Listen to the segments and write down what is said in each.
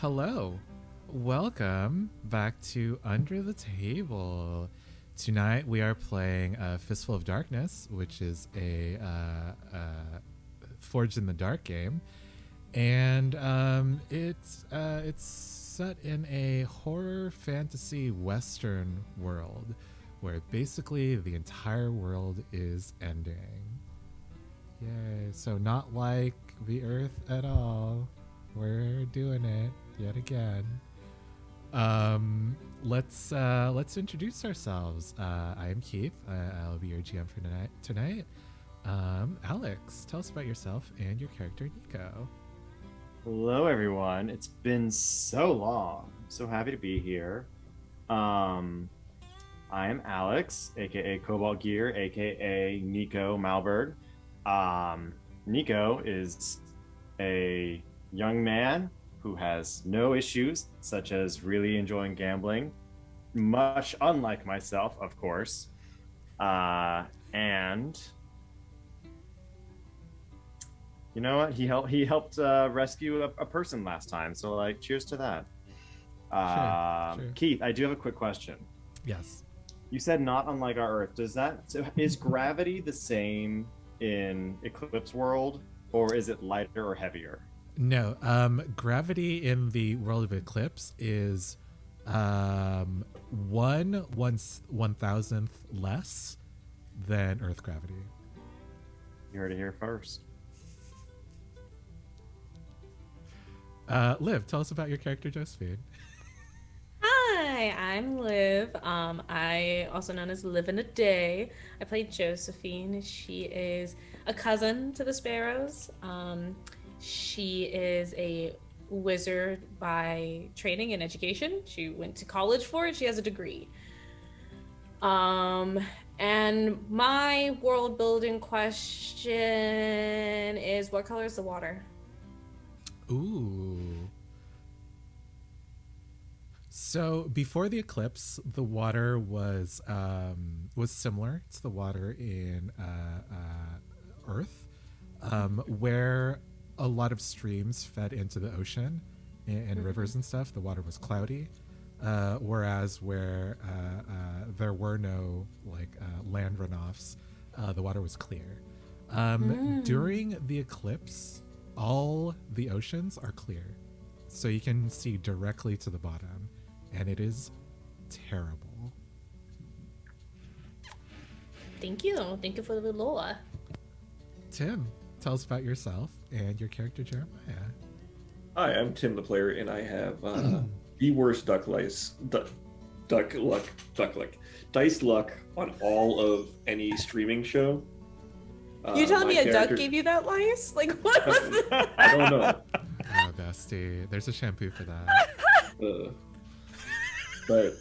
Hello. Welcome back to Under the Table. Tonight we are playing Fistful of Darkness, which is a Forged in the Dark game. And it's set in a horror fantasy western world where basically the entire world is ending. Yay. So not like the Earth at all. We're doing it yet again. Let's introduce ourselves. I am Keith. I'll be your GM for tonight. Alex, tell us about yourself and your character Nico. Hello, everyone. It's been so long. I'm so happy to be here. I am Alex, aka Cobalt Gear, aka Nico Malberg. Nico is a young man who has no issues, such as really enjoying gambling, much unlike myself, of course. And you know what? He helped rescue a person last time. So like, cheers to that. Sure. Keith, I do have a quick question. Yes. You said not unlike our Earth. Is gravity the same in Eclipse world, or is it lighter or heavier? No. Gravity in the world of Eclipse is 1/1000th less than Earth gravity. You heard it here first. Liv, tell us about your character Josephine. Hi, I'm Liv. I also known as Liv in a Day. I play Josephine. She is a cousin to the Sparrows. She is a wizard by training and education. She went to college for it. She has a degree. And my world building question is, what color is the water? Ooh. So before the eclipse, the water was similar to the water in Earth, where a lot of streams fed into the ocean and rivers and stuff. The water was cloudy, whereas where there were no land runoffs, the water was clear. During the eclipse, all the oceans are clear, so you can see directly to the bottom, and it is terrible. Thank you for the lore. Tim, tell us about yourself and your character Jeremiah. Hi, I'm Tim the player, and I have the worst dice luck on all of any streaming show. You telling me a character... duck gave you that lice? Like, what was that? I don't know. Oh, bestie, there's a shampoo for that. But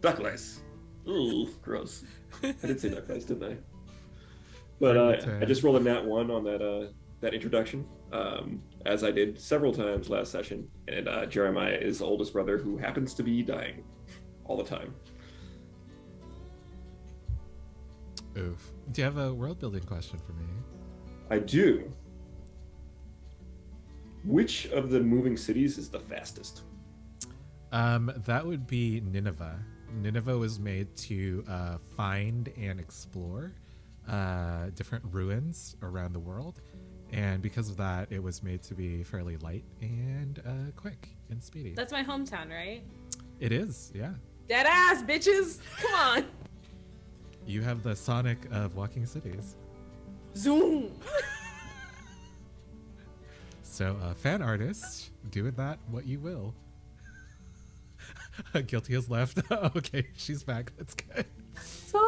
duck lice. Ooh, gross. I did say duck lice, didn't I? But I just rolled a nat 1 on that introduction, as I did several times last session. And Jeremiah is the oldest brother who happens to be dying all the time. Oof. Do you have a world building question for me? I do. Which of the moving cities is the fastest? That would be Nineveh. Nineveh was made to find and explore different ruins around the world, and because of that, it was made to be fairly light and quick and speedy. That's my hometown, right? It is, yeah. Dead ass, bitches! Come on! You have the Sonic of walking cities. Zoom! So, fan artists, do with that what you will. Guilty as left. Okay, she's back. That's good. Sorry!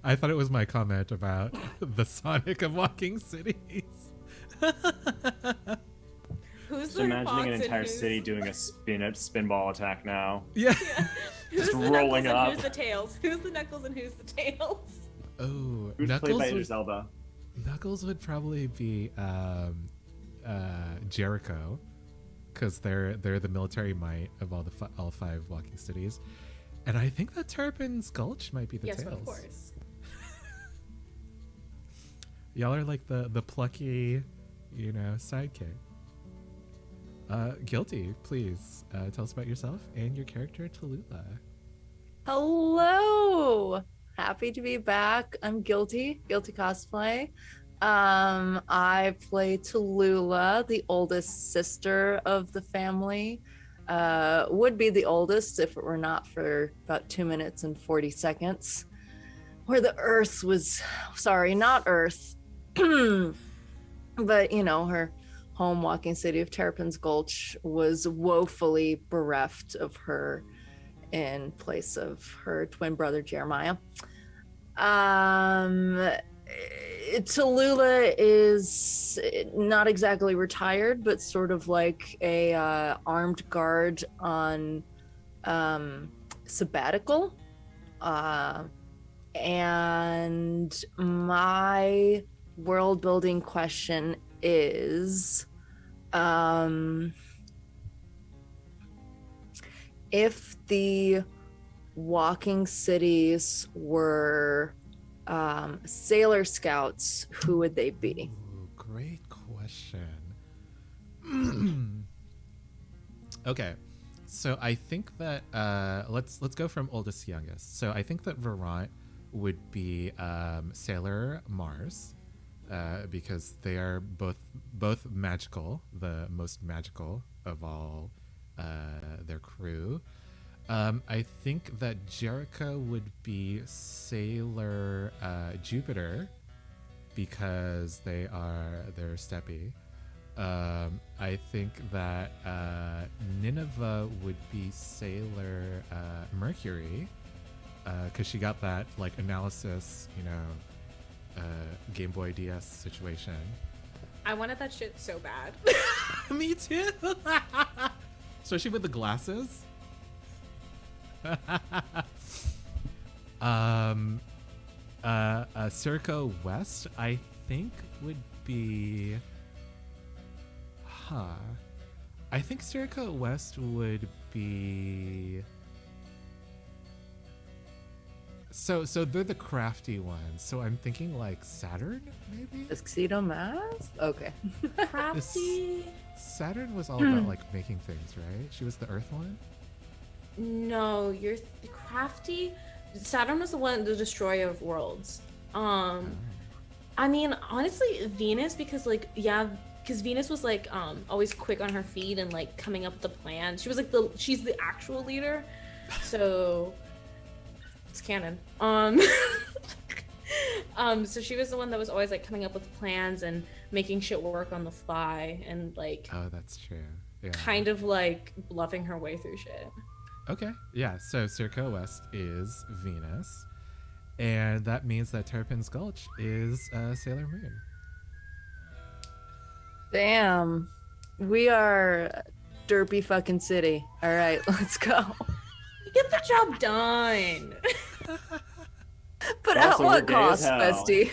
I thought it was my comment about the Sonic of walking cities. Who's Just the imagining fox an and entire who's... city doing a spinball attack now. Yeah. Who's Just the rolling knuckles up. and who's the tails? Who's the knuckles and who's the tails? Oh, Who's played by Idris Elba? Knuckles would probably be Jericho, because they're the military might of all 5 walking cities, and I think that Turpin's Gulch might be the Yes, tails. of course. Y'all are like the plucky, sidekick. Guilty, please tell us about yourself and your character, Tallulah. Hello. Happy to be back. I'm Guilty Cosplay. I play Tallulah, the oldest sister of the family. Would be the oldest if it were not for about 2 minutes and 40 seconds. Where the Earth was, sorry, not Earth, but her home walking city of Terrapin's Gulch was woefully bereft of her in place of her twin brother Jeremiah. Tallulah is not exactly retired, but sort of like a armed guard on sabbatical. And my world building question is, if the walking cities were sailor scouts, who would they be? Ooh, great question. Okay, so I think that let's go from oldest to youngest. So I think that Veront would be Sailor Mars, because they are both magical, the most magical of all their crew. I think that Jericho would be Sailor Jupiter, because they're steppy. I think that Nineveh would be Sailor Mercury, because she got that like analysis, Game Boy DS situation. I wanted that shit so bad. Me too. Especially with the glasses. Circo West, I think would be. I think Circo West would be. So they're the crafty ones. So I'm thinking like Saturn, maybe. Tuxedo Mask? Okay. Crafty? Saturn was all about like making things, right? She was the Earth one. No, you're crafty. Saturn was the destroyer of worlds. I mean, honestly, Venus, because Venus was like always quick on her feet and like coming up with the plan. She was like she's the actual leader, so it's canon. So she was the one that was always like coming up with plans and making shit work on the fly and like. Oh, that's true. Yeah. Kind of like bluffing her way through shit. Okay, yeah, so Circo West is Venus, and that means that Terrapin's Gulch is Sailor Moon. Damn. We are derpy fucking city. All right, let's go. Get the job done. But at Also, what we're gay as cost, hell. bestie?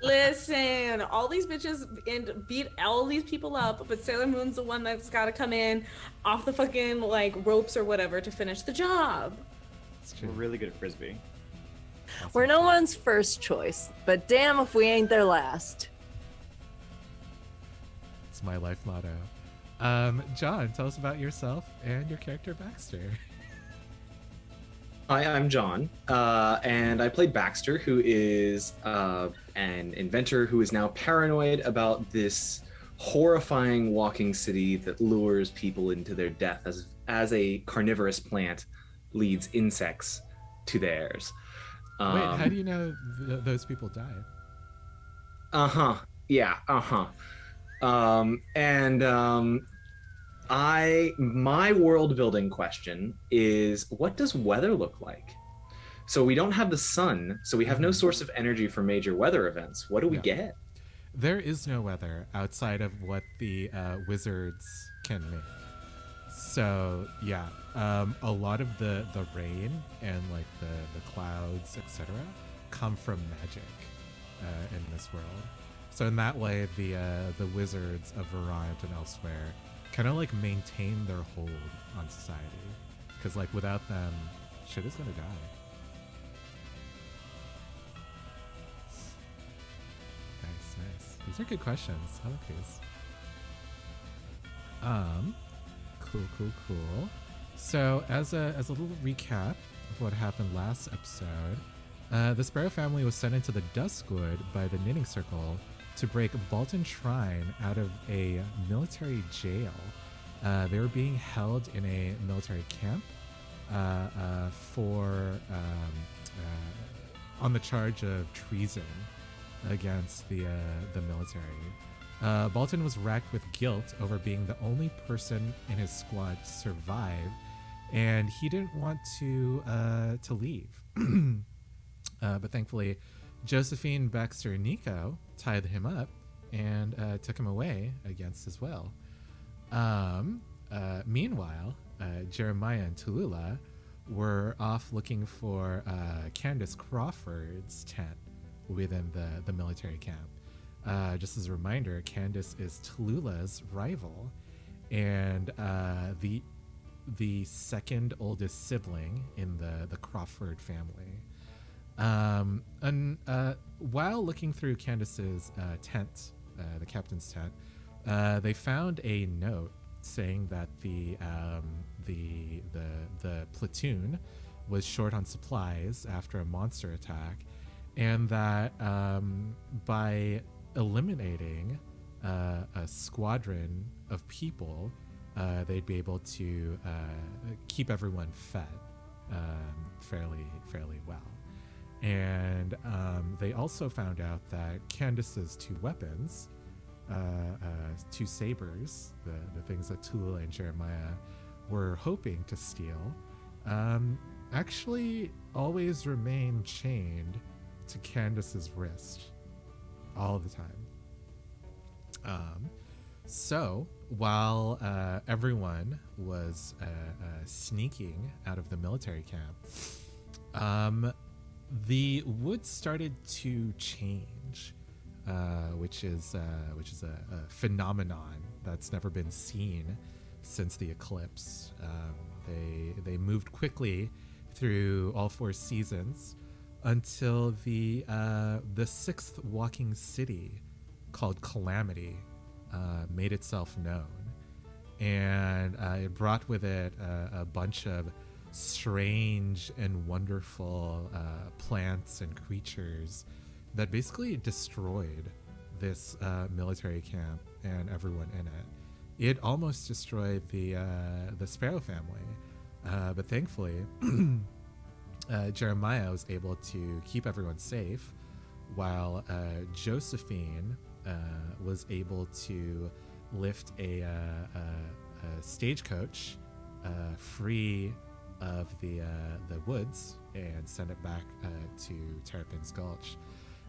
Listen, all these bitches and beat all these people up, but Sailor Moon's the one that's got to come in off the fucking like ropes or whatever to finish the job. It's We're true. really good at frisbee. Awesome. We're no one's first choice, but damn if we ain't their last. It's my life motto. John, tell us about yourself and your character Baxter. Hi, I'm John, and I play Baxter, who is an inventor who is now paranoid about this horrifying walking city that lures people into their death as a carnivorous plant leads insects to theirs. Wait, how do you know those people died? Yeah, my world building question is, what does weather look like? So we don't have the sun, so we have no source of energy for major weather events. What do we get? There is no weather outside of what the wizards can make. So yeah, a lot of the rain and like the clouds, etc., come from magic in this world. So in that way, the wizards of Veront and elsewhere kind of like maintain their hold on society, because like without them, shit is gonna die. Nice. These are good questions. I like these. Cool. So as a little recap of what happened last episode, the Sparrow family was sent into the Duskwood by the Knitting Circle to break Bolton Shrine out of a military jail. They were being held in a military camp on the charge of treason against the military. Bolton was racked with guilt over being the only person in his squad to survive, and he didn't want to leave. But thankfully, Josephine, Baxter, and Nico tied him up and took him away against his will. Meanwhile, Jeremiah and Tallulah were off looking for Candace Crawford's tent within the military camp. Just as a reminder, Candace is Tallulah's rival and the second oldest sibling in the Crawford family. While looking through Candace's tent, the captain's tent, they found a note saying that the platoon was short on supplies after a monster attack, and that by eliminating a squadron of people, they'd be able to keep everyone fed fairly well. And they also found out that Candace's two weapons, two sabers, the things that Tallulah and Jeremiah were hoping to steal, actually always remain chained to Candace's wrist all the time. So while everyone was sneaking out of the military camp, the woods started to change, which is a phenomenon that's never been seen since the eclipse. They moved quickly through all 4 seasons until the 6th walking city called Calamity made itself known, and it brought with it a bunch of strange and wonderful plants and creatures that basically destroyed this military camp and everyone in it. It almost destroyed the Sparrow family, but thankfully Jeremiah was able to keep everyone safe, while Josephine was able to lift a stagecoach free of the woods and send it back to Terrapin's Gulch.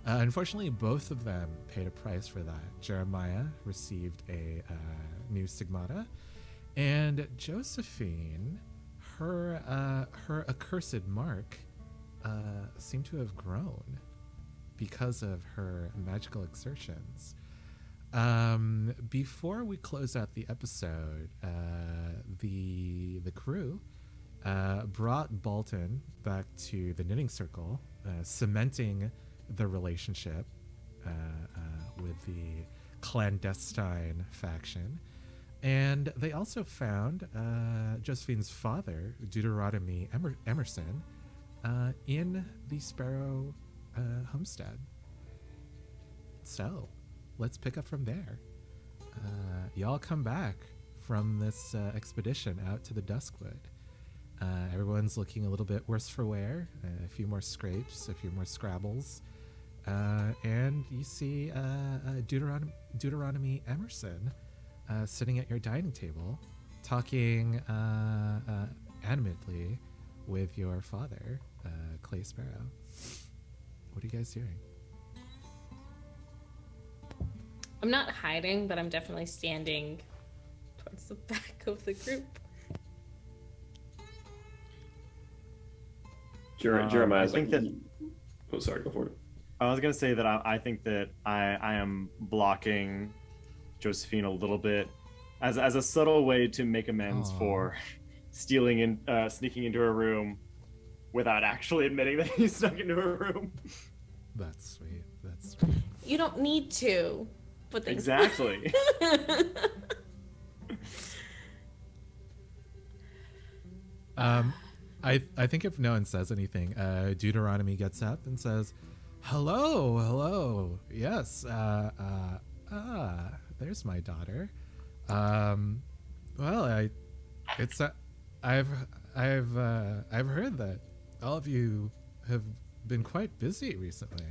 Unfortunately, both of them paid a price for that. Jeremiah received a new stigmata, and Josephine, her accursed mark seemed to have grown because of her magical exertions. Before we close out the episode, the crew brought Bolton back to the Knitting Circle, cementing the relationship with the clandestine faction. And they also found Josephine's father, Deuteronomy Emerson, in the Sparrow homestead. So let's pick up from there. Y'all come back from this expedition out to the Duskwood. Everyone's looking a little bit worse for wear, a few more scrapes, a few more scrabbles, and you see Deuteronomy Emerson sitting at your dining table, talking animatedly with your father, Clay Sparrow. What are you guys doing? I'm not hiding, but I'm definitely standing towards the back of the group. Jeremiah's I think that. Oh, sorry, go for it. I was gonna say that I think that I am blocking Josephine a little bit as a subtle way to make amends for sneaking into her room without actually admitting that he snuck into her room. That's sweet. That's sweet. You don't need to. But Exactly. I think if no one says anything, Deuteronomy gets up and says, hello. Yes. There's my daughter. Well, I've heard that all of you have been quite busy recently.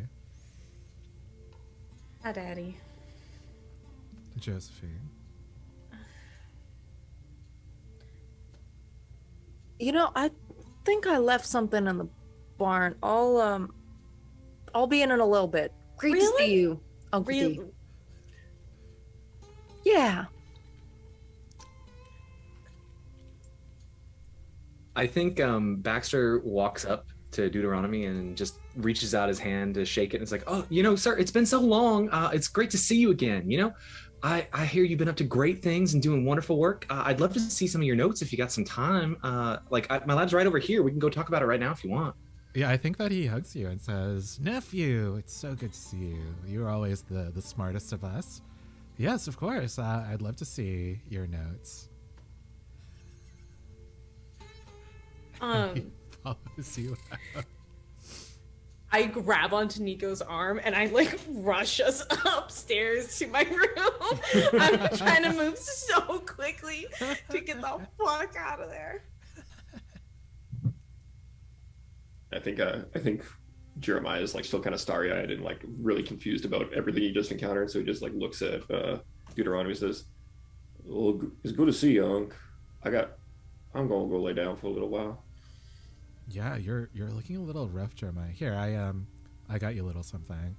Hi, Daddy. Josephine. I think I left something in the barn. I'll be in a little bit. Great to see you, Uncle D. Yeah. I think Baxter walks up to Deuteronomy and just reaches out his hand to shake it. And it's like, oh, sir, it's been so long. It's great to see you again. I hear you've been up to great things and doing wonderful work. I'd love to see some of your notes if you got some time. My lab's right over here. We can go talk about it right now if you want. Yeah, I think that he hugs you and says, nephew, it's so good to see you. You're always the smartest of us. Yes, of course. I'd love to see your notes. He follows you out. I grab onto Nico's arm and I rush us upstairs to my room. I'm trying to move so quickly to get the fuck out of there. I think Jeremiah is still kind of starry-eyed and really confused about everything he just encountered. So he just looks at Deuteronomy and says, "Well, it's good to see you, Unc. I'm gonna go lay down for a little while." Yeah, you're looking a little rough, Jeremiah. Here, I got you a little something,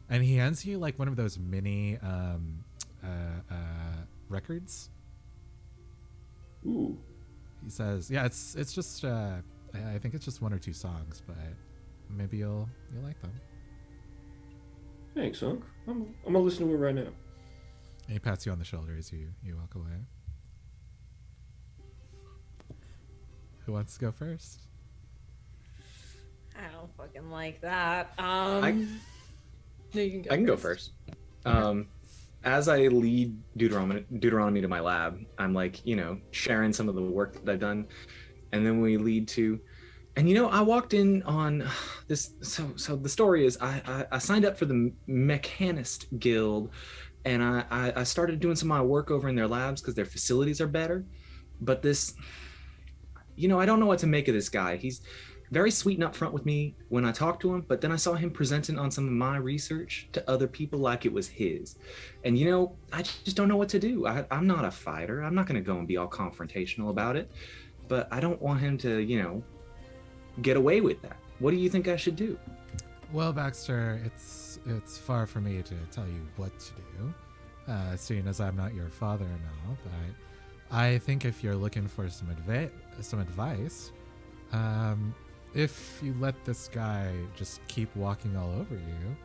and he hands you one of those mini records. Ooh. He says, "Yeah, it's just I think it's just one or two songs, but maybe you'll like them." Thanks, Unc. I'm gonna listen to it right now. And he pats you on the shoulder as you walk away. Who wants to go first? I don't fucking like that. No, you can go. I can go first. As I lead Deuteronomy to my lab, I'm sharing some of the work that I've done, and then we lead to, and I walked in on this. So the story is, I signed up for the Mechanist Guild, and I started doing some of my work over in their labs because their facilities are better. But this, I don't know what to make of this guy. He's very sweet and upfront with me when I talked to him, but then I saw him presenting on some of my research to other people like it was his. And, I just don't know what to do. I'm not a fighter. I'm not going to go and be all confrontational about it, but I don't want him to, get away with that. What do you think I should do? Well, Baxter, it's far from me to tell you what to do, seeing as I'm not your father now, but I think if you're looking for some advice, if you let this guy just keep walking all over you,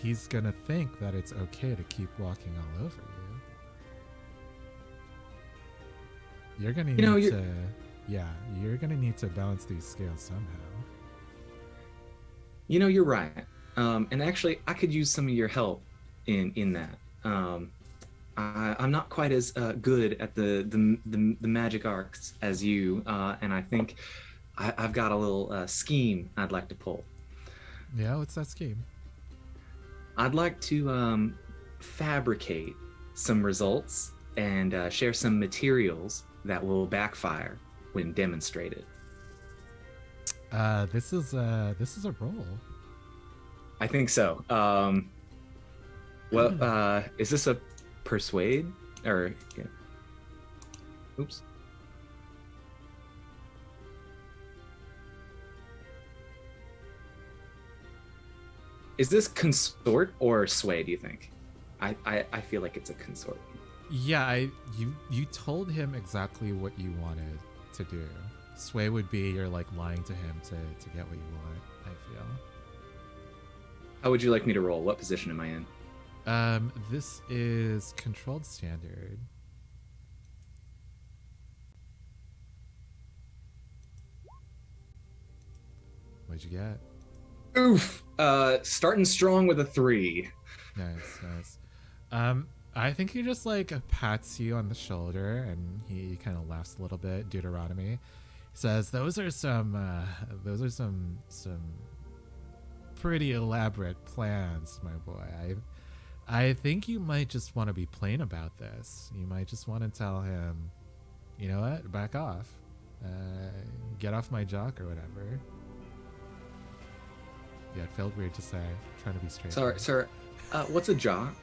he's gonna think that it's okay to keep walking all over you. You're gonna you're gonna need to balance these scales somehow. You're right. And actually, I could use some of your help in that. I'm not quite as good at the magic arts as you, and I think I've got a little scheme I'd like to pull. Yeah, what's that scheme? I'd like to fabricate some results and share some materials that will backfire when demonstrated. This is a roll. I think so. Is this a persuade or? Yeah. Oops. Is this consort or sway, do you think? I feel like it's a consort. Yeah, you told him exactly what you wanted to do. Sway would be you're lying to him to get what you want, I feel. How would you like me to roll? What position am I in? This is controlled standard. What'd you get? Oof. Starting strong with a 3. Nice. I think he just pats you on the shoulder and he kind of laughs a little bit, Deuteronomy. says, those are some pretty elaborate plans, my boy. I think you might just want to be plain about this. You might just want to tell him, you know what, back off. Get off my jock or whatever. Yeah, it felt weird to say. Trying to be straight. Sorry, sir. What's a jock?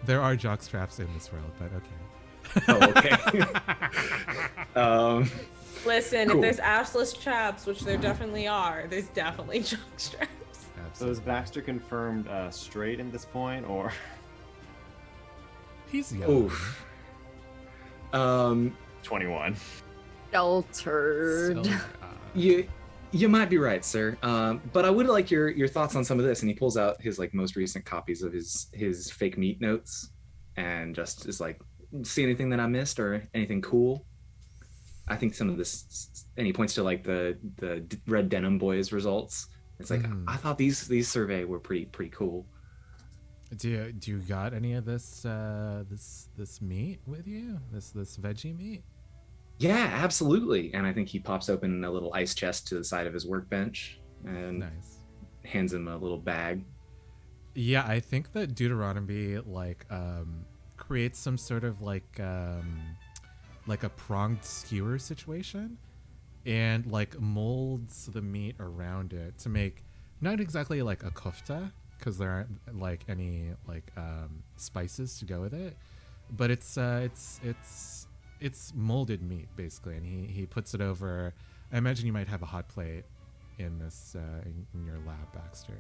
There are jock straps in this world, but okay. Oh, okay. Listen, Cool. if there's assless chaps, which there definitely are, there's definitely jock straps. So is Baxter confirmed straight at this point, or? He's young. Oof. 21. Sheltered. So, You might be right, sir. But I would like your thoughts on some of this. And he pulls out his like most recent copies of his fake meat notes, and just is like, see anything that I missed or anything cool? I think some of this, and he points to like the Red Denim Boys results. It's like, I thought these survey were pretty cool. do you got any of this this meat with you? This veggie meat? Yeah, absolutely. And I think he pops open a little ice chest to the side of his workbench and Nice. hands him a little bag. Yeah, I think that Deuteronomy like creates some sort of like a pronged skewer situation, and like molds the meat around it to make not exactly like a kofta, because there aren't like any like spices to go with it, but it's molded meat basically, and he puts it over. I imagine you might have a hot plate in this in your lab, Baxter,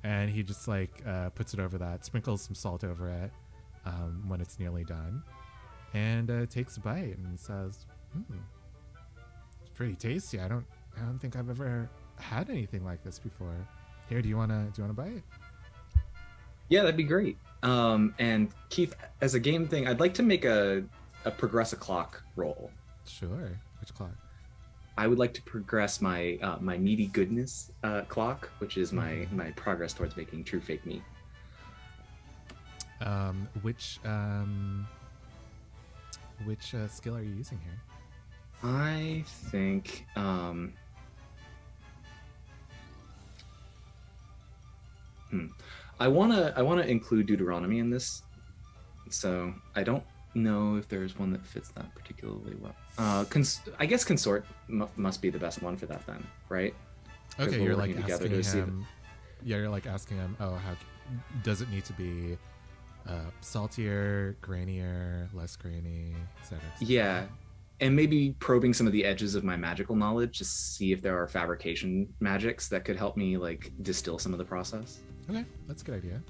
and he just like puts it over that, sprinkles some salt over it when it's nearly done, and takes a bite and says, it's pretty tasty. I don't think I've ever had anything like this before. Here, do you wanna bite? Yeah, that'd be great. And Keith, as a game thing, I'd like to make a progress a clock roll. Sure. Which clock? I would like to progress my my meaty goodness clock, which is my progress towards making true fake meat. Which skill are you using here? I think I wanna include Deuteronomy in this, so I don't know if there's one that fits that particularly well. I guess consort must be the best one for that then, right? 'Cause Okay, we're you're like working together asking to see him. Yeah, you're like asking him. Oh, how does it need to be saltier, grainier, less grainy, etc. Yeah, and maybe probing some of the edges of my magical knowledge to see if there are fabrication magics that could help me like distill some of the process. Okay, that's a good idea.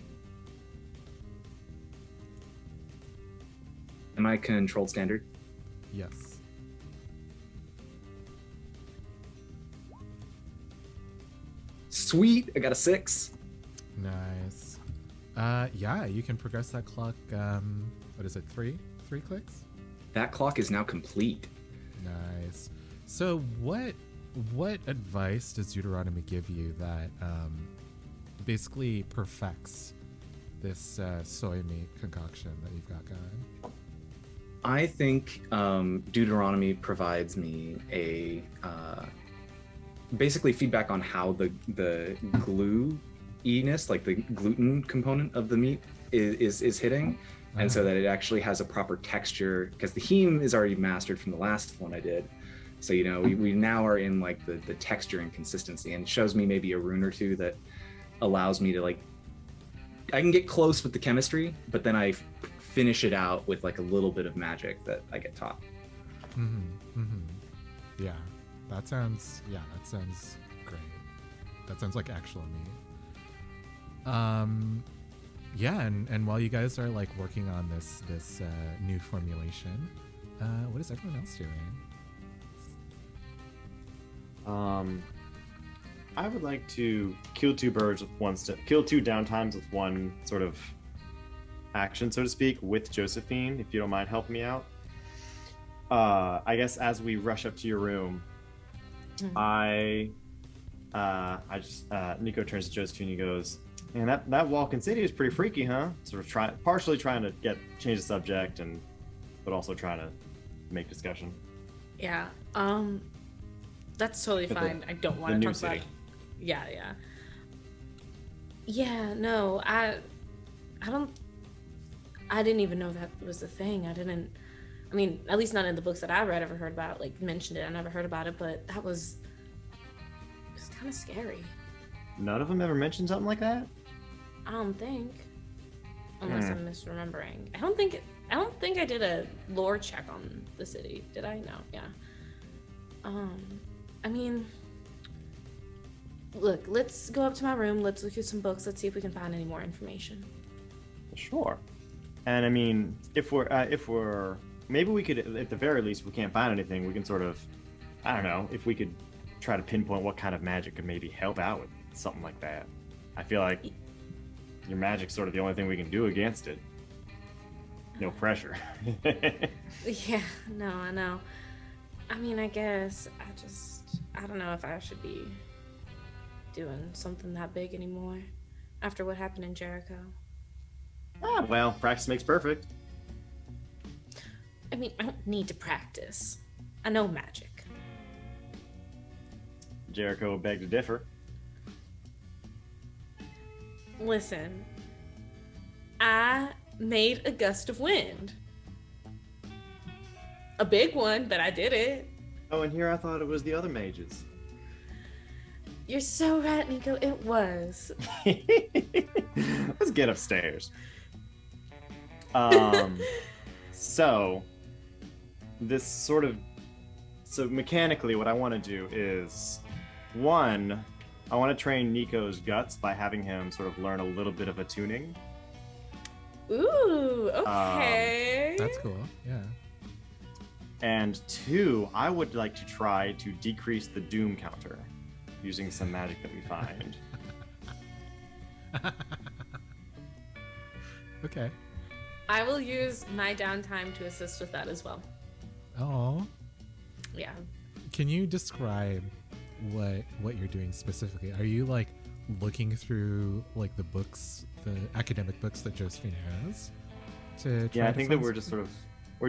Am I controlled standard? Yes. Sweet, I got a 6. Nice. Yeah, you can progress that clock. What is it? Three clicks. That clock is now complete. Nice. So what advice does Deuteronomy give you that basically perfects this soy meat concoction that you've got going? I think Deuteronomy provides me a basically feedback on how the glue-iness, like the gluten component of the meat, is hitting, and so that it actually has a proper texture, because the heme is already mastered from the last one I did. So we now are in like the texture and consistency, and shows me maybe a rune or two that allows me to like, I can get close with the chemistry, but then I finish it out with like a little bit of magic that I get taught. Yeah, that sounds great. That sounds like actual meat. Yeah, and while you guys are like working on this new formulation, what is everyone else doing? I would like to kill two birds with one step, kill two downtimes with one sort of action, so to speak, with Josephine, if you don't mind helping me out. I guess as we rush up to your room, I just Nico turns to Josephine and he goes, "Man, that Walken City is pretty freaky, huh?" Sort of partially trying to change the subject, but also trying to make discussion. Yeah. That's totally fine. I don't want to talk about it. Yeah. Yeah, no, I didn't even know that was a thing. I mean, at least not in the books that I read, ever heard about, like, mentioned it. I never heard about it, but that was kind of scary. None of them ever mentioned something like that? I don't think. Unless I'm misremembering. I don't think I did a lore check on the city. Did I? No, yeah. I mean, look, let's go up to my room, let's look through some books, let's see if we can find any more information. Sure. And I mean, if we're maybe we could, at the very least, if we can't find anything, we can sort of, I don't know, if we could try to pinpoint what kind of magic could maybe help out with something like that. I feel like your magic's sort of the only thing we can do against it. No pressure. Yeah, no, I know. I mean, I guess I don't know if I should be doing something that big anymore after what happened in Jericho. Well, practice makes perfect. I mean, I don't need to practice. I know magic. Jericho would beg to differ. Listen, I made a gust of wind. A big one, but I did it. Oh, and here I thought it was the other mages. You're so right, Nico. It was. Let's get upstairs. So mechanically, what I want to do is, one, I want to train Nico's guts by having him sort of learn a little bit of attuning. Ooh, okay. That's cool. Yeah. And two, I would like to try to decrease the doom counter using some magic that we find. Okay. I will use my downtime to assist with that as well. Oh. Yeah. Can you describe what you're doing specifically? Are you like looking through like the books, the academic books that Josephine has? I think that we're just sort of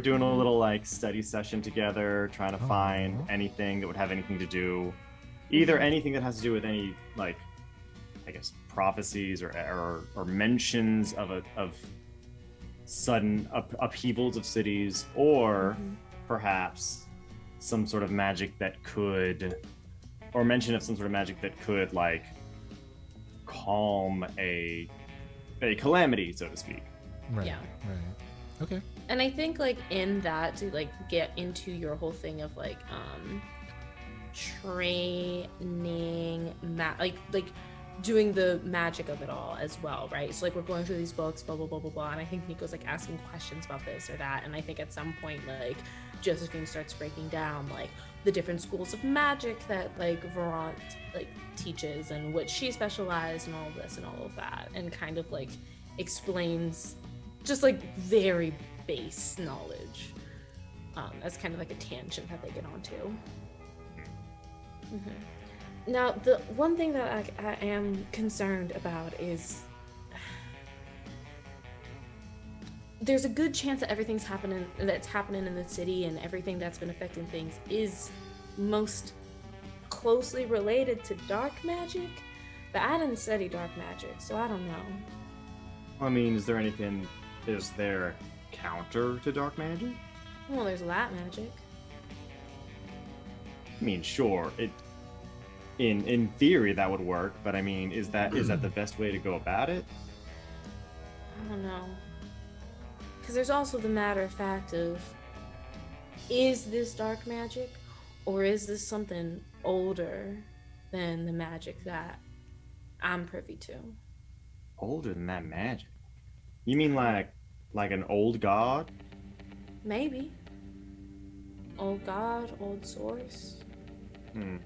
doing a little like study session together, trying to find anything that would have anything to do, either anything that has to do with any like, I guess, prophecies or mentions of sudden upheavals of cities, or perhaps some sort of magic that could, or mention of some sort of magic that could like calm a calamity, so to speak. Right. Yeah. Right. Okay. And I think like in that, to like get into your whole thing of like training like doing the magic of it all as well, right? So like we're going through these books, blah blah blah blah blah, and I think Nico's like asking questions about this or that, and I think at some point like Josephine starts breaking down like the different schools of magic that like Veront like teaches and what she specialized and all of this and all of that, and kind of like explains just like very base knowledge as kind of like a tangent that they get onto. Now, the one thing that I am concerned about is there's a good chance that everything's happening in the city and everything that's been affecting things is most closely related to dark magic, but I didn't study dark magic, so I don't know. I mean, is there a counter to dark magic? Well, there's light magic. I mean, sure, in theory that would work, but I mean, is that the best way to go about it? I don't know. Because there's also the matter of fact of, is this dark magic, or is this something older than the magic that I'm privy to? Older than that magic? You mean like an old god? Maybe. Old god, old source. I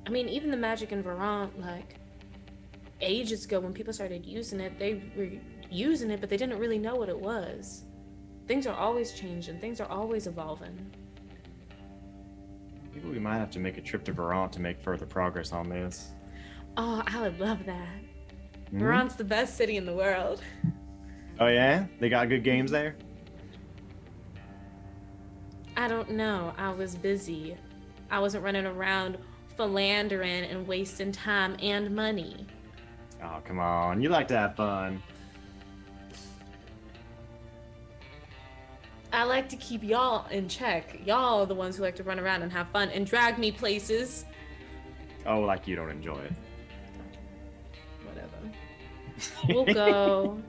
mean, even the magic in Veront, like, ages ago when people started using it, they were using it, but they didn't really know what it was. Things are always changing. Things are always evolving. Maybe we might have to make a trip to Veront to make further progress on this. Oh, I would love that. Veront's the best city in the world. Oh yeah? They got good games there? I don't know. I was busy. I wasn't running around philandering and wasting time and money. Oh, come on. You like to have fun. I like to keep y'all in check. Y'all are the ones who like to run around and have fun and drag me places. Oh, like you don't enjoy it. Whatever. We'll go,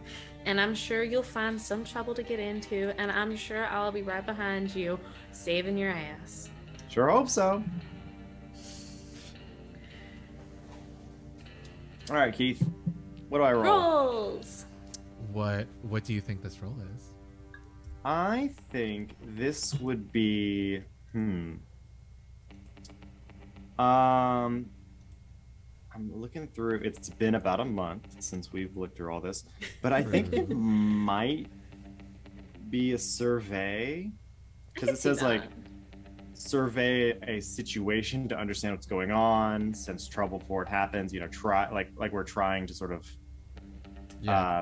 and I'm sure you'll find some trouble to get into, and I'm sure I'll be right behind you, saving your ass. Sure hope so. All right, Keith. What do I roll? Rolls! What do you think this roll is? I think this would be I'm looking through. It's been about a month since we've looked through all this, but I think it might be a survey because it says like survey a situation to understand what's going on, sense trouble before it happens. You know, try like we're trying to sort of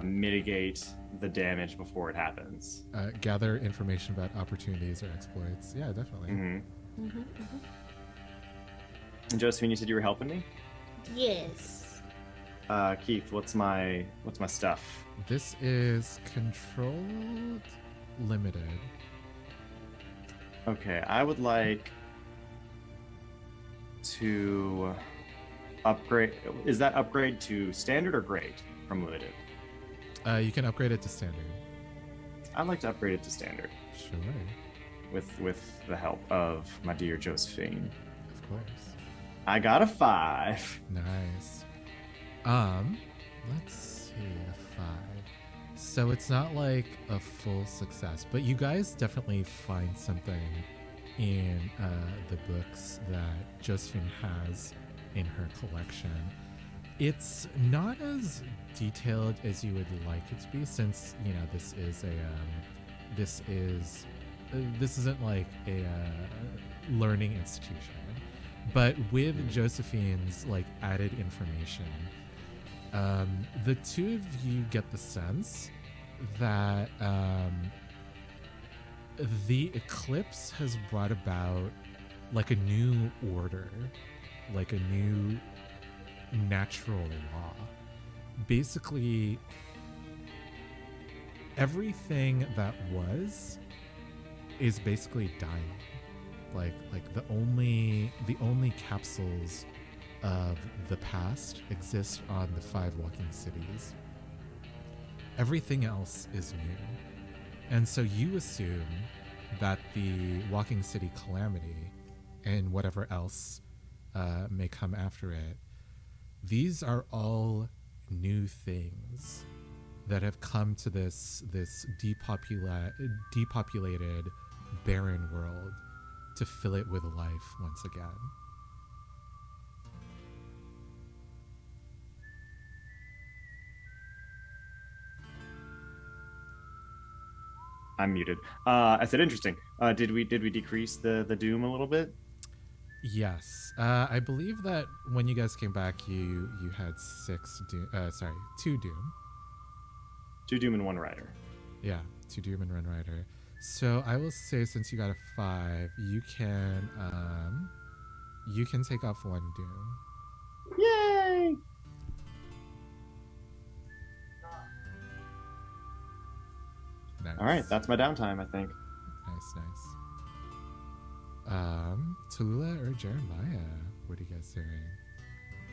mitigate the damage before it happens. Gather information about opportunities or exploits. Yeah, definitely. And Josephine, you said you were helping me? Yes. Keith, what's my stuff? This is controlled limited. Okay, I would like to upgrade. Is that upgrade to standard or great from limited? You can upgrade it to standard. I'd like to upgrade it to standard. Sure. With the help of my dear Josephine. Of course. I got a 5. Nice. Let's see, a 5. So it's not like a full success, but you guys definitely find something in the books that Josephine has in her collection. It's not as detailed as you would like it to be, since this isn't like a learning institution. But with Josephine's like added information, the two of you get the sense that the Eclipse has brought about like a new order, like a new natural law. Basically, everything that was is basically dying. Like the only capsules of the past exist on the 5 walking cities. Everything else is new. And so you assume that the walking city calamity and whatever else may come after it, these are all new things that have come to this depopulated, barren world to fill it with life once again. I'm muted. I said interesting. Did we decrease the doom a little bit? Yes. I believe that when you guys came back, you had 2 doom. 2 doom and 1 rider. Yeah, 2 doom and 1 rider. So I will say, since you got a 5, you can take off 1 doom. Yay! Nice. All right, that's my downtime, I think. Nice. Tallulah or Jeremiah, what are you guys doing?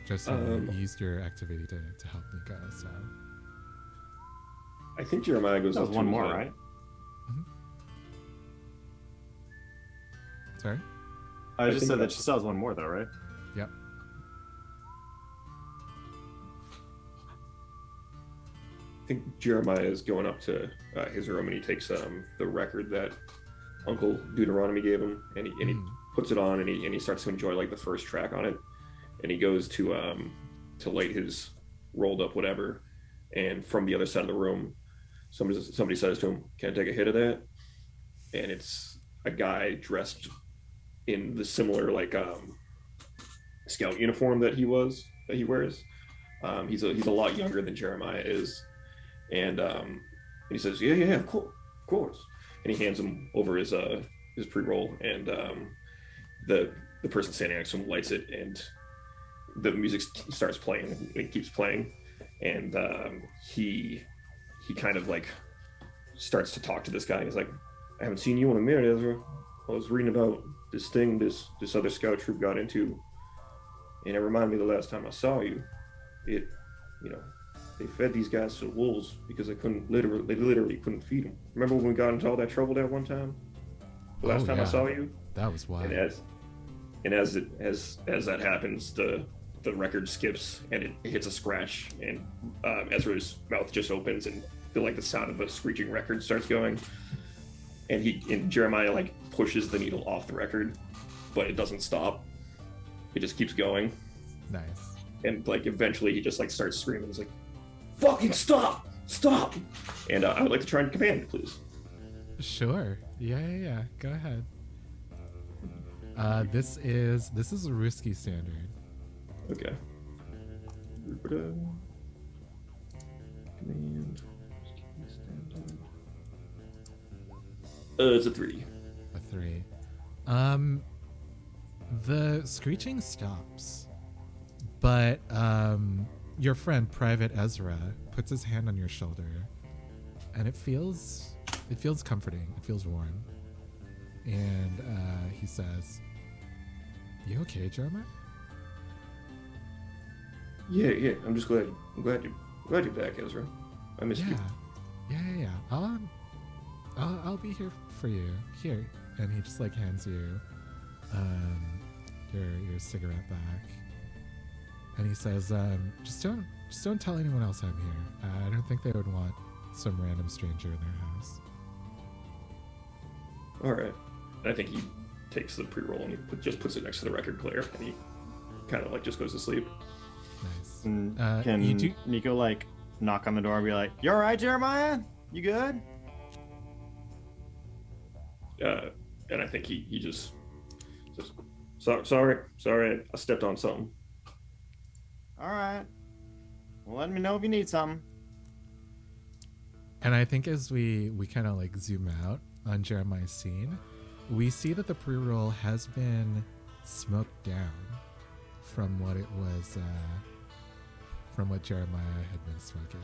Just used your activity to help me go, so. I think Jeremiah goes That up was to 1 more, right? Mm-hmm. Sorry? I just said that she still has 1 more, though, right? Yep. I think Jeremiah is going up to his room, and he takes the record that Uncle Deuteronomy gave him, and he puts it on, and he starts to enjoy like the first track on it, and he goes to light his rolled up whatever, and from the other side of the room, somebody says to him, "Can I take a hit of that?" And it's a guy dressed in the similar like scout uniform that he wears. He's a lot younger than Jeremiah is, and he says, "Yeah, of course." And he hands him over his his pre-roll, and the person standing next to him lights it, and the music starts playing, and it keeps playing, and he kind of like starts to talk to this guy. He's like, I haven't seen you in a minute, Ezra. I was reading about this thing this other scout troop got into, and it reminded me of the last time I saw you. It, they fed these guys to the wolves because they literally couldn't feed them. Remember when we got into all that trouble that one time? The last time I saw you? That was wild. And as that happens, the record skips and it hits a scratch, and Ezra's mouth just opens, and feel like the sound of a screeching record starts going. And Jeremiah like pushes the needle off the record, but it doesn't stop. It just keeps going. Nice. And like eventually he just like starts screaming. He's like, "Fucking stop! Stop!" And I would like to try and command it, please. Sure. Yeah. Go ahead. This is a risky standard. Okay. Command. It's a 3. A 3. The screeching stops, but your friend Private Ezra puts his hand on your shoulder, and it feels comforting. It feels warm, and he says, "You okay, Jeremiah?" Yeah. I'm just glad you're back, Ezra. I missed you. Yeah. I'll be here for you. Here, and he just like hands you your cigarette back, and he says, just don't tell anyone else I'm here. I don't think they would want some random stranger in their house. All right. I think he takes the pre-roll and he just puts it next to the record player, and he kind of like just goes to sleep. Nice. Can Nico like knock on the door and be like, "You all right, Jeremiah? You good?" And I think he just says, sorry, I stepped on something. All right. Well, let me know if you need something. And I think as we kind of like zoom out on Jeremiah's scene, we see that the pre-roll has been smoked down from what it was, from what Jeremiah had been smoking.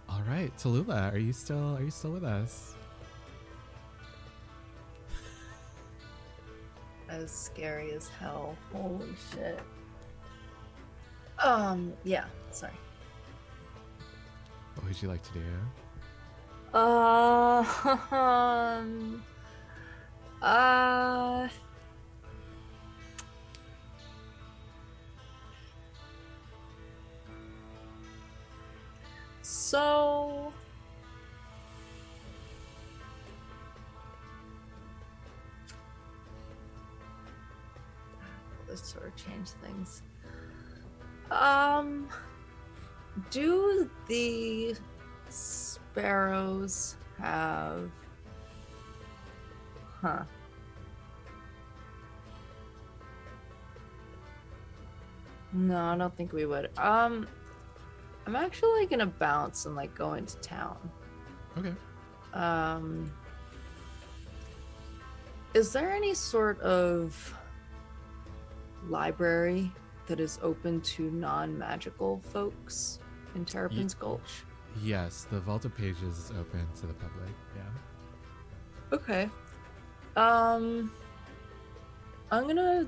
All right, Tallulah, are you still with us? That was scary as hell. Holy shit. Yeah, sorry. What would you like to do? So this sort of change things. Do the sparrows have No, I don't think we would. I'm actually gonna bounce and like go into town. Okay. Is there any sort of library that is open to non-magical folks in Terrapin's Gulch? Yes, the Vault of Pages is open to the public. Yeah. Okay. I'm gonna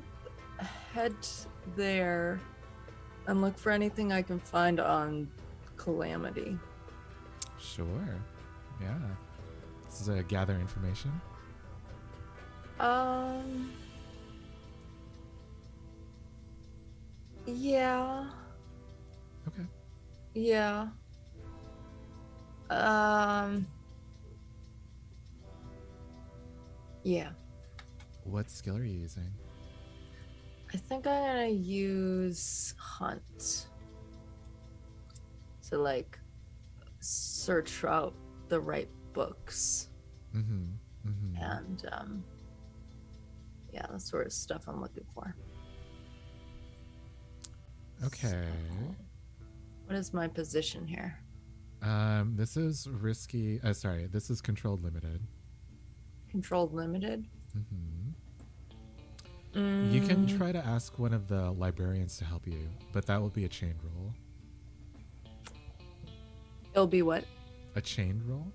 head there and look for anything I can find on Calamity. Sure. Yeah. This is a gather information. Yeah. Okay. Yeah. Yeah. What skill are you using? I think I'm gonna use Hunt to like search out the right books. And yeah, the sort of stuff I'm looking for. Okay. What is my position here? This is risky. Sorry, this is controlled limited. Controlled limited? You can try to ask one of the librarians to help you, but that will be a chain roll. It'll be what? A chain roll?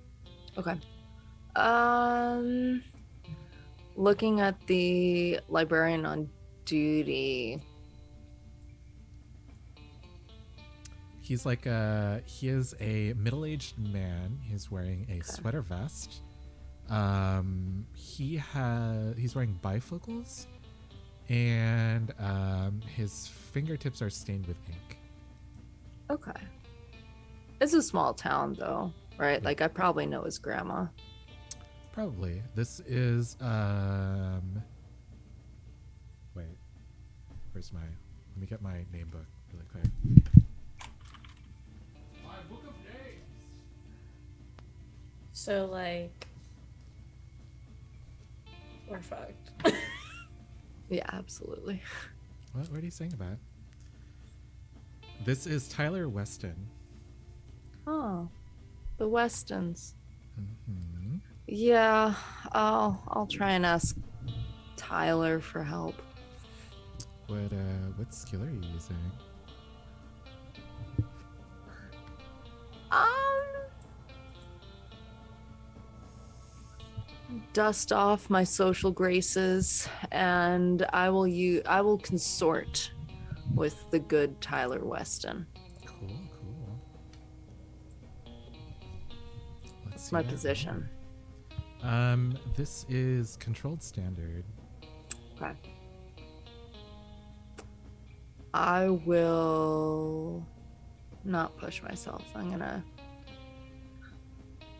Okay. Looking at the librarian on duty. He is a middle-aged man. He's wearing a sweater vest. He's wearing bifocals, and his fingertips are stained with ink. Okay. It's a small town though, right? Yeah. Like I probably know his grandma. Probably. This is wait. Where's my let me get my name book really quick. My book of names. So like, we're fucked. Yeah, absolutely. What are you saying about? This is Tyler Weston. Oh, the Westons. Mm-hmm. Yeah, I'll try and ask Tyler for help. What skill are you using? Dust off my social graces, and I will consort with the good Tyler Weston. Cool. Let's see My that position. roll. This is controlled standard. Okay. I will not push myself. I'm gonna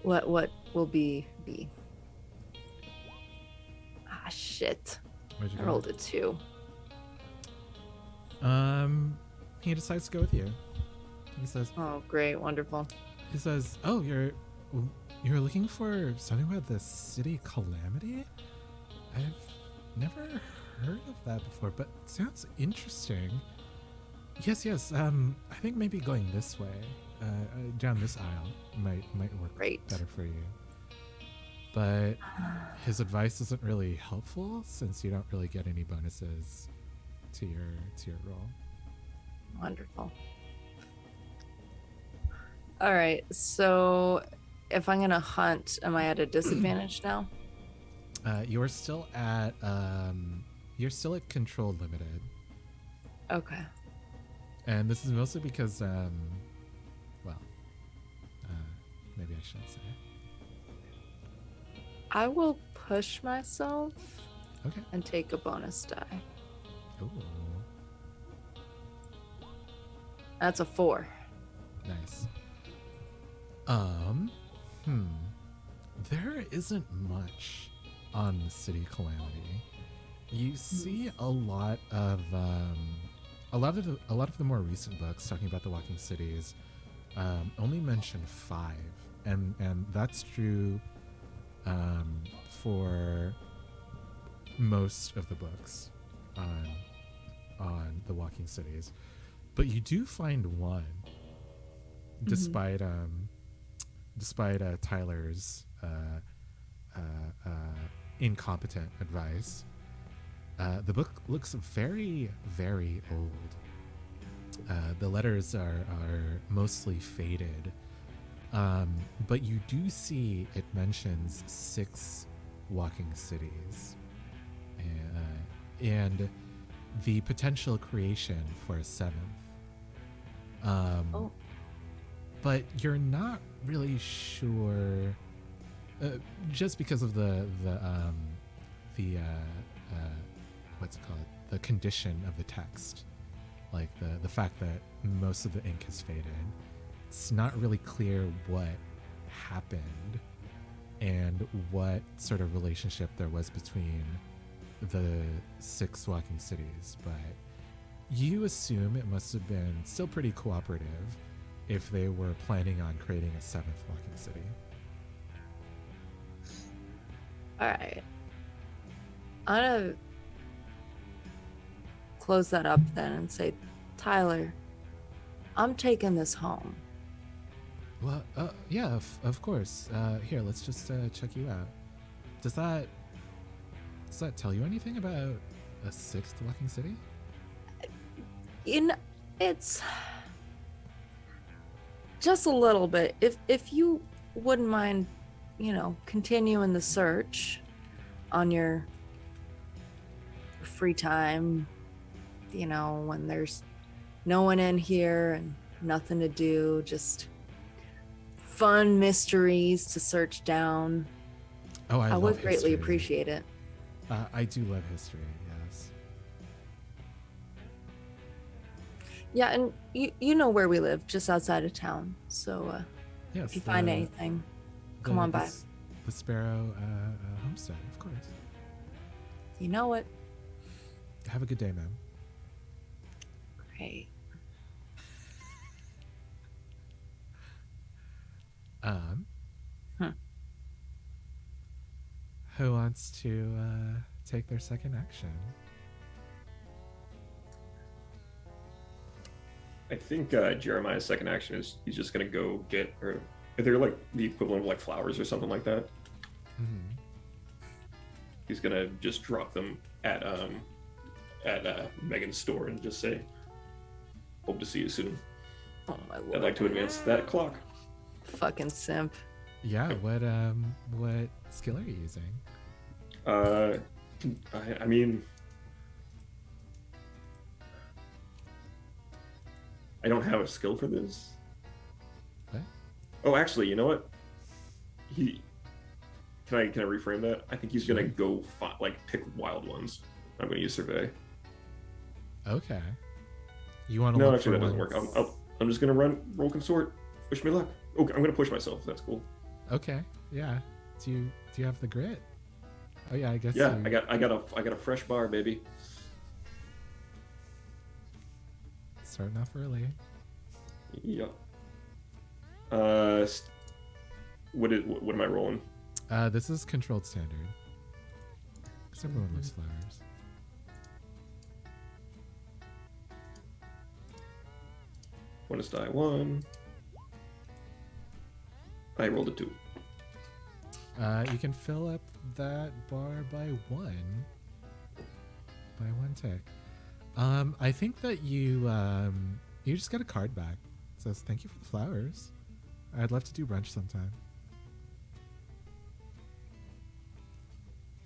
let what will be. Ah, shit. Where'd you I go? rolled a 2. He decides to go with you. He says, Oh, great. Wonderful. "Oh, you're looking for something about the city calamity? I've never heard of that before, but it sounds interesting. Yes. I think maybe going this way, down this aisle, might work Great. better for you. But his advice isn't really helpful since you don't really get any bonuses to your roll." Wonderful. All right. So if I'm going to hunt, am I at a disadvantage now? You're still at controlled limited, Okay. and this is mostly because maybe I shouldn't say. I will push myself Okay. and take a bonus die. Ooh, That's a 4. nice. There isn't much on the city calamity. You see a lot of the more recent books talking about the walking cities only mention 5, and that's true for most of the books on the walking cities, but you do find one, despite Tyler's incompetent advice. The book looks very, very old. The letters are mostly faded, but you do see it mentions 6 walking cities, and the potential creation for a 7th. But you're not really sure, just because of the what's it called? The condition of the text, like the fact that most of the ink has faded. It's not really clear what happened and what sort of relationship there was between the 6 walking cities, but you assume it must have been still pretty cooperative if they were planning on creating a 7th walking city. All right. I'm going to close that up then and say, Tyler, I'm taking this home. Well, yeah, of course. Here, let's just check you out. Does that tell you anything about a sixth walking city? It's just a little bit. If you wouldn't mind, continuing the search on your free time, when there's no one in here and nothing to do, just fun mysteries to search down. Oh, I would love greatly history. appreciate it. I do love history, yes. Yeah, and you know where we live, just outside of town. So Yes, if you find anything, come on by. The Sparrow homestead, of course. You know it. Have a good day, ma'am. Great. Who wants to take their second action? I think Jeremiah's second action is he's just gonna go get, or if they're like the equivalent of like flowers or something like that. Mm-hmm. He's gonna just drop them at Megan's store and just say, "Hope to see you soon. Oh my lord. I'd like to advance that clock." Fucking simp. Yeah. What skill are you using? I mean, I don't have a skill for this. What? Oh, actually, you know what? Can I reframe that? I think he's gonna go pick wild ones. I'm gonna use survey. Okay. You want to? No, look actually, for that doesn't ones- work. I'm just gonna roll consort. Wish me luck. Okay, I'm gonna push myself. That's cool. Okay. Yeah. Do you have the grit? Oh yeah, I guess. Yeah, you... I got a fresh bar, baby. Starting off early. Yeah. What am I rolling? This is controlled standard. Because everyone loves flowers. Bonus die 1. I rolled a 2. You can fill up that bar by one. By one tick. I think that you just get a card back. It says, "Thank you for the flowers. I'd love to do brunch sometime."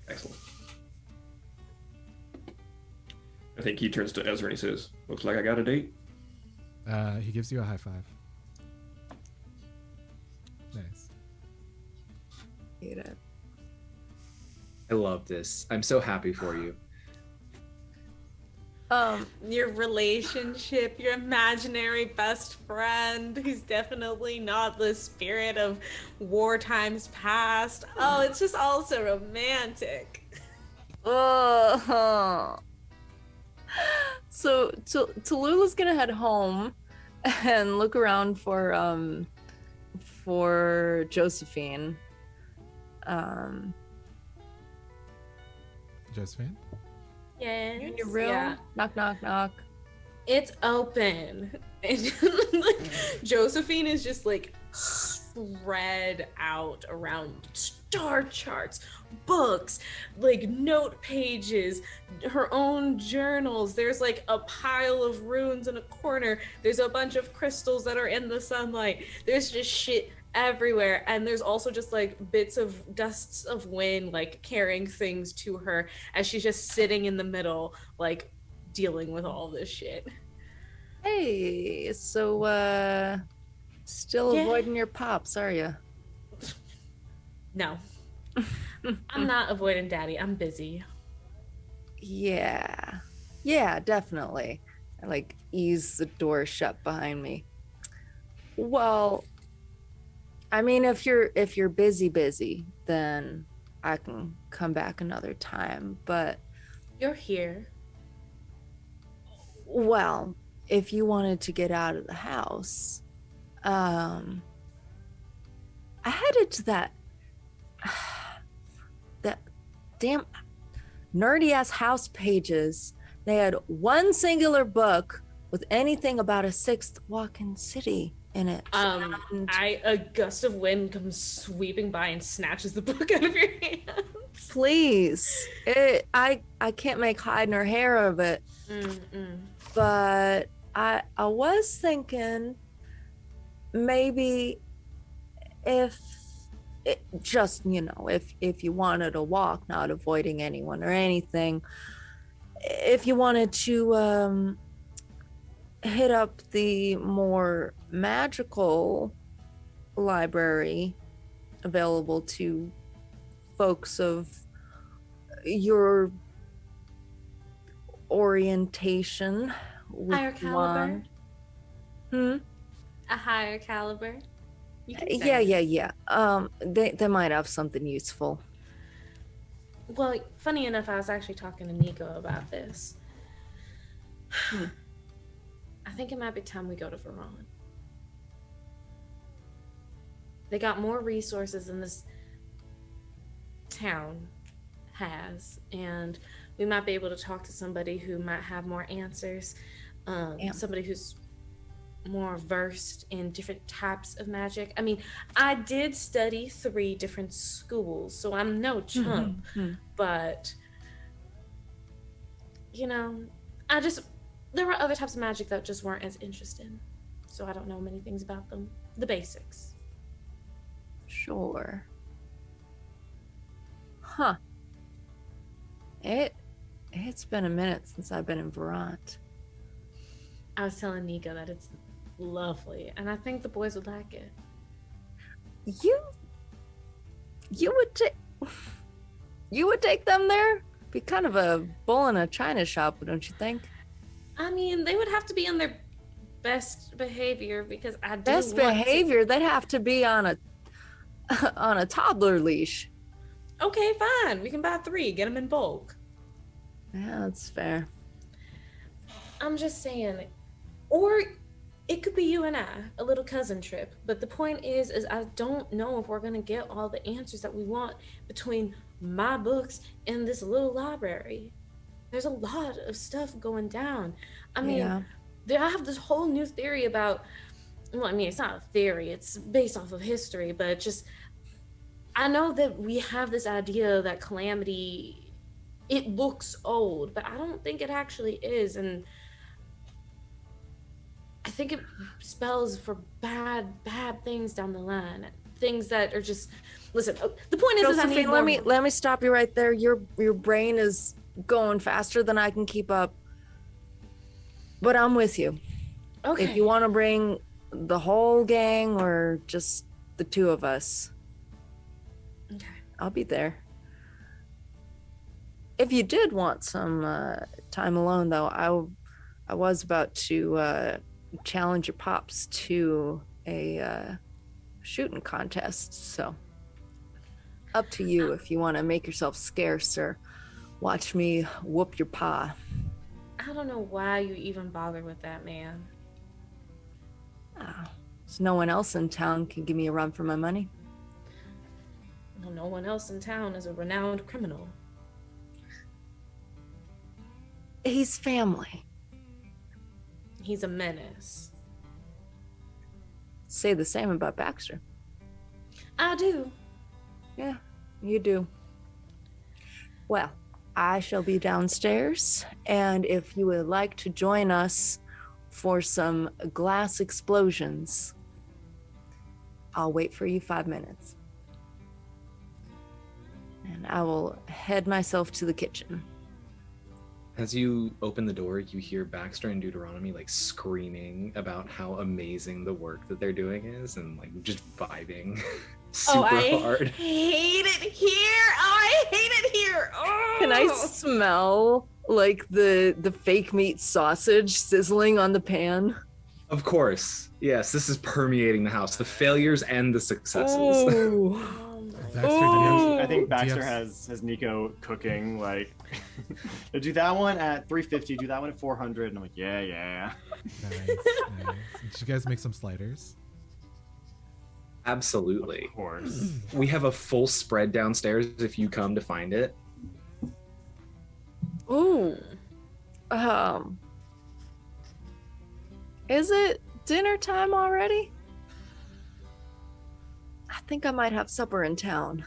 Excellent. I think he turns to Ezra and he says, "Looks like I got a date." He gives you a high five. Nice. Hate it. I love this. I'm so happy for you. Your relationship, your imaginary best friend, who's definitely not the spirit of war times past. Oh, it's just all so romantic. Oh. So Tallulah's gonna head home and look around for Josephine. Josephine? Yes. You in your room? Yeah. Knock, knock, knock. It's open. Josephine is just like spread out around star charts, books, like note pages, her own journals. There's like a pile of runes in a corner. There's a bunch of crystals that are in the sunlight. There's just shit everywhere, and there's also just like bits of dusts of wind like carrying things to her as she's just sitting in the middle like dealing with all this shit. Hey, so still Yeah. avoiding your pops, are you? No. I'm not avoiding daddy. I'm busy. Yeah, definitely. I like ease the door shut behind me. Well, I mean, if you're busy, then I can come back another time. But You're here. well, if you wanted to get out of the house, I headed to that damn nerdy ass house pages. They had one singular book with anything about a sixth walking city in it. And A gust of wind comes sweeping by and snatches the book out of your hands. please, I can't make hide nor hair of it. But I was thinking maybe if it just, if you wanted to walk, not avoiding anyone or anything, if you wanted to hit up the more magical library available to folks of your orientation with Higher caliber? A higher caliber? Yeah. They might have something useful. Well, funny enough, I was actually talking to Nico about this. I think it might be time we go to Veron. They got more resources than this town has, and we might be able to talk to somebody who might have more answers. Somebody who's more versed in different types of magic. I mean, I did study 3 different schools, so I'm no chump, but there were other types of magic that just weren't as interesting, so I don't know many things about them. The basics. Sure. It's been a minute since I've been in Veront. I was telling Nico that it's lovely, and I think the boys would like it. You would take them there? Be kind of a bull in a china shop, don't you think? I mean, they would have to be on their best behavior because I do best behavior. They'd have to be on a toddler leash. Okay, fine. We can buy 3. Get them in bulk. Yeah, that's fair. I'm just saying, or it could be you and I, a little cousin trip. But the point is I don't know if we're gonna get all the answers that we want between my books and this little library. There's a lot of stuff going down. I mean, I have this whole new theory about, well, I mean, it's not a theory, it's based off of history, but just, I know that we have this idea that Calamity, it looks old, but I don't think it actually is, and I think it spells for bad things down the line. Things that are just, listen, the point is I need more... let me stop you right there. Your brain is going faster than I can keep up. But I'm with you. Okay. If you want to bring the whole gang or just the 2 of us, okay, I'll be there. If you did want some time alone, though, I was about to challenge your pops to a shooting contest. So up to you if you want to make yourself scarce or watch me whoop your pa. I don't know why you even bother with that, man. So no one else in town can give me a run for my money. Well, no one else in town is a renowned criminal. He's family. He's a menace. Say the same about Baxter. I do. Yeah, you do. Well, I shall be downstairs, and if you would like to join us for some glass explosions, I'll wait for you 5 minutes. And I will head myself to the kitchen. As you open the door, you hear Baxter and Deuteronomy like screaming about how amazing the work that they're doing is, and like just vibing super hard. I hate it here. I hate it here. Oh. Can I smell like the fake meat sausage sizzling on the pan? Of course. Yes, this is permeating the house. The failures and the successes. Oh. I think Baxter has Nico cooking, like, do that one at 350, do that one at 400, and I'm like, yeah. Nice. Did you guys make some sliders? Absolutely. Of course. We have a full spread downstairs if you come to find it. Ooh. Is it dinner time already? I think I might have supper in town.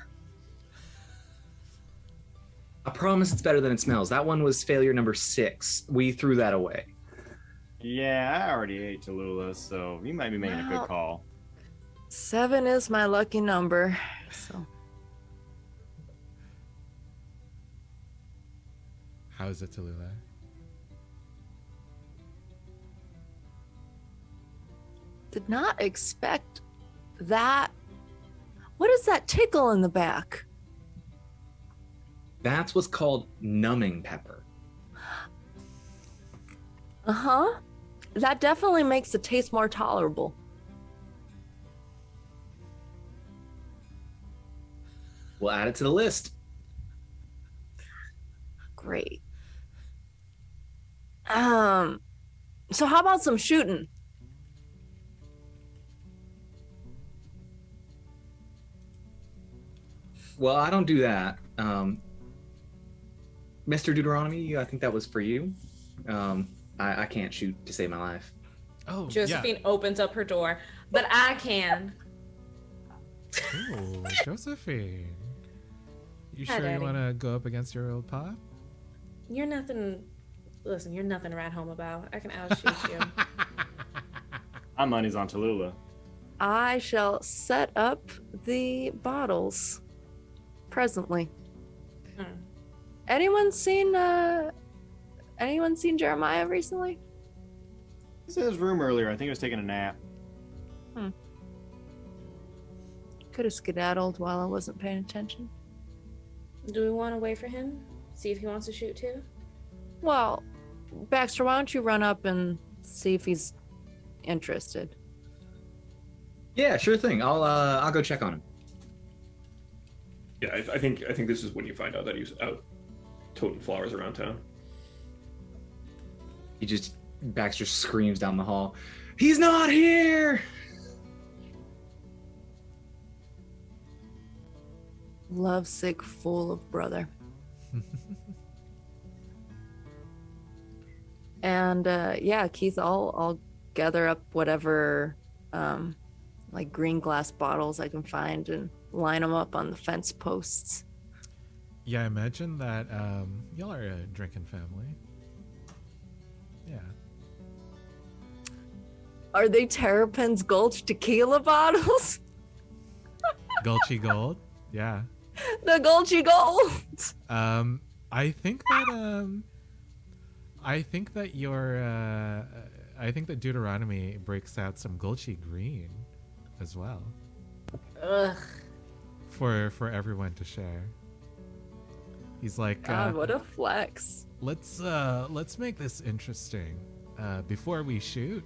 I promise it's better than it smells. That one was failure number 6. We threw that away. Yeah, I already ate Tallulah, so you might be making a good call. 7 is my lucky number, so. How is it, Tallulah? Did not expect that. What is that tickle in the back? That's what's called numbing pepper. Uh-huh. That definitely makes the taste more tolerable. We'll add it to the list. Great. So how about some shooting? Well, I don't do that. Mr. Deuteronomy, I think that was for you. I can't shoot to save my life. Oh, Josephine opens up her door, but I can. yeah. Ooh, Josephine. You Hi, sure Daddy. you want to go up against your old pop? You're nothing. Listen, you're nothing to write home about. I can outshoot you. My money's on Tallulah. I shall set up the bottles presently. Hmm. Anyone seen Jeremiah recently? He was in his room earlier. I think he was taking a nap. Could have skedaddled while I wasn't paying attention. Do we want to wait for him? See if he wants to shoot too? Well, Baxter, why don't you run up and see if he's interested? Yeah, sure thing. I'll go check on him. Yeah, I think this is when you find out that he's out toting flowers around town. Baxter screams down the hall. He's not here! Lovesick fool of brother. And yeah, Keith, I'll gather up whatever like green glass bottles I can find and line them up on the fence posts. Yeah, I imagine that y'all are a drinking family. Yeah. Are they Terrapin's Gulch tequila bottles? Gulchy Gold. Yeah. The Gulchy Gold. I think that your I think that Deuteronomy breaks out some Gulchy Green as well Ugh. for everyone to share. He's like, God, what a flex. let's make this interesting. Before we shoot,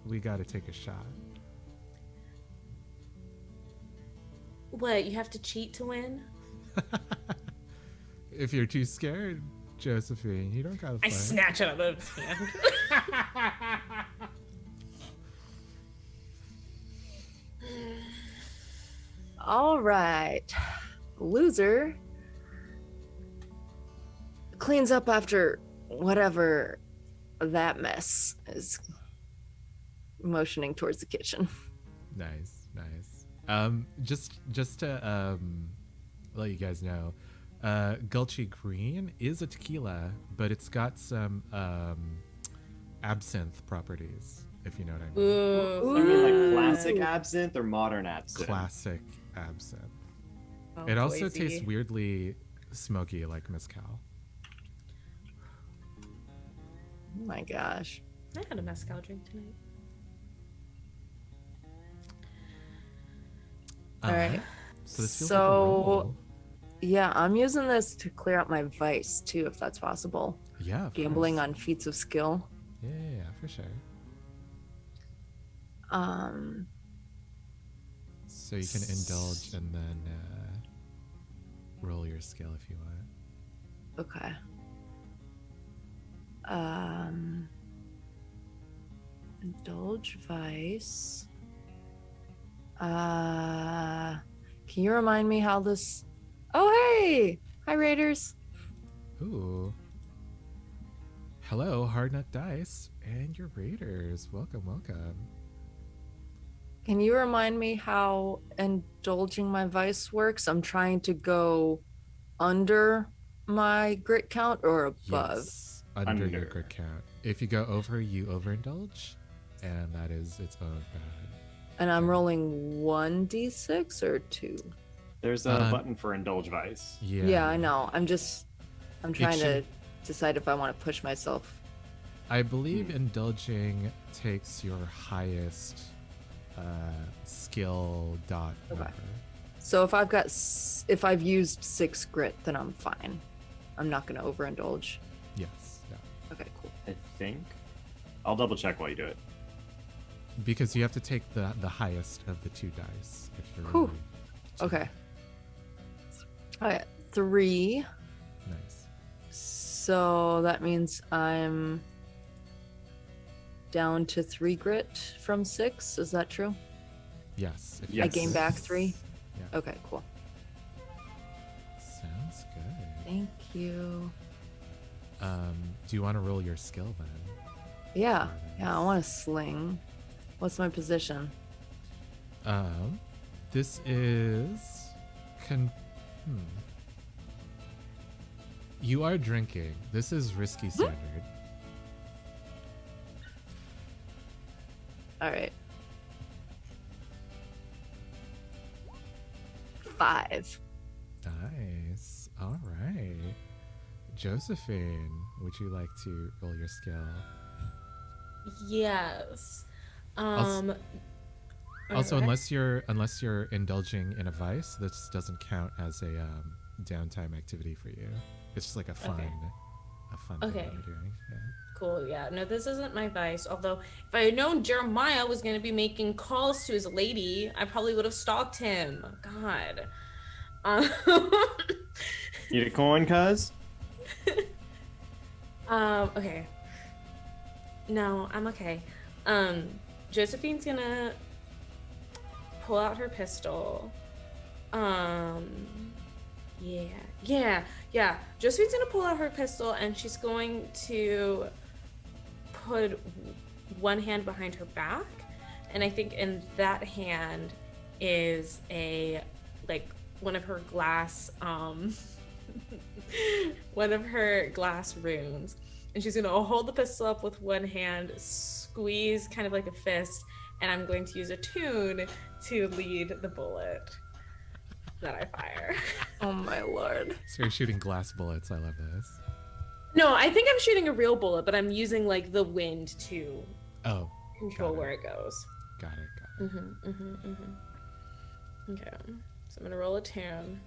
we got to take a shot. What, you have to cheat to win? If you're too scared, Josephine, you don't gotta I fight. snatch it out of his hand. All right. Loser cleans up after whatever that mess is, motioning towards the kitchen. Nice. Just to let you guys know, Gulchy Green is a tequila, but it's got some absinthe properties, if you know what I mean. Ooh. You mean like classic absinthe or modern absinthe? Classic absinthe. Oh, It also Boise. tastes weirdly smoky, like mezcal. Oh my gosh. I had a mezcal drink tonight. All right. So this feels So- like a roll. Yeah, I'm using this to clear up my vice too, if that's possible. Yeah. of Gambling course. on feats of skill. Yeah, for sure. So you can indulge and then roll your skill if you want. Okay. Indulge vice. Can you remind me how this? Oh, hey! Hi, Raiders. Ooh. Hello, Hard Nut Dice. and your raiders. Welcome, welcome. Can you remind me how indulging my vice works? I'm trying to go under my grit count or above. Yes, under your grit count. If you go over, you overindulge, and that is its own bad. And I'm rolling 1d6 or 2? There's a button for indulge vice. Yeah, I know. I'm trying to decide if I want to push myself. I believe indulging takes your highest skill dot number. So if I've used 6 grit, then I'm fine. I'm not going to overindulge. Yes. Yeah. Okay, cool. I think. I'll double check while you do it. Because you have to take the highest of the 2 dice. If you're Whew. really Okay. All right, 3. Nice. So that means I'm down to 3 grit from 6. Is that true? Yes. If Yes. I gain back 3? Yeah. Okay, cool. Sounds good. Thank you. Do you want to roll your skill then? Yeah, I want to sling. What's my position? This is You are drinking. This is risky standard. All right. 5. Nice. All right. Josephine, would you like to roll your skill? Yes. Also, okay. unless you're indulging in a vice, this doesn't count as a downtime activity for you. It's just like a fun thing Okay. you're doing. Yeah. Cool, yeah. No, this isn't my vice. Although, if I had known Jeremiah was going to be making calls to his lady, I probably would have stalked him. God. Need a coin, cuz? Okay. No, I'm okay. Josephine's gonna pull out her pistol. Yeah. Josephine's gonna pull out her pistol and she's going to put one hand behind her back, and I think in that hand is one of her glass runes, and she's gonna hold the pistol up with one hand, squeeze kind of like a fist, and I'm going to use a tune to lead the bullet that I fire. Oh my lord. So you're shooting glass bullets. I love this. No, I think I'm shooting a real bullet, but I'm using like the wind to control where it goes. Got it. Okay, so I'm gonna roll a tune.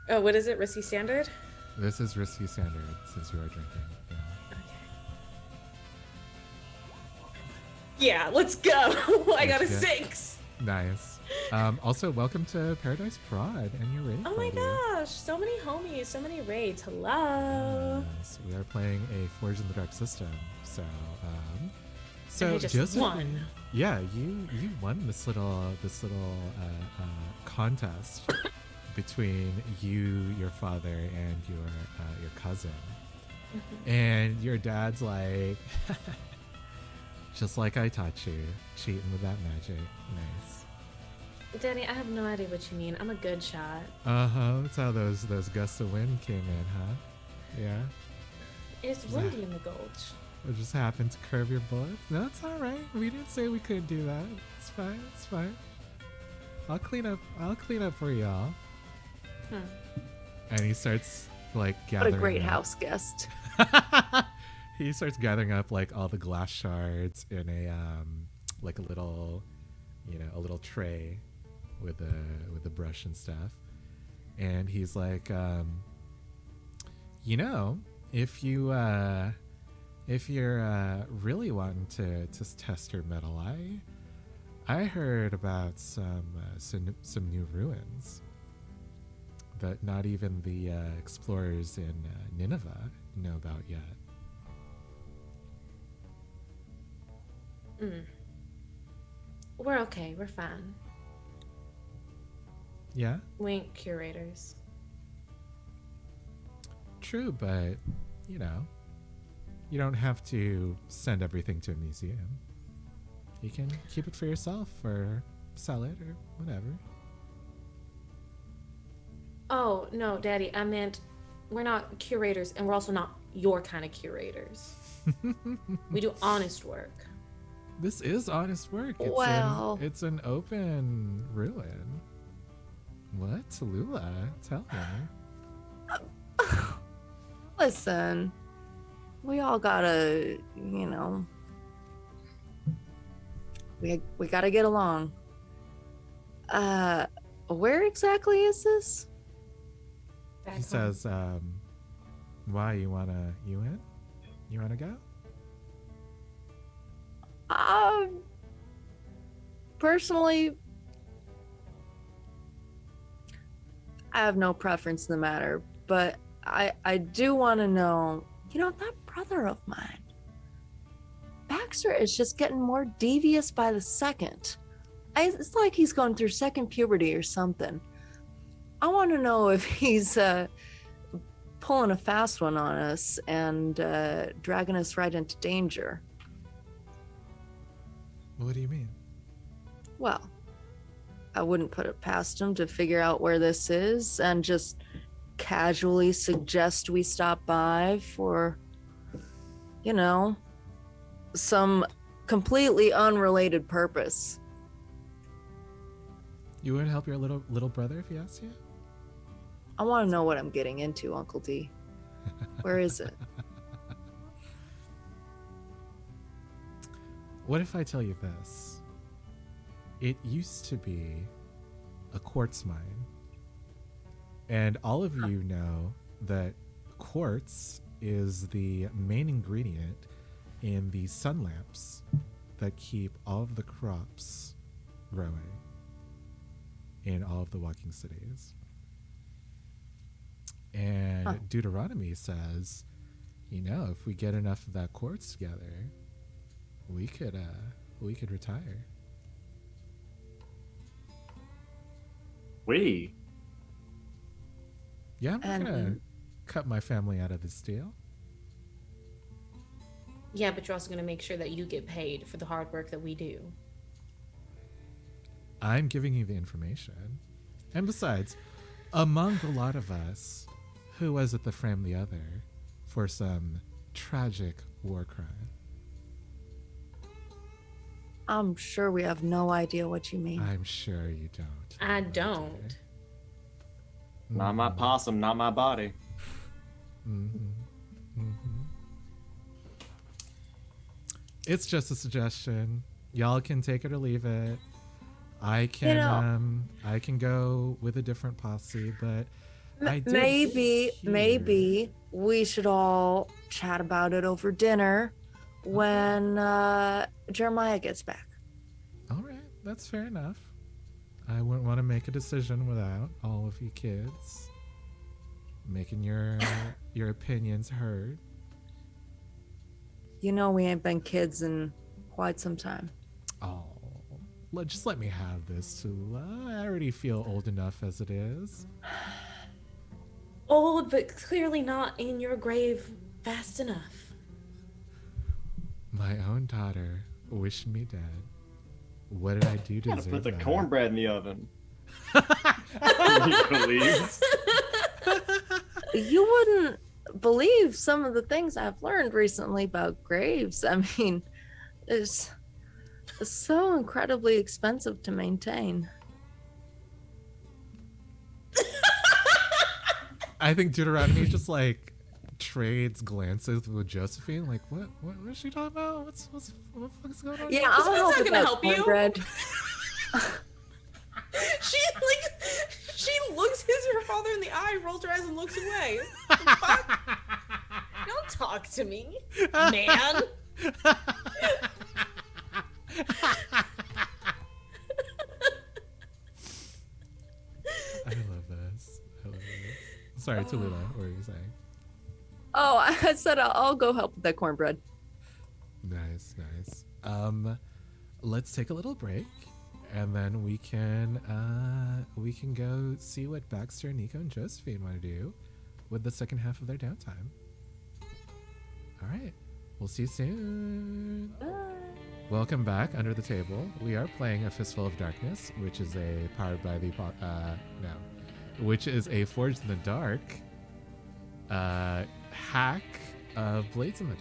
Oh, what is it? Risky standard? This is risky standard since you are drinking. Yeah. Yeah, let's go. I got a 6. Nice. Also, welcome to Paradise Prod and your raid. Oh my party. gosh, so many homies, so many raids. Hello. Yes, we are playing a Forge in the Dark system. So, And I just Josephine, won. Yeah, you won this little contest between you, your father, and your cousin. And your dad's like, just like I taught you, cheating with that magic. Nice. Danny, I have no idea what you mean. I'm a good shot. That's how those gusts of wind came in, huh? Yeah. It's windy in the gulch. It just happened to curve your bullets. No, it's all right. We didn't say we couldn't do that. It's fine. It's fine. I'll clean up for y'all. And he starts like gathering. What a great up. house guest. He starts gathering up like all the glass shards in a like a little tray with a brush and stuff. And he's like, if you're really wanting to test your metal, I heard about some new ruins that not even the explorers in Nineveh know about yet. We're okay. We're fine. Yeah? We ain't curators. True, but, You don't have to send everything to a museum. You can keep it for yourself or sell it or whatever. Oh, no, Daddy, I meant we're not curators, and we're also not your kind of curators. We do honest work. This is honest work. It's an open ruin. What? Tallulah, tell me. Listen, we all gotta, we gotta get along. Where exactly is this? He says, why, you in? You wanna go? Personally, I have no preference in the matter, but I do want to know, that brother of mine, Baxter, is just getting more devious by the second. It's like he's going through second puberty or something. I want to know if he's pulling a fast one on us and dragging us right into danger. What do you mean? Well, I wouldn't put it past him to figure out where this is and just casually suggest we stop by for, some completely unrelated purpose. You would help your little brother if he asked you? I want to know what I'm getting into, Uncle D. Where is it? What if I tell you this? It used to be a quartz mine. And all of you know that quartz is the main ingredient in the sun lamps that keep all of the crops growing in all of the walking cities. And Deuteronomy says, if we get enough of that quartz together, we could retire. We? Yeah, I'm not gonna cut my family out of this deal. Yeah, but you're also going to make sure that you get paid for the hard work that we do. I'm giving you the information. And besides, among the lot of us, who was it that framed the other for some tragic war crime? I'm sure we have no idea what you mean. I'm sure you don't. I don't. Not my possum, not my body. It's just a suggestion. Y'all can take it or leave it. I can go with a different posse, but maybe we should all chat about it over dinner when Jeremiah gets back. All right, that's fair enough. I wouldn't want to make a decision without all of you kids making your opinions heard. We ain't been kids in quite some time. Oh, just let me have this, Tula. I already feel old enough as it is. Old, but clearly not in your grave fast enough. My own daughter wished me dead. What did I do to deserve Put the that? cornbread in the oven. Please. You wouldn't believe some of the things I've learned recently about graves. I mean, it's so incredibly expensive to maintain. I think Deuteronomy just trades glances with Josephine. Like, what is she talking about? what the fuck's going on? Yeah, I'm not gonna help you. She looks her father in the eye, rolls her eyes, and looks away. What the fuck? Don't talk to me, man. I love this. Sorry, Tallulah, what were you saying? Oh, I said I'll go help with that cornbread. Nice. Let's take a little break, and then we can go see what Baxter, Nico, and Josephine want to do with the second half of their downtime. All right, We'll see you soon. Bye. Welcome back under the table. We are playing a Fistful of Darkness, which is which is a Forged in the Dark hack of Blades in the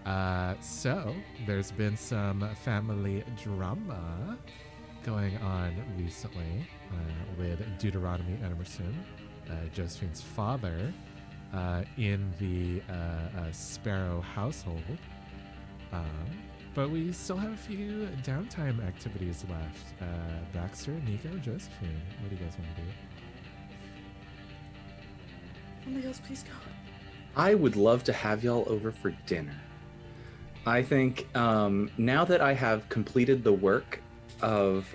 Dark. So there's been some family drama going on recently with Deuteronomy Emerson, Josephine's father, in the Sparrow household. But we still have a few downtime activities left. Baxter, Nico, Josephine, what do you guys want to do? Oh my gosh, please go. I would love to have y'all over for dinner. I think now that I have completed the work of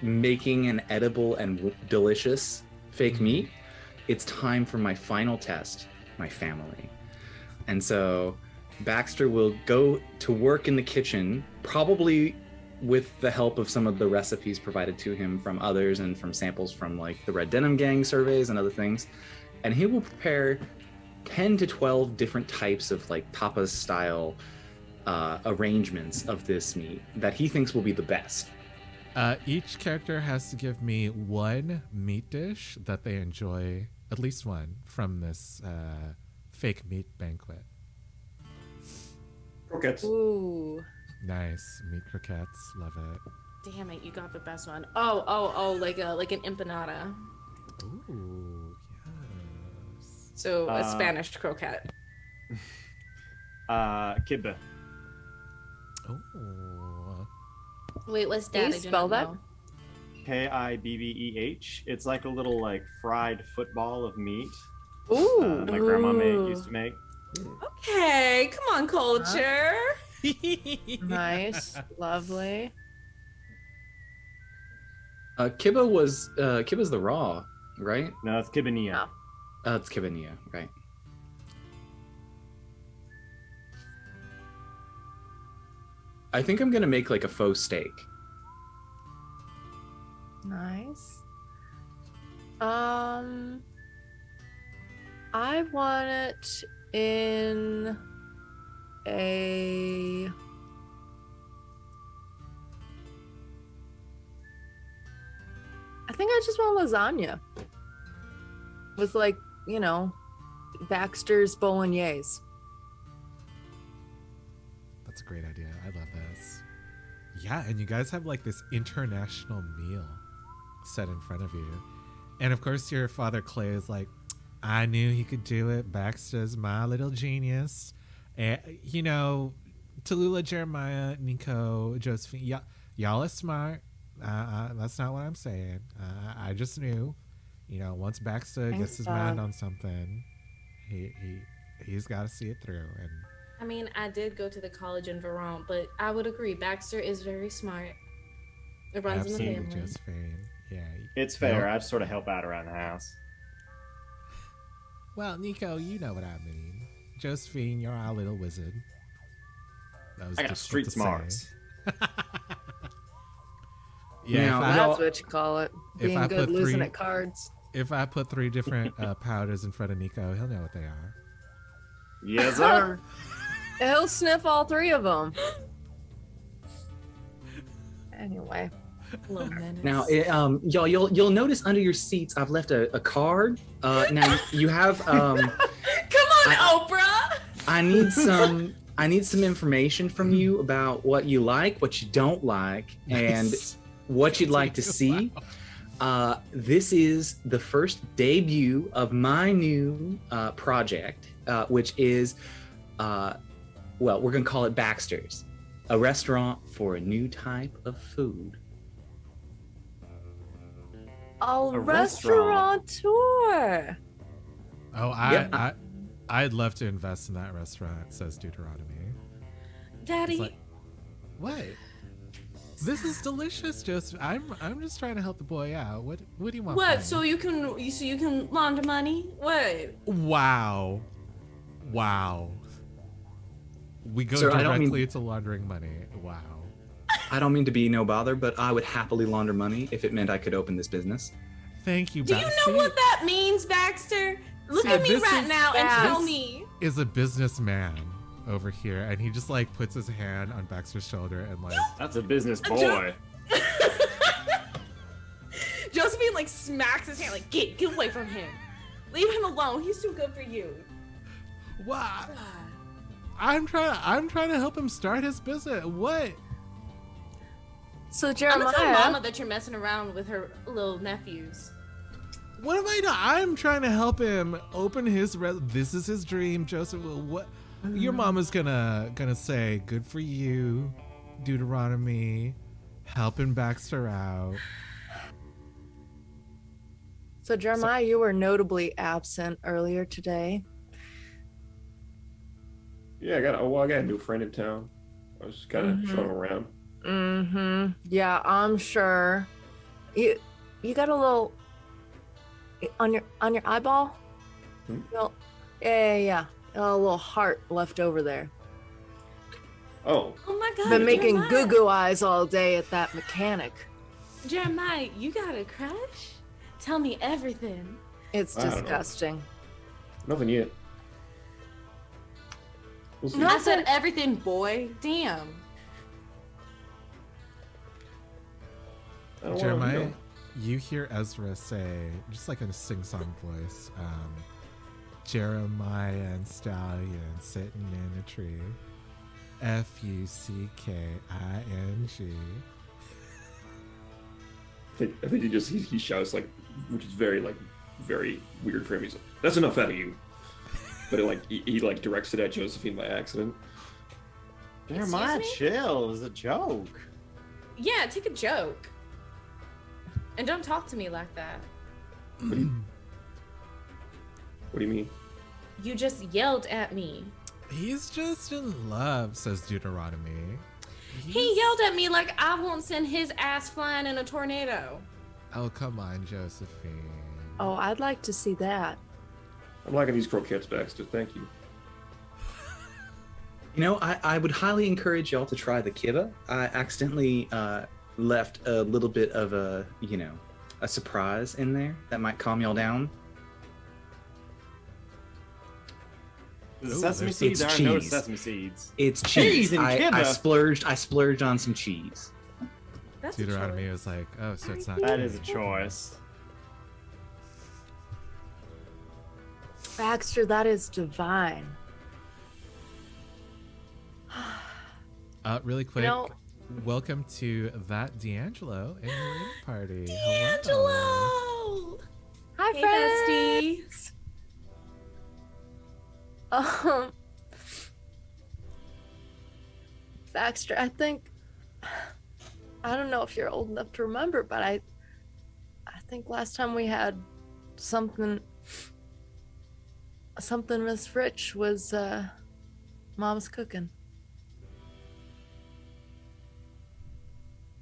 making an edible and delicious fake meat, it's time for my final test, my family. And so Baxter will go to work in the kitchen, probably with the help of some of the recipes provided to him from others and from samples from like the Red Denim Gang surveys and other things. And he will prepare 10 to 12 different types of like tapas style arrangements of this meat that he thinks will be the best. Each character has to give me one meat dish that they enjoy, at least one, from this fake meat banquet. Croquettes. Ooh. Nice. Meat croquettes. Love it. Damn it, you got the best one. Oh, like an empanada. Ooh, yes. So a Spanish croquette. Kibbe. Oh. Wait, what's Can that? you I do spell not that? know. Kibbeh. It's like a little like fried football of meat. Ooh. My grandma Ooh. used to make. Okay, come on, culture. Nice. Lovely. Kibba's the raw, right? No, it's kibbenia. Oh. It's kibbania, right? I think I'm gonna make like a faux steak. Nice. I want it in a I think I just want lasagna with like, you know, Baxter's bolognese. That's a great idea. I love this. Yeah, and you guys have like this international meal set in front of you. And of course your father Clay is like, I knew he could do it. Baxter's my little genius. And, you know, Tallulah, Jeremiah, Nico, Josephine, y'all are smart. That's not what I'm saying. I just knew, you know, once Baxter Thanks, gets his Dad. mind on something, he's got to see it through. And I mean, I did go to the college in Vermont, but I would agree, Baxter is very smart. It runs in the absolutely, family. Josephine. Yeah. It's fair. I just sort of help out around the house. Well, Nico, you know what I mean. Josephine, you're our little wizard. That was I got difficult street to say. smarts. Yeah, Now, if I, That's what you call it. if Being I good put losing three- at cards. if I put 3 different powders in front of Nico, he'll know what they are. Yes, sir. He'll sniff all 3 of them. Anyway. Little menace. Now, y'all, you'll notice under your seats I've left a card. Now you have. Come on, Oprah. I need some information from you about what you like, what you don't like, and Nice. what you'd like to see. This is the first debut of my new project, which is, well, we're gonna call it Baxter's, a restaurant for a new type of food. A restaurant. restaurateur. Oh, Yeah. I'd love to invest in that restaurant, says Deuteronomy. Daddy. It's like, what? This is delicious, Joseph. I'm just trying to help the boy out. What do you want? What? from So me? you can launder money? What? Wow. We go Sir, I don't directly mean- to laundering money. Wow. I don't mean to be no bother, but I would happily launder money if it meant I could open this business. Thank you, Do you know what that means, Baxter? Look See, at me this right is- now and Yes. tell me. is a businessman. over here, and he just like puts his hand on Baxter's shoulder and like. That's a business boy. Josephine like smacks his hand like get away from him. Leave him alone. He's too good for you. Wow. I'm trying to help him start his business. What? So I'm Jeremiah, gonna tell Mama that you're messing around with her little nephews. What am I doing? I'm trying to help him open his. This is his dream, Joseph. What? Your mama's gonna say, "Good for you, Deuteronomy, helping Baxter out." So Jeremiah, you were notably absent earlier today. Yeah, I got a new friend in town. I was kind of showing him around. Mm-hmm. Yeah, I'm sure. You got a little on your eyeball? Hmm? Well, yeah. A little heart left over there. Oh, Oh my God! Been making Jeremiah. goo-goo eyes all day at that mechanic. Jeremiah, you got a crush? Tell me everything. It's I don't know. disgusting. nothing yet. We'll see. No. I said everything, boy. Damn. I don't Jeremiah, wanna, you hear Ezra say, just like in a sing-song voice, Jeremiah and Stallion sitting in a tree, Fuckking. I think he shouts like, which is very weird for him. He's like, "That's enough out of you," but he directs it at Josephine by accident. Jeremiah, Excuse me? chill. It was a joke. Yeah, take a joke. And don't talk to me like that. What do you mean? You just yelled at me. He's just in love, says Deuteronomy. He yelled at me like I won't send his ass flying in a tornado. Oh, come on, Josephine. Oh, I'd like to see that. I'm liking these croquettes, Baxter. Thank you. You know, I would highly encourage y'all to try the kibbeh. I accidentally left a little bit of a surprise in there that might calm y'all down. The Ooh, sesame there's seeds? some There are no cheese. sesame seeds. It's Cheese cheese. and I kibbeh. splurged on some cheese. That's Deuteronomy a choice. was like, oh, so it's not. That is a choice. Baxter, that is divine. Really quick, know- welcome to that D'Angelo and your reading party. D'Angelo! Hi, Hey, friends. bestie. Baxter, I think I don't know if you're old enough to remember, but I think last time we had something Miss Rich was Mom's cooking.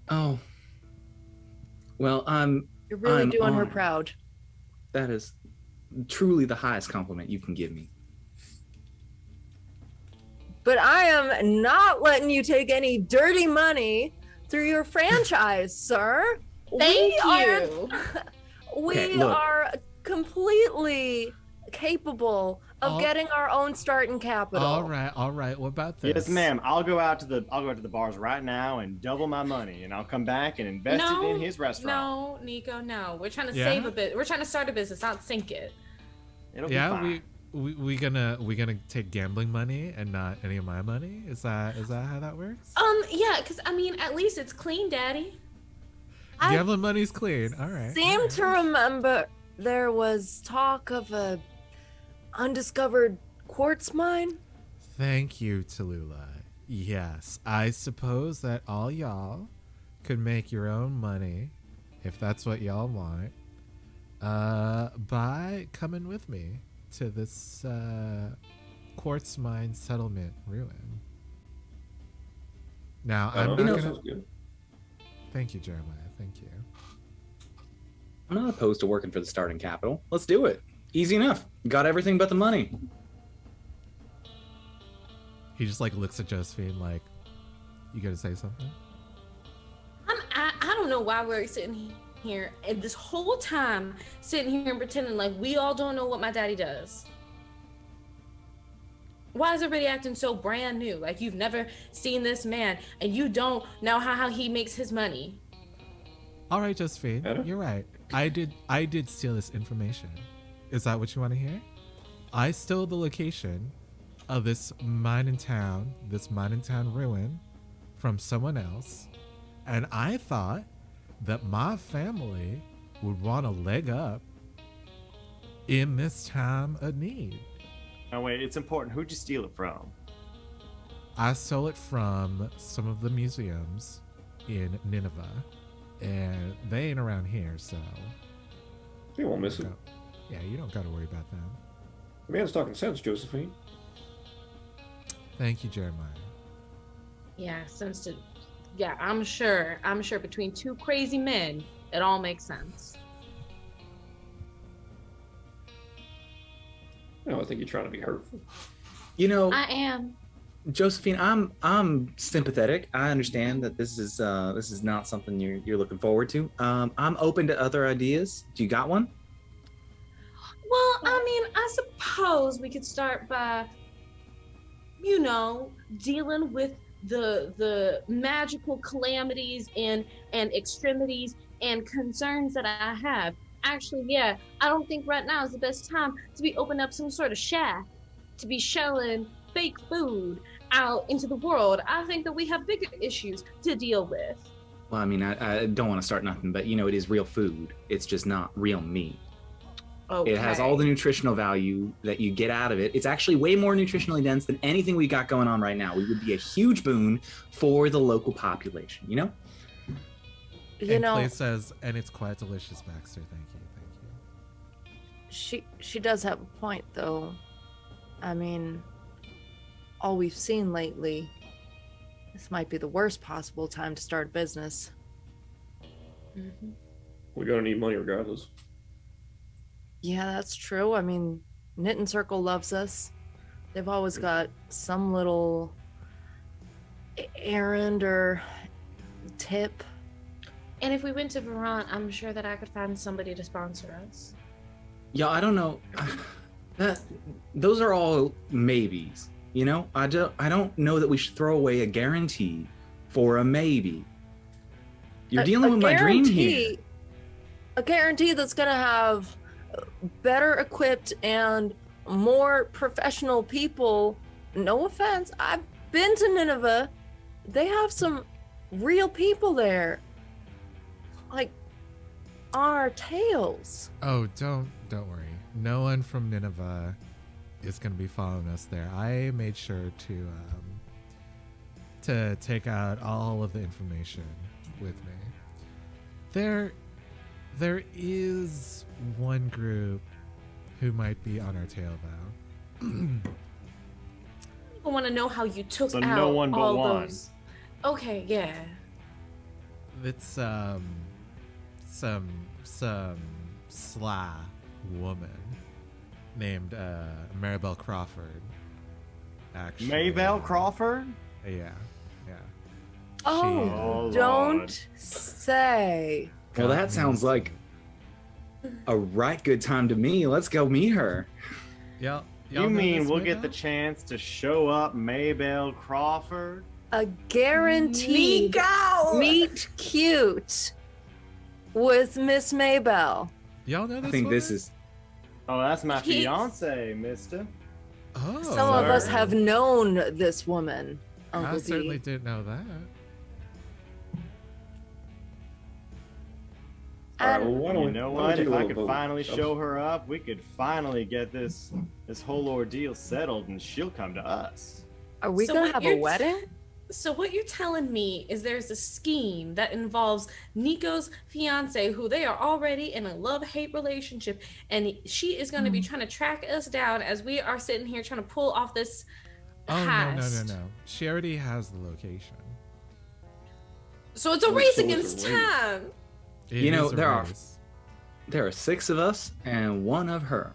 Oh. Well, You're really I'm doing her honored. proud. That is truly the highest compliment you can give me. But I am not letting you take any dirty money through your franchise, sir. Thank we you. We Okay, look. are completely capable of All- getting our own start in capital. All right. What about this? Yes, ma'am. I'll go out to the bars right now and double my money, and I'll come back and invest it in his restaurant. No, Nico, no. We're trying to Yeah? save a bit. We're trying to start a business, not sink it. It'll be Yeah, fine. we gonna take gambling money and not any of my money. Is that how that works? Yeah, because I mean, at least it's clean, Daddy. I Gambling money's clean. All right. seem all right. to remember there was talk of a undiscovered quartz mine. Thank you, Tallulah. Yes, I suppose that all y'all could make your own money, if that's what y'all want, by coming with me to this quartz mine settlement ruin. Now, I'm not gonna. Sounds good. Thank you, Jeremiah. Thank you. I'm not opposed to working for the starting capital. Let's do it. Easy enough. Got everything but the money. He just like looks at Josephine like, "You gonna say something?" I don't know why we're sitting here and this whole time sitting here and pretending like we all don't know what my daddy does. Why is everybody acting so brand new? Like you've never seen this man and you don't know how he makes his money. All right, Josephine, you're right. I did steal this information. Is that what you want to hear? I stole the location of this mine in town ruin from someone else, and I thought that my family would want a leg up in this time of need. Oh wait, it's important. Who'd you steal it from? I stole it from some of the museums in Nineveh, and they ain't around here, so You won't miss it. yeah, you don't gotta worry about them. The man's talking sense, Josephine. Thank you, Jeremiah. Yeah, I'm sure between two crazy men, it all makes sense. No, I think you're trying to be hurtful. You know, I am. Josephine, I'm sympathetic. I understand that this is not something you're looking forward to. I'm open to other ideas. Do you got one? Well, I mean, I suppose we could start by, dealing with the magical calamities and extremities and concerns that I have. Actually, yeah, I don't think right now is the best time to be opening up some sort of shack to be shelling fake food out into the world. I think that we have bigger issues to deal with. Well, I mean, I don't want to start nothing, but it is real food. It's just not real meat. Okay. It has all the nutritional value that you get out of it. It's actually way more nutritionally dense than anything we got going on right now. We would be a huge boon for the local population, You And know, Clay says, and it's quite delicious, Baxter. Thank you. she does have a point, though. I mean, all we've seen lately, this might be the worst possible time to start a business. Mm-hmm. We're gonna need money regardless. Yeah, that's true. I mean, Knitting Circle loves us. They've always got some little errand or tip. And if we went to Vermont, I'm sure that I could find somebody to sponsor us. Yeah, I don't know. Those are all maybes. I don't know that we should throw away a guarantee for a maybe. You're dealing with my dream here. A guarantee that's gonna have better equipped and more professional people. No offense, I've been to Nineveh. They have some real people there, like on our tails. Oh, don't worry. No one from Nineveh is going to be following us there. I made sure to take out all of the information with me. There is one group who might be on our tail, though. I want to know how you took So out no one but all one. those. Okay, yeah. It's some sly woman named Maybelle Crawford. Actually, Maybelle Crawford? Yeah. Oh, Oh, don't Lord. say. Well, that sounds like a right good time to me. Let's go meet her. Yeah. You mean we'll get the chance to show up Maybelle Crawford? A guaranteed meet cute with Miss Maybelle. Y'all know this I think woman? this is. Oh, that's my He's- fiance, mister. Oh, Some of us sir. have known this woman, I Uncle certainly D. didn't know that. All right, And well, why don't You we? know why don't what? we If do a I little could vote? finally show her up, we could finally get this whole ordeal settled, and she'll come to us. are we So gonna what have a you're- wedding? So what you're telling me is there's a scheme that involves Nico's fiance, who they are already in a love-hate relationship, and she is going to be trying to track us down as we are sitting here trying to pull off this Oh, heist. no. She already has the location. So it's a Oh, race so it's a against race. time. It You know, is a there are- race. There are 6 of us and 1 of her.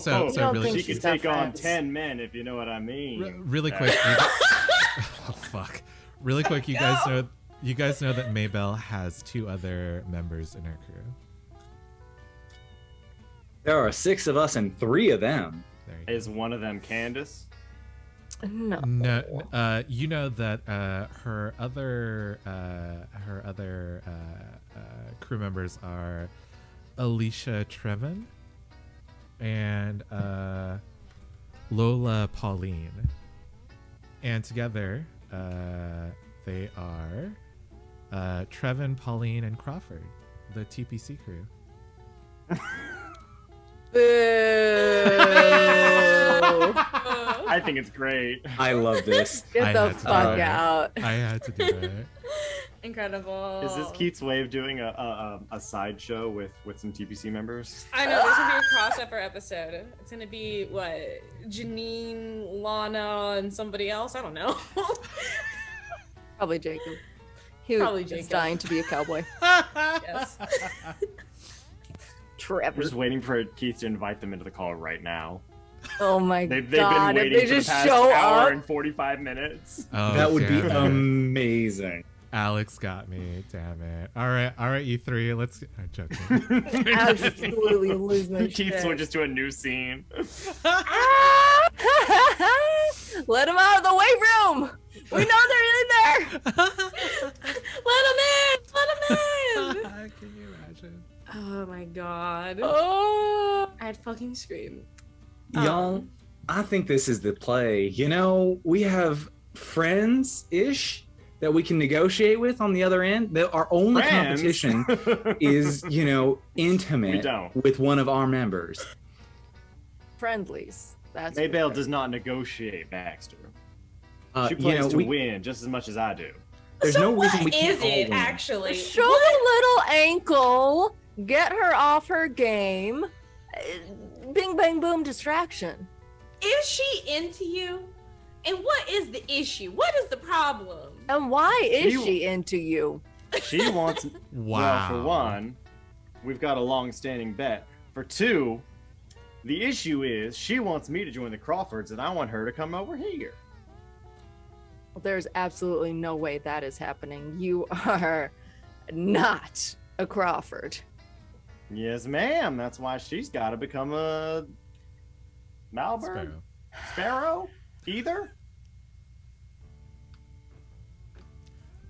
So don't really, think she she's could got take on friends. 10 men, if you know what I mean. really quick. Oh fuck! Really quick, you guys know that Maybelle has 2 other members in her crew. There are 6 of us and 3 of them. There you Is one of them Candace? No. No, you know that her other crew members are Alicia Trevin and Lola Pauline, and together they are Trevin, Pauline, and Crawford, the TPC crew. Boo. I think it's great. I love this. Get I the had to fuck do it. out. I had to do it. Incredible. Is this Keith's way of doing a sideshow with some TPC members? I know there's gonna be a crossover episode. It's gonna be what, Janine, Lana, and somebody else. I don't know. Probably Jacob. He Probably was Jacob. dying to be a cowboy. Yes. Trevor. I'm just waiting for Keith to invite them into the call right now. Oh my They've god! been If waiting they for just the past show hour up, and 45 minutes. Oh, That would be damn it. amazing. Alex got me. Damn it. All right, you three. Let's get. I'm joking. absolutely lose my Keith shit. switches to a new scene. Ah! Let him out of the weight room. We know they're in there. Let him in. Let him in. Can you imagine? Oh my god. Oh. I'd fucking scream. Y'all, I think this is the play. You know, we have friends-ish that we can negotiate with on the other end. Our only Friends? competition is, you know, We intimate don't. with one of our members. Friendlies. That's Maybelle what- does not negotiate Baxter. She You plays know, to we, win just as much as I do. there's so no what reason we can't is all it win. actually? Show the little ankle. Get her off her game. Bing bang boom distraction. Is she into you? And what is the issue? What is the problem? And why is You- she into you? She wants. Wow. Well, for one, we've got a long-standing bet. For two, the issue is she wants me to join the Crawfords, and I want her to come over here. There's absolutely no way that is happening. You are not a Crawford. Yes, ma'am. That's why she's got to become a Malbird Sparrow. Sparrow. Either.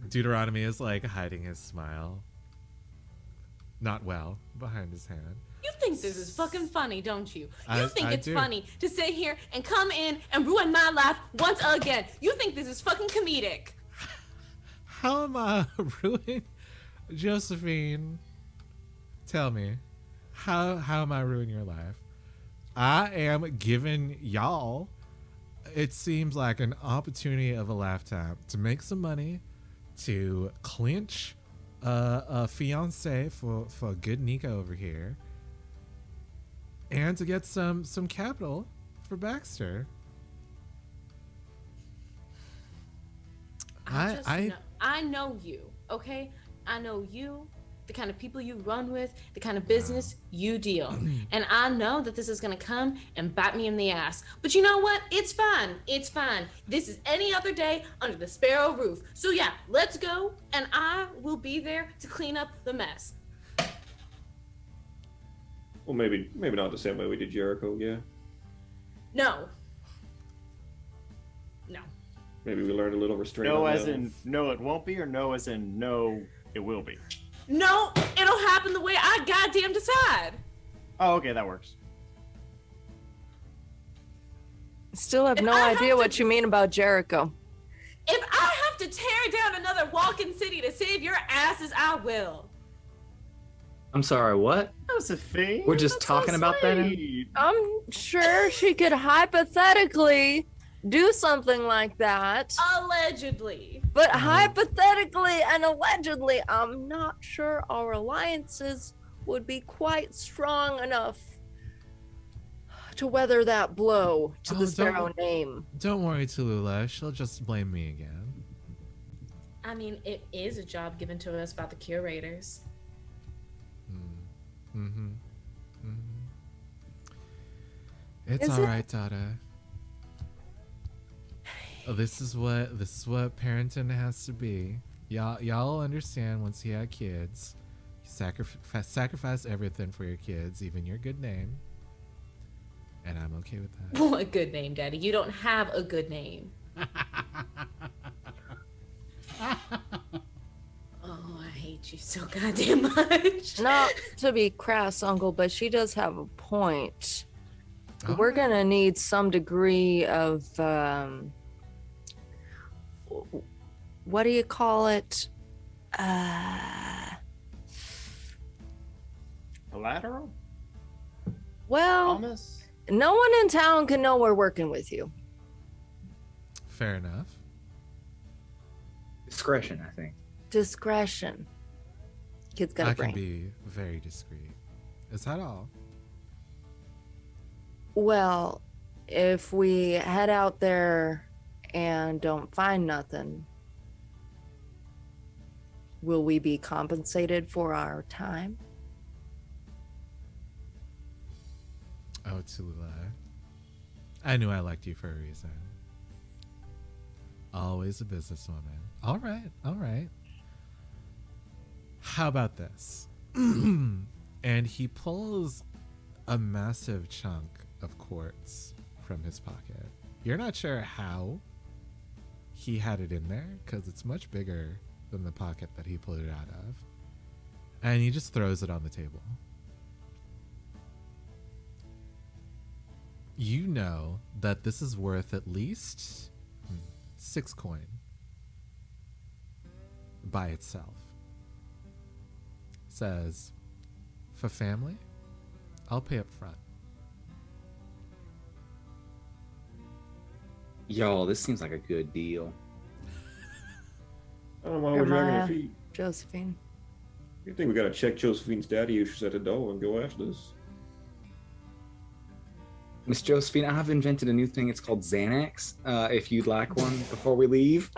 Deuteronomy is like hiding his smile. Not well behind his hand. You think this is fucking funny, don't you? You think I it's do. funny to sit here and come in and ruin my life once again. You think this is fucking comedic. How am I ruining Josephine? Tell me, how am I ruining your life? I am giving y'all, it seems like, an opportunity of a lifetime to make some money, to clinch a fiance for good Nico over here, and to get some capital for Baxter. I know you, okay? I know you, the kind of people you run with, the kind of business you deal. And I know that this is gonna come and bite me in the ass. But you know what? It's fine. It's fine. This is any other day under the Sparrow roof. So yeah, let's go, and I will be there to clean up the mess. Well, maybe not the same way we did Jericho. Yeah. No. No. Maybe we learned a little restraint. No, on as that. in no, it won't be, or no, as in no, it will be. No, it'll happen the way I goddamn decide. Oh, okay, that works. Still have If no I have idea to- what you mean about Jericho. If I have to tear down another walking city to save your asses, I will. I'm sorry, what? Josephine, We're just that's so talking about that in- sweet. I'm sure she could hypothetically do something like that. Allegedly. But hypothetically and allegedly, I'm not sure our alliances would be quite strong enough to weather that blow to Oh, the don't- Sparrow name. Don't worry, Tallulah. She'll just blame me again. I mean, it is a job given to us by the curators. Mm-hmm. It's Is all it? right, Dada. This is what parenting has to be. Y'all understand once you have kids, you sacrifice everything for your kids, even your good name. And I'm okay with that. Oh, a good name, Daddy. You don't have a good name. Oh, I hate you so goddamn much. Not to be crass, Uncle, but she does have a point. All We're right. gonna need some degree of what do you call it? Collateral? Well, Promise? no one in town can know we're working with you. Fair enough. Discretion, I think. Discretion. Kid's got a I can brain. be very discreet. Is that all? Well, if we head out there and don't find nothing, will we be compensated for our time? Oh, Tallulah. I knew I liked you for a reason. Always a businesswoman. All right, all right. How about this? And he pulls a massive chunk of quartz from his pocket. You're not sure how he had it in there because it's much bigger than the pocket that he pulled it out of. And he just throws it on the table. You know that this is worth at least 6 coin by itself. Says, for family, I'll pay up front. Yo, this seems like a good deal. I don't know why we're dragging our Maya. feet. Josephine. You think we gotta check Josephine's daddy issues at the door and go after this? Miss Josephine, I have invented a new thing. It's called Xanax. If you'd like one before we leave.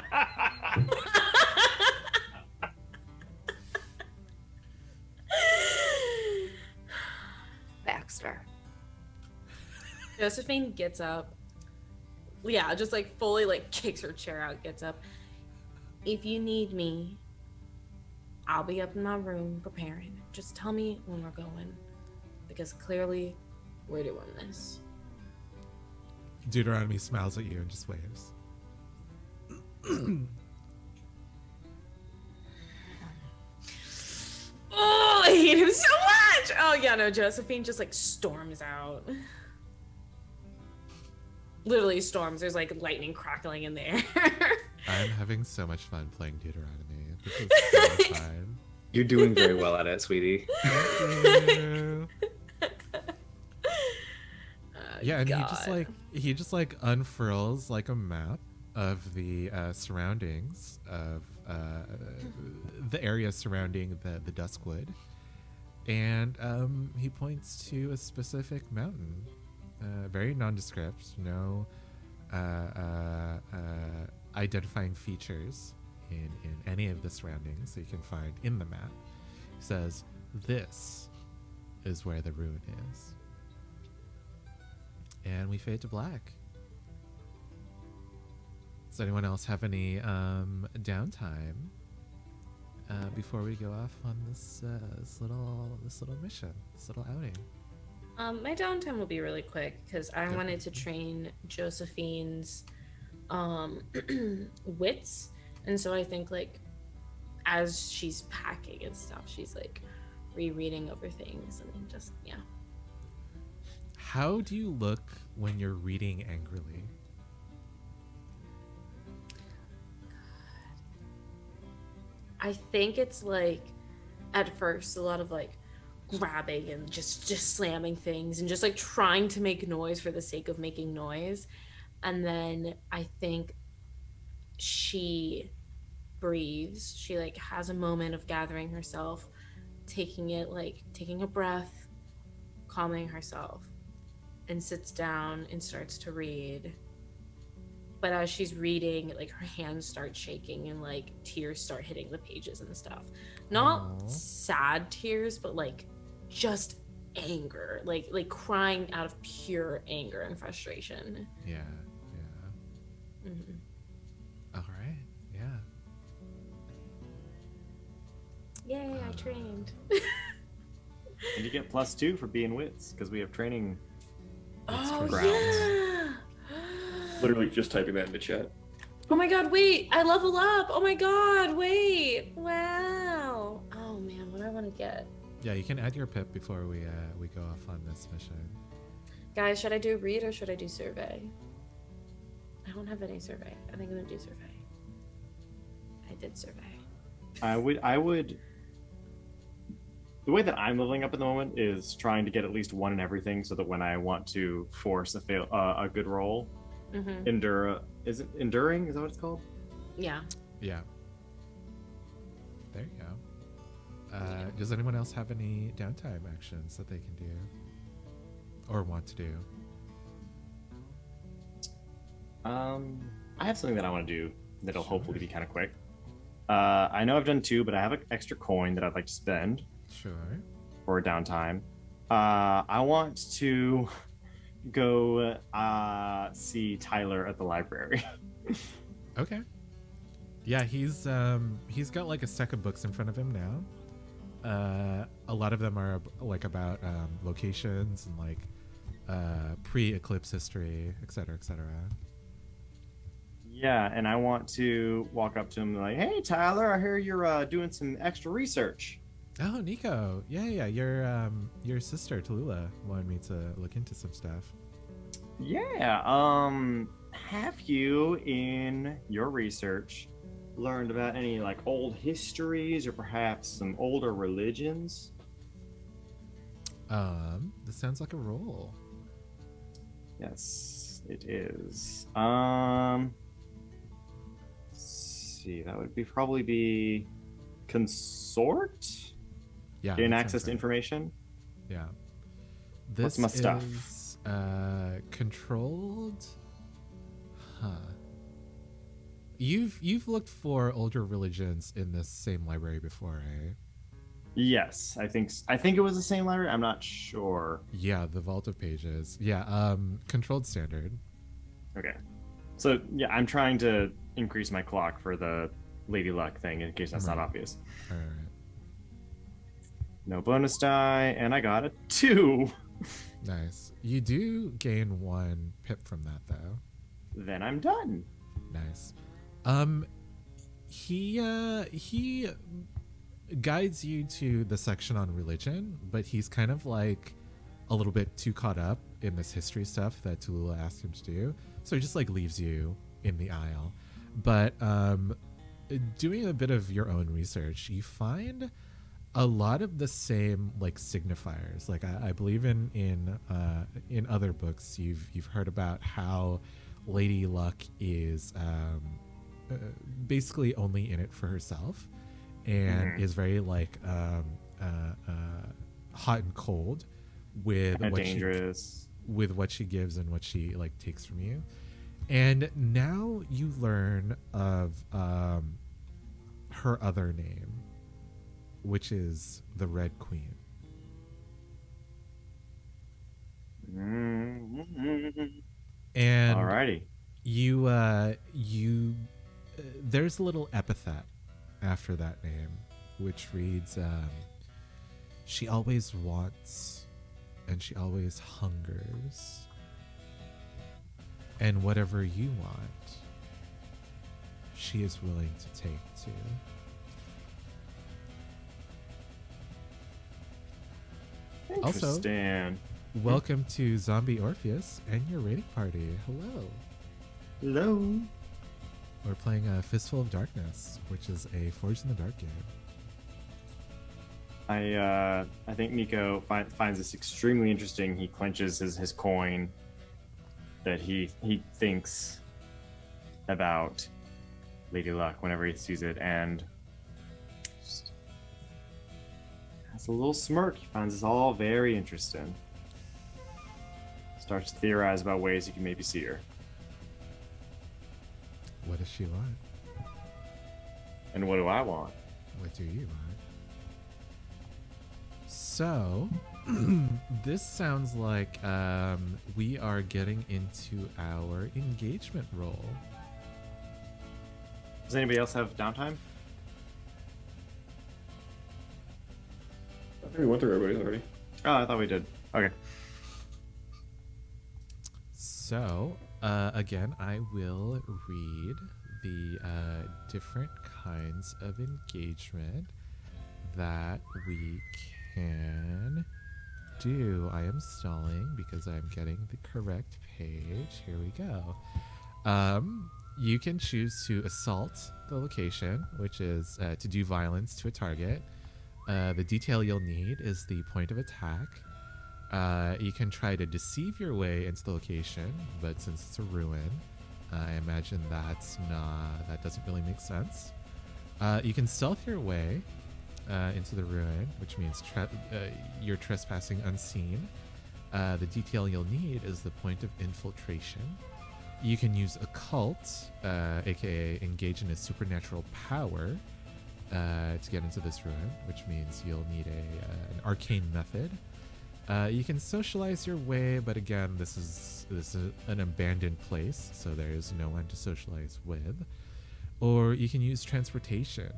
Baxter. Josephine gets up. Yeah, just like fully like kicks her chair out, gets up. If you need me, I'll be up in my room preparing. Just tell me when we're going. Because clearly we're doing this. Deuteronomy smiles at you and just waves. Oh, I hate him so much! Oh yeah, no, Josephine just like storms out. Literally storms. There's like lightning crackling in the air. I'm having so much fun playing Deuteronomy. This is so fun. You're doing very well at it, sweetie. Thank you. Yeah, and God. he just like unfurls like a map of the surroundings of the area surrounding the Duskwood, and he points to a specific mountain, very nondescript, no identifying features in any of the surroundings that you can find in the map. He says, "This is where the ruin is." And we fade to black. Does anyone else have any downtime before we go off on this little mission, this little outing? My downtime will be really quick because I wanted to train Josephine's wits, and so I think like as she's packing and stuff, she's like rereading over things and just How do you look when you're reading angrily? I think it's like at first a lot of like grabbing and just slamming things and just like trying to make noise for the sake of making noise, and then I think she breathes. She like has a moment of gathering herself, taking a breath, calming herself, and sits down and starts to read. But as she's reading, like her hands start shaking and like tears start hitting the pages and stuff. Not Aww. sad tears, but like just anger, like crying out of pure anger and frustration. Yeah. Mm-hmm. All right. Yeah. Yay, I trained. And you get +2 for being wits because we have training It's Oh grounds. yeah. Literally just typing that in the chat. Oh my god, wait, I level up. Oh my god, wait. Wow. Oh man, what do I want to get? Yeah, you can add your pip before we go off on this mission. Guys, should I do read or should I do survey? I don't have any survey. I think I'm gonna do survey. I did survey. I would. The way that I'm leveling up at the moment is trying to get at least one in everything, so that when I want to force a good roll, is it enduring? Is that what it's called? Yeah. Yeah. There you go. Does anyone else have any downtime actions that they can do or want to do? I have something that I want to do that'll hopefully be kind of quick. I know I've done 2, but I have an extra coin that I'd like to spend. Sure. For a downtime. I want to go see Tyler at the library. Okay. Yeah, he's got like a stack of books in front of him now. A lot of them are like about locations and like pre-eclipse history, etc., etc. Yeah, and I want to walk up to him and like, "Hey, Tyler, I hear you're doing some extra research." Oh, Nico. Yeah. Your sister Tallulah wanted me to look into some stuff. Yeah. Have you, in your research, learned about any like old histories or perhaps some older religions? This sounds like a roll. Yes, it is. Let's see, that would probably be consort. Yeah. Gain that access sounds to right. information. Yeah. What's This my stuff? is controlled. Huh. You've looked for older religions in this same library before, eh? Yes, I think it was the same library. I'm not sure. Yeah, the Vault of Pages. Yeah, controlled standard. Okay. So yeah, I'm trying to increase my clock for the Lady Luck thing in case that's not obvious. All right. No bonus die, and I got a 2. Nice. You do gain 1 pip from that, though. Then I'm done. Nice. He guides you to the section on religion, but he's kind of like a little bit too caught up in this history stuff that Tallulah asked him to do, so he just like leaves you in the aisle. But doing a bit of your own research, you find a lot of the same like signifiers. Like I believe in other books you've heard about how Lady Luck is basically only in it for herself, and is very like hot and cold with And what dangerous. with what she gives and what she like takes from you. And now you learn of her other name, which is the Red Queen. And Alrighty. you there's a little epithet after that name, which reads, she always wants and she always hungers, and whatever you want, she is willing to take too. Also, Interesting. welcome to Zombie Orpheus and your raiding party. Hello. Hello. We're playing a Fistful of Darkness, which is a Forged in the Dark game. I think Nico finds this extremely interesting. He clenches his coin that he thinks about Lady Luck whenever he sees it, and just has a little smirk. He finds this all very interesting. Starts to theorize about ways he can maybe see her. What does she want? And what do I want? What do you want? So, this sounds like we are getting into our engagement roll. Does anybody else have downtime? I think we went through everybody already. Oh, I thought we did. Okay. So, again, I will read the different kinds of engagement that we can do. I am stalling because I'm getting the correct page. Here we go. You can choose to assault the location, which is to do violence to a target. The detail you'll need is the point of attack. You can try to deceive your way into the location, but since it's a ruin, I imagine that doesn't really make sense. You can stealth your way into the ruin, which means you're trespassing unseen. The detail you'll need is the point of infiltration. You can use occult, aka engage in a supernatural power, to get into this ruin, which means you'll need an arcane method. You can socialize your way, but again, this is an abandoned place, so there is no one to socialize with. Or you can use transportation.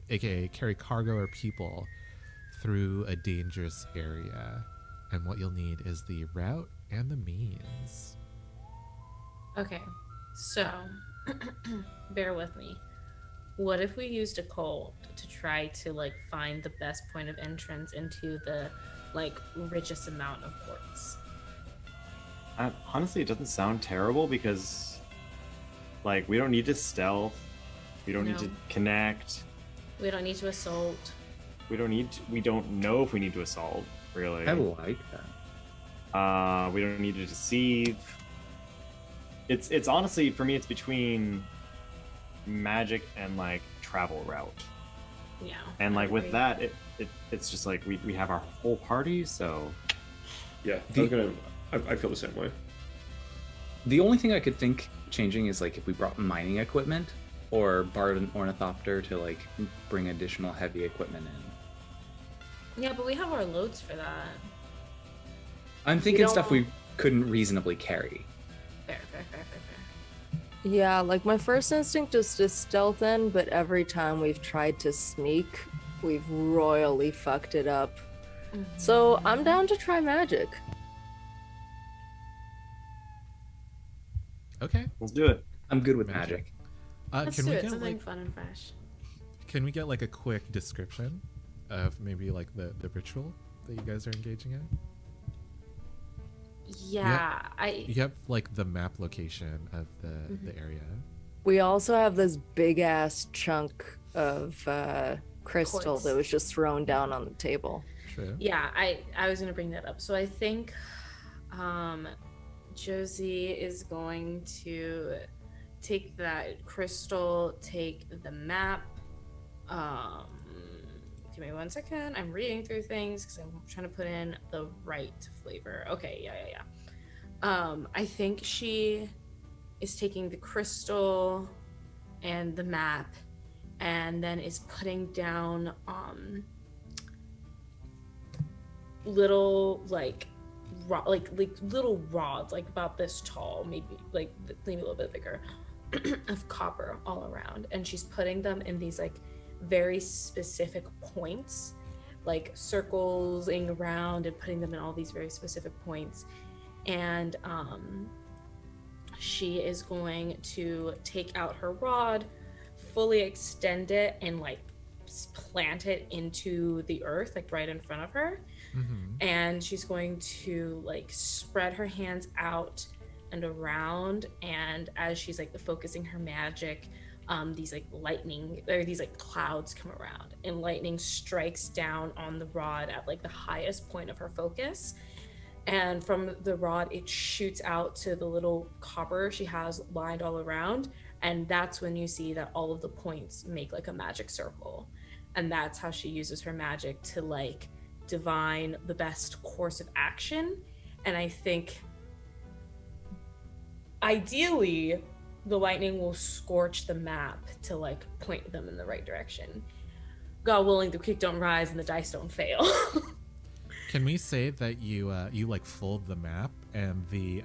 Aka carry cargo or people through a dangerous area. And what you'll need is the route and the means. Okay, so bear with me. What if we used a cult to try to like find the best point of entrance into the like richest amount of ports? Honestly, it doesn't sound terrible because, like, we don't need to stealth. We don't need to connect. We don't need to assault. We don't know if we need to assault, really. I like that. We don't need to deceive. It's honestly, for me, it's between magic and like travel route. Yeah. And like with that, it's just like we have our whole party, so Yeah, I feel the same way. The only thing I could think changing is like if we brought mining equipment or borrowed an ornithopter to like bring additional heavy equipment in. Yeah, but we have our loads for that. I'm thinking stuff we couldn't reasonably carry. Fair. Yeah, like my first instinct is to stealth in, but every time we've tried to sneak, we've royally fucked it up. Mm-hmm. So I'm down to try magic. Okay. let's do it. I'm good with magic. Let's Can do we it. get Something like fun and fresh. Can we get like a quick description of maybe like the ritual that you guys are engaging in? Yeah, You have like the map location of the area. We also have this big ass chunk of crystal Quartz. that was just thrown down on the table. True. Yeah, I was gonna bring that up. So I think Josie is going to take that crystal, take the map. Give me 1 second. I'm reading through things because I'm trying to put in the right flavor. Okay, yeah. I think she is taking the crystal and the map, and then is putting down little like little rods, like about this tall, maybe a little bit bigger, of copper all around, and she's putting them in these like very specific points, like circling around and putting them in all these very specific points. And she is going to take out her rod, fully extend it, and like plant it into the earth, like right in front of her. Mm-hmm. And she's going to like spread her hands out and around, and as she's like focusing her magic, these like lightning, or these like clouds come around, and lightning strikes down on the rod at like the highest point of her focus. And from the rod, it shoots out to the little copper she has lined all around, and that's when you see that all of the points make like a magic circle. And that's how she uses her magic to like divine the best course of action. And I think ideally the lightning will scorch the map to like point them in the right direction. God willing, the creek don't rise and the dice don't fail. Can we say that you like fold the map and the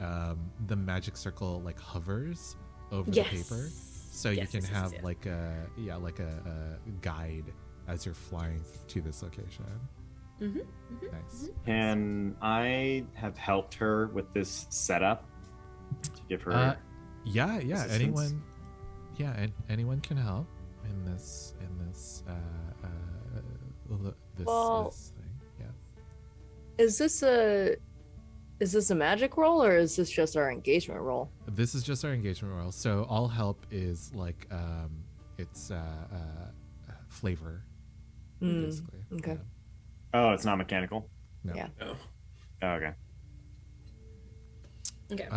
magic circle like hovers over the paper, so you can have like a guide as you're flying to this location? Nice. Can I have helped her with this setup to give her? Yeah. assistance? Anyone. Yeah, and anyone can help in this Well- this thing. Yeah. Is this a magic roll or is this just our engagement roll? This is just our engagement roll. So all help is like it's flavor basically. okay. Oh, it's not mechanical. No. Yeah. No. Oh, okay. Okay.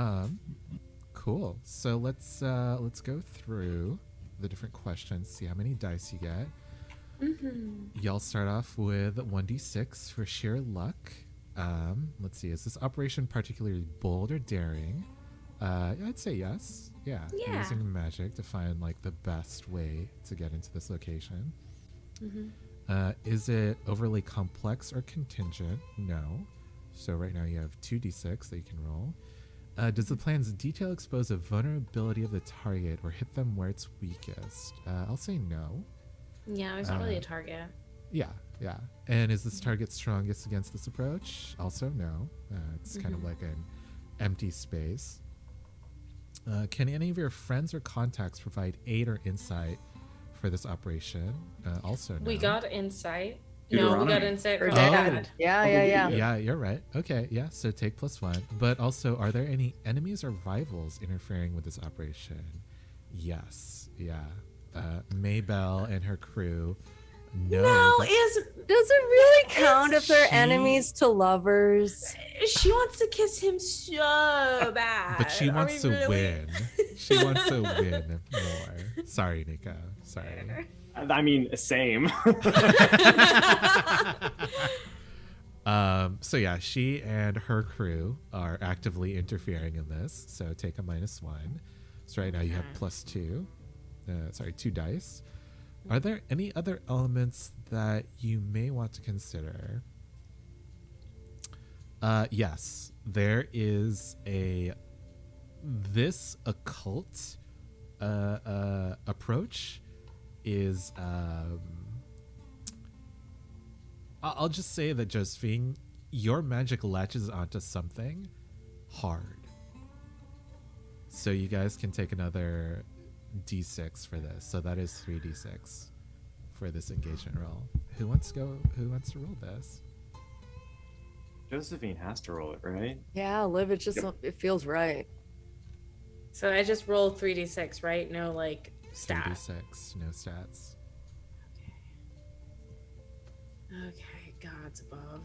Cool. So let's go through the different questions, see how many dice you get. Y'all start off with 1d6 for sheer luck. Let's see, is this operation particularly bold or daring? I'd say yes. Yeah. Yeah. Using magic to find like the best way to get into this location. Is it overly complex or contingent? No. So right now you have 2d6 that you can roll. Does the plan's detail expose a vulnerability of the target or hit them where it's weakest? I'll say no. Yeah, it's not really a target. Yeah. And is this target strongest against this approach? Also no. It's kind of like an empty space. Can any of your friends or contacts provide aid or insight for this operation? Also no. We got insight. Deuteronomy. No, we got insight Or from dad. Dad. Yeah. Yeah, you're right. Okay, yeah, so take +1. But also, are there any enemies or rivals interfering with this operation? Yes, yeah. Maybelle and her crew know No, that- Does it really count if they're She- enemmies to lovers? she wants to kiss him so bad. but she Are wants we to really- win. She wants to win more. Sorry, Nico. Sorry. I mean, same. So yeah, she and her crew are actively interfering in this. So take a -1. So right now you have +2. 2 dice. Are there any other elements that you may want to consider? Yes, there is this occult approach is I'll just say that, Josephine, your magic latches onto something hard. So you guys can take another d6 for this. So that is 3d6 for this engagement roll. Who wants to roll this? Josephine has to roll it, right? Yeah, Liv, it feels right. So I just rolled 3d6, right? No, like, stat. 3d6, no stats. Okay, God's above.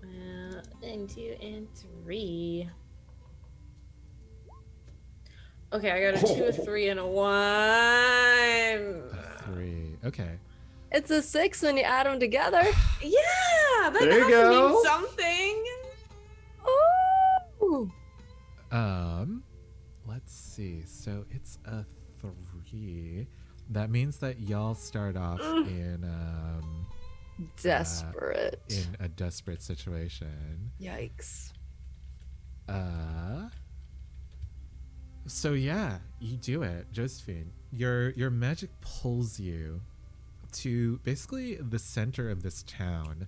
1, 2, and 3. Okay, I got a 2, a 3, and a 1. A 3. Okay. It's a 6 when you add them together. Yeah, that There you has to go. mean something. Oh. Let's see. So it's a 3. That means that y'all start off in Desperate. in a desperate situation. Yikes. So yeah, you do it, Josephine. Your magic pulls you to basically the center of this town.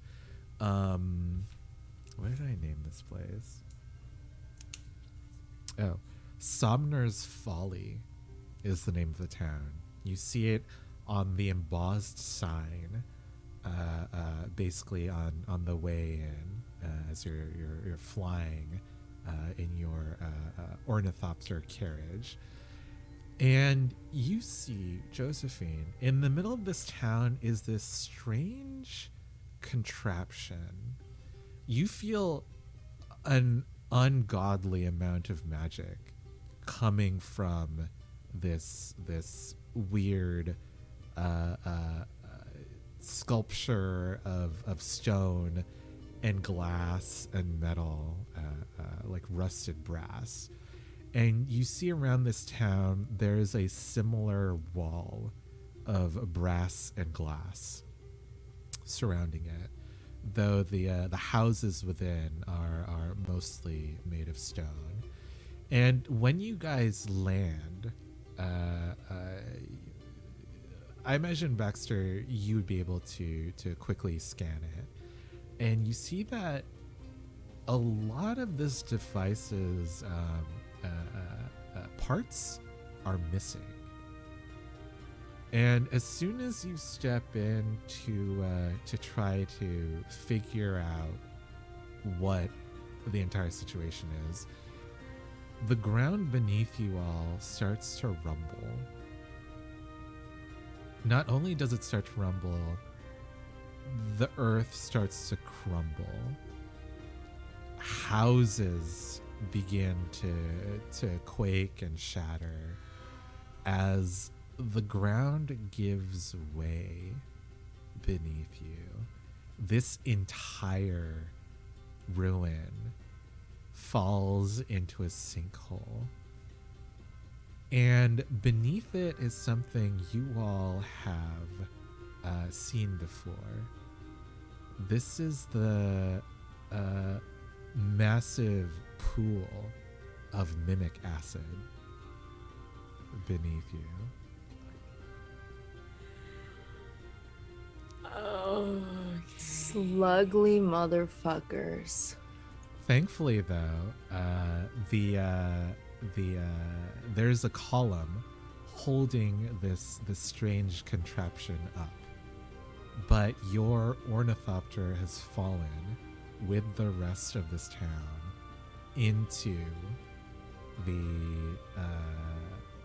What did I name this place? Oh, Somner's Folly is the name of the town. You see it on the embossed sign, basically on the way in as you're flying in your ornithopter carriage. And you see, Josephine, in the middle of this town is this strange contraption. You feel an ungodly amount of magic coming from this weird sculpture of stone and glass and metal, like rusted brass. And you see around this town, there's a similar wall of brass and glass surrounding it, though the houses within are mostly made of stone. And when you guys land, I imagine, Baxter, you would be able to quickly scan it, and you see that a lot of this device's parts are missing. And as soon as you step in to try to figure out what the entire situation is, the ground beneath you all starts to rumble. Not only does it start to rumble, the earth starts to crumble. Houses begin to quake and shatter as the ground gives way beneath you. This entire ruin falls into a sinkhole. And beneath it is something you all have seen before. This is the massive pool of mimic acid beneath you. Oh, Slugly motherfuckers. Thankfully, though, there's a column holding this strange contraption up, but your ornithopter has fallen with the rest of this town into the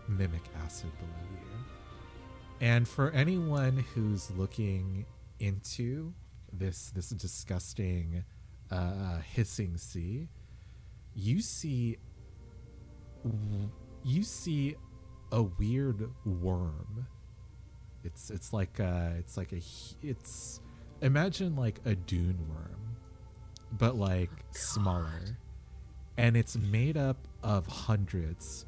mimic acid below you. And for anyone who's looking into this disgusting hissing sea, you see a weird worm. It's imagine like a dune worm, but like smaller, and it's made up of hundreds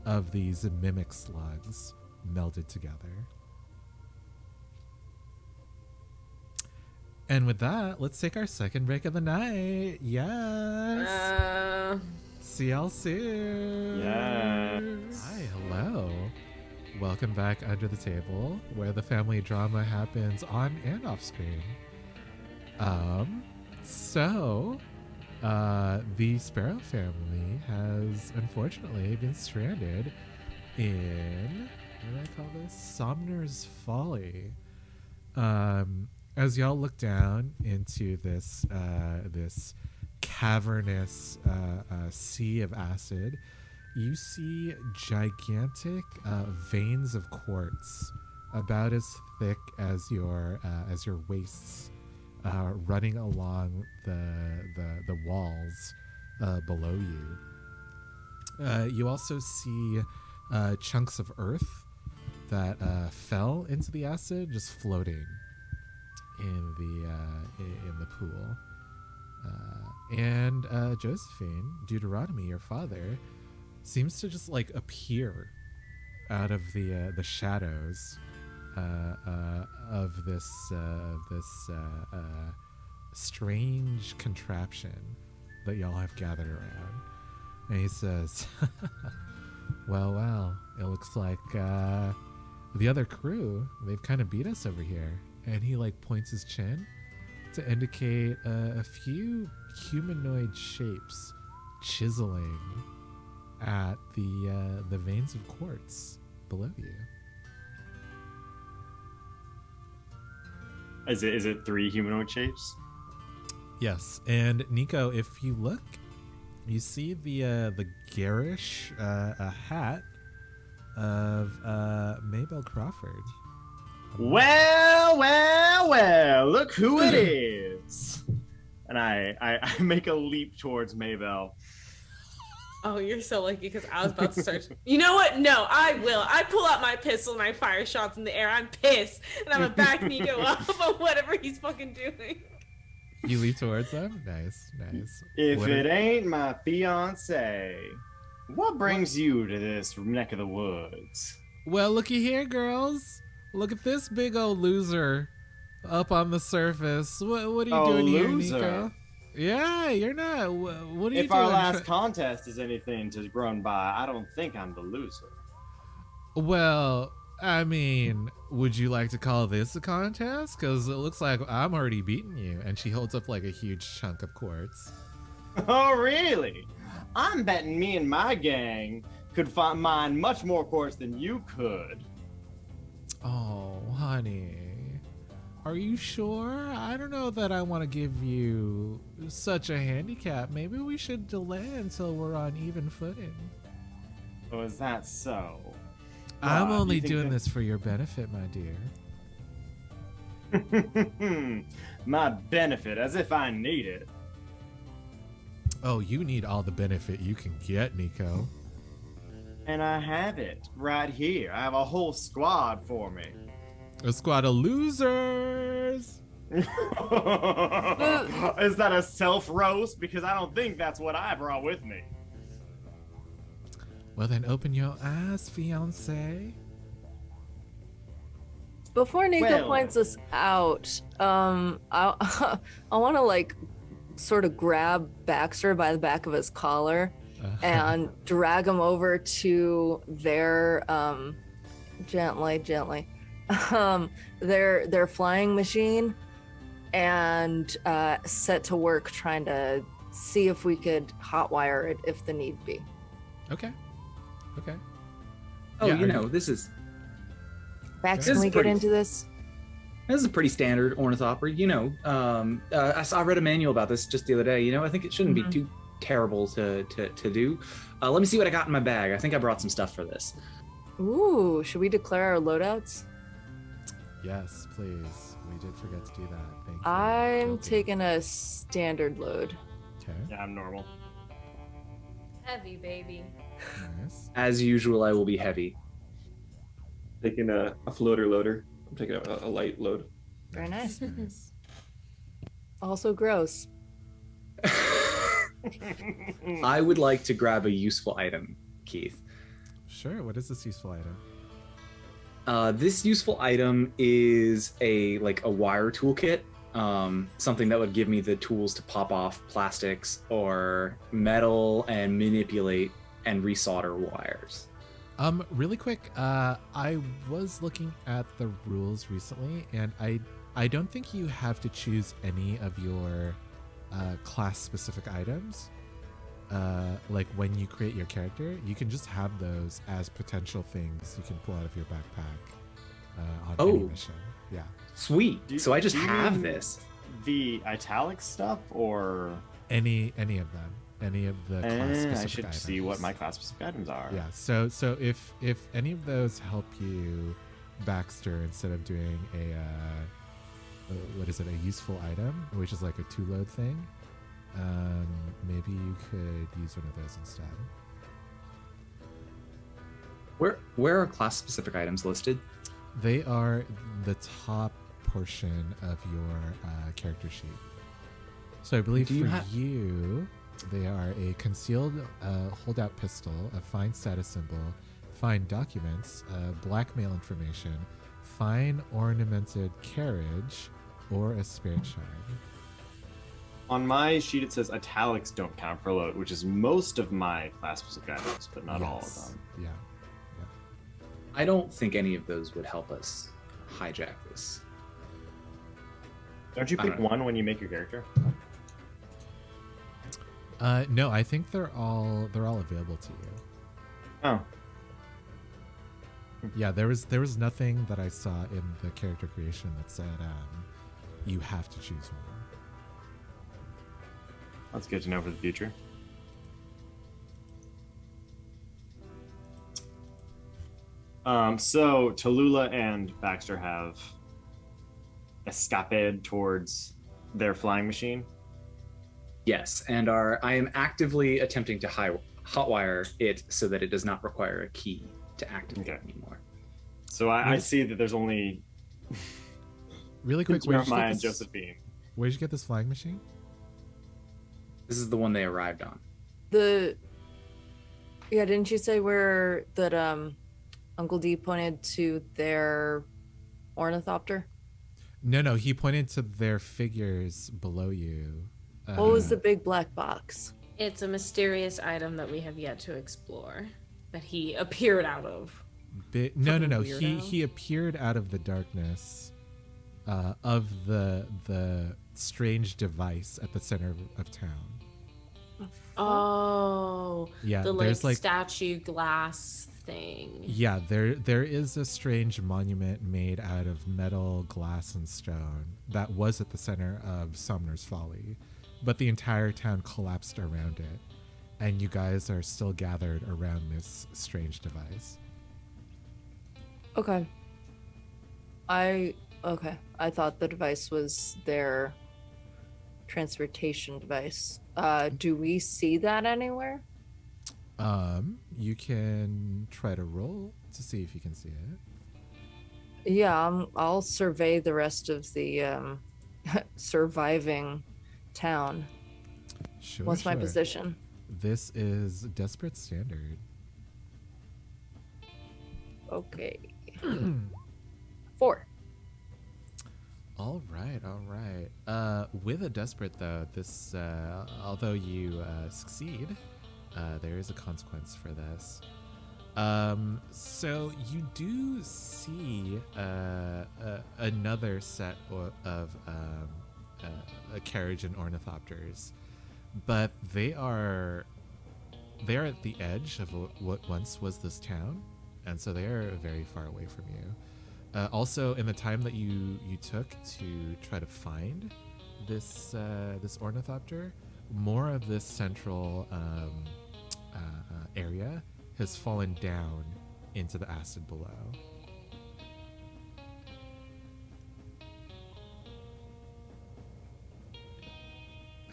of these mimic slugs melded together. And with that, let's take our second break of the night. Yes. See y'all soon. Yes. Hi, hello. Welcome back Under the Table, where the family drama happens on and off screen. The Sparrow family has unfortunately been stranded in, what do I call this? Somner's Folly. As y'all look down into this cavernous sea of acid, you see gigantic veins of quartz, about as thick as your waists, running along the walls below you. You also see chunks of earth that fell into the acid, just floating in the pool. And Josephine, Deuteronomy, your father, seems to just like appear out of the shadows of this strange contraption that y'all have gathered around. And he says, well, it looks like the other crew, they've kind of beat us over here. And he like points his chin to indicate a few humanoid shapes chiseling at the veins of quartz below you. Is it 3 humanoid shapes? Yes, and Nico, if you look, you see the garish hat of Maybelle Crawford. Well, look who it is. And I make a leap towards Maybelle. Oh, you're so lucky because I was about to start. You know what? No, I will. I pull out my pistol and I fire shots in the air. I'm pissed. And I'm going to back Nico up on whatever he's fucking doing. You leap towards them? Nice. If it ain't my fiance, what brings you to this neck of the woods? Well, looky here, girls. Look at this big old loser up on the surface. What are you doing loser. here, Nico? Yeah, you're not. What are you doing? If our last contest is anything to run by, I don't think I'm the loser. Well, I mean, would you like to call this a contest? Because it looks like I'm already beating you. And she holds up like a huge chunk of quartz. Oh, really? I'm betting me and my gang could mine much more quartz than you could. Oh, honey. Are you sure? I don't know that I want to give you such a handicap. Maybe we should delay until we're on even footing. Oh, is that so? I'm Well, only you think doing that- this for your benefit, my dear. My benefit, as if I need it. Oh, you need all the benefit you can get, Nico. And I have it right here. I have a whole squad for me. A squad of losers. Is that a self-roast? Because I don't think that's what I brought with me. Well, then open your eyes, fiance. Before Nico Well. points us out, I want to like sort of grab Baxter by the back of his collar and drag him over to their gently their flying machine and set to work trying to see if we could hotwire it if the need be. Okay. Oh, Yeah, this is Bax, This can is we get pretty- into this? a pretty standard ornithopter. I read a manual about this just the other day. I think it shouldn't be too terrible to do. Let me see what I got in my bag. I think I brought some stuff for this. Ooh, should we declare our loadouts? Yes, please. We did forget to do that. Thank you. I'm Guilty. taking a standard load. Okay. Yeah, I'm normal. Heavy, baby. Nice. As usual, I will be heavy. Taking a floater loader. I'm taking a light load. Very nice. Nice. Also gross. I would like to grab a useful item, Keith. Sure. What is this useful item? This useful item is a wire toolkit, something that would give me the tools to pop off plastics or metal and manipulate and resolder wires. Really quick, I was looking at the rules recently, and I don't think you have to choose any of your class-specific items. Like when you create your character, you can just have those as potential things you can pull out of your backpack on any mission. Yeah. Sweet. So I just do you have mean this. The italic stuff, or Any of them. Any of the class-specific I should items. see what my class-specific items are. Yeah. So if any of those help you, Baxter, instead of doing a useful item, which is like a 2-load thing, maybe you could use one of those instead. Where are class specific items listed? They are the top portion of your character sheet. So I believe Do you for ha- you, they are a concealed holdout pistol, a fine status symbol, fine documents, blackmail information, fine ornamented carriage, or a spirit shard. On my sheet, it says italics don't count for load, which is most of my class-specific items, but not all of Yes. them. Yeah. I don't think any of those would help us hijack this. Don't you I pick don't know. one when you make your character? No, I think they're all available to you. Oh, Yeah, there was nothing that I saw in the character creation that said you have to choose one. that's good to know for the future. So Tallulah and Baxter have escaped towards their flying machine. Yes, and I am actively attempting to hotwire it so that it does not require a key to activate Okay. anymore. So I see that there's only Really quick, where'd you, Jeremiah get and this, Josephine. where'd you get this flying machine? This is the one they arrived on. Didn't you say where that Uncle D pointed to their ornithopter? No, he pointed to their figures below you. What was the big black box? It's a mysterious item that we have yet to explore, that he appeared out of. No. Fucking He weirdo. appeared out of the darkness of the strange device at the center of town. Oh, Yeah, the there's like statue glass thing. yeah, there is a strange monument made out of metal, glass, and stone that was at the center of Sumner's Folly, but the entire town collapsed around it, and you guys are still gathered around this strange device. Okay. I thought the device was their transportation device. Do we see that anywhere? You can try to roll to see if you can see it. Yeah, I'll survey the rest of the surviving town. Sure. What's my position? This is Desperate Standard. Okay. 4. All right. With a desperate though, this although you succeed, there is a consequence for this. So you do see another set of a carriage and ornithopters, but they are at the edge of what once was this town, and so they are very far away from you. Also, in the time that you took to try to find this ornithopter, more of this central area has fallen down into the acid below.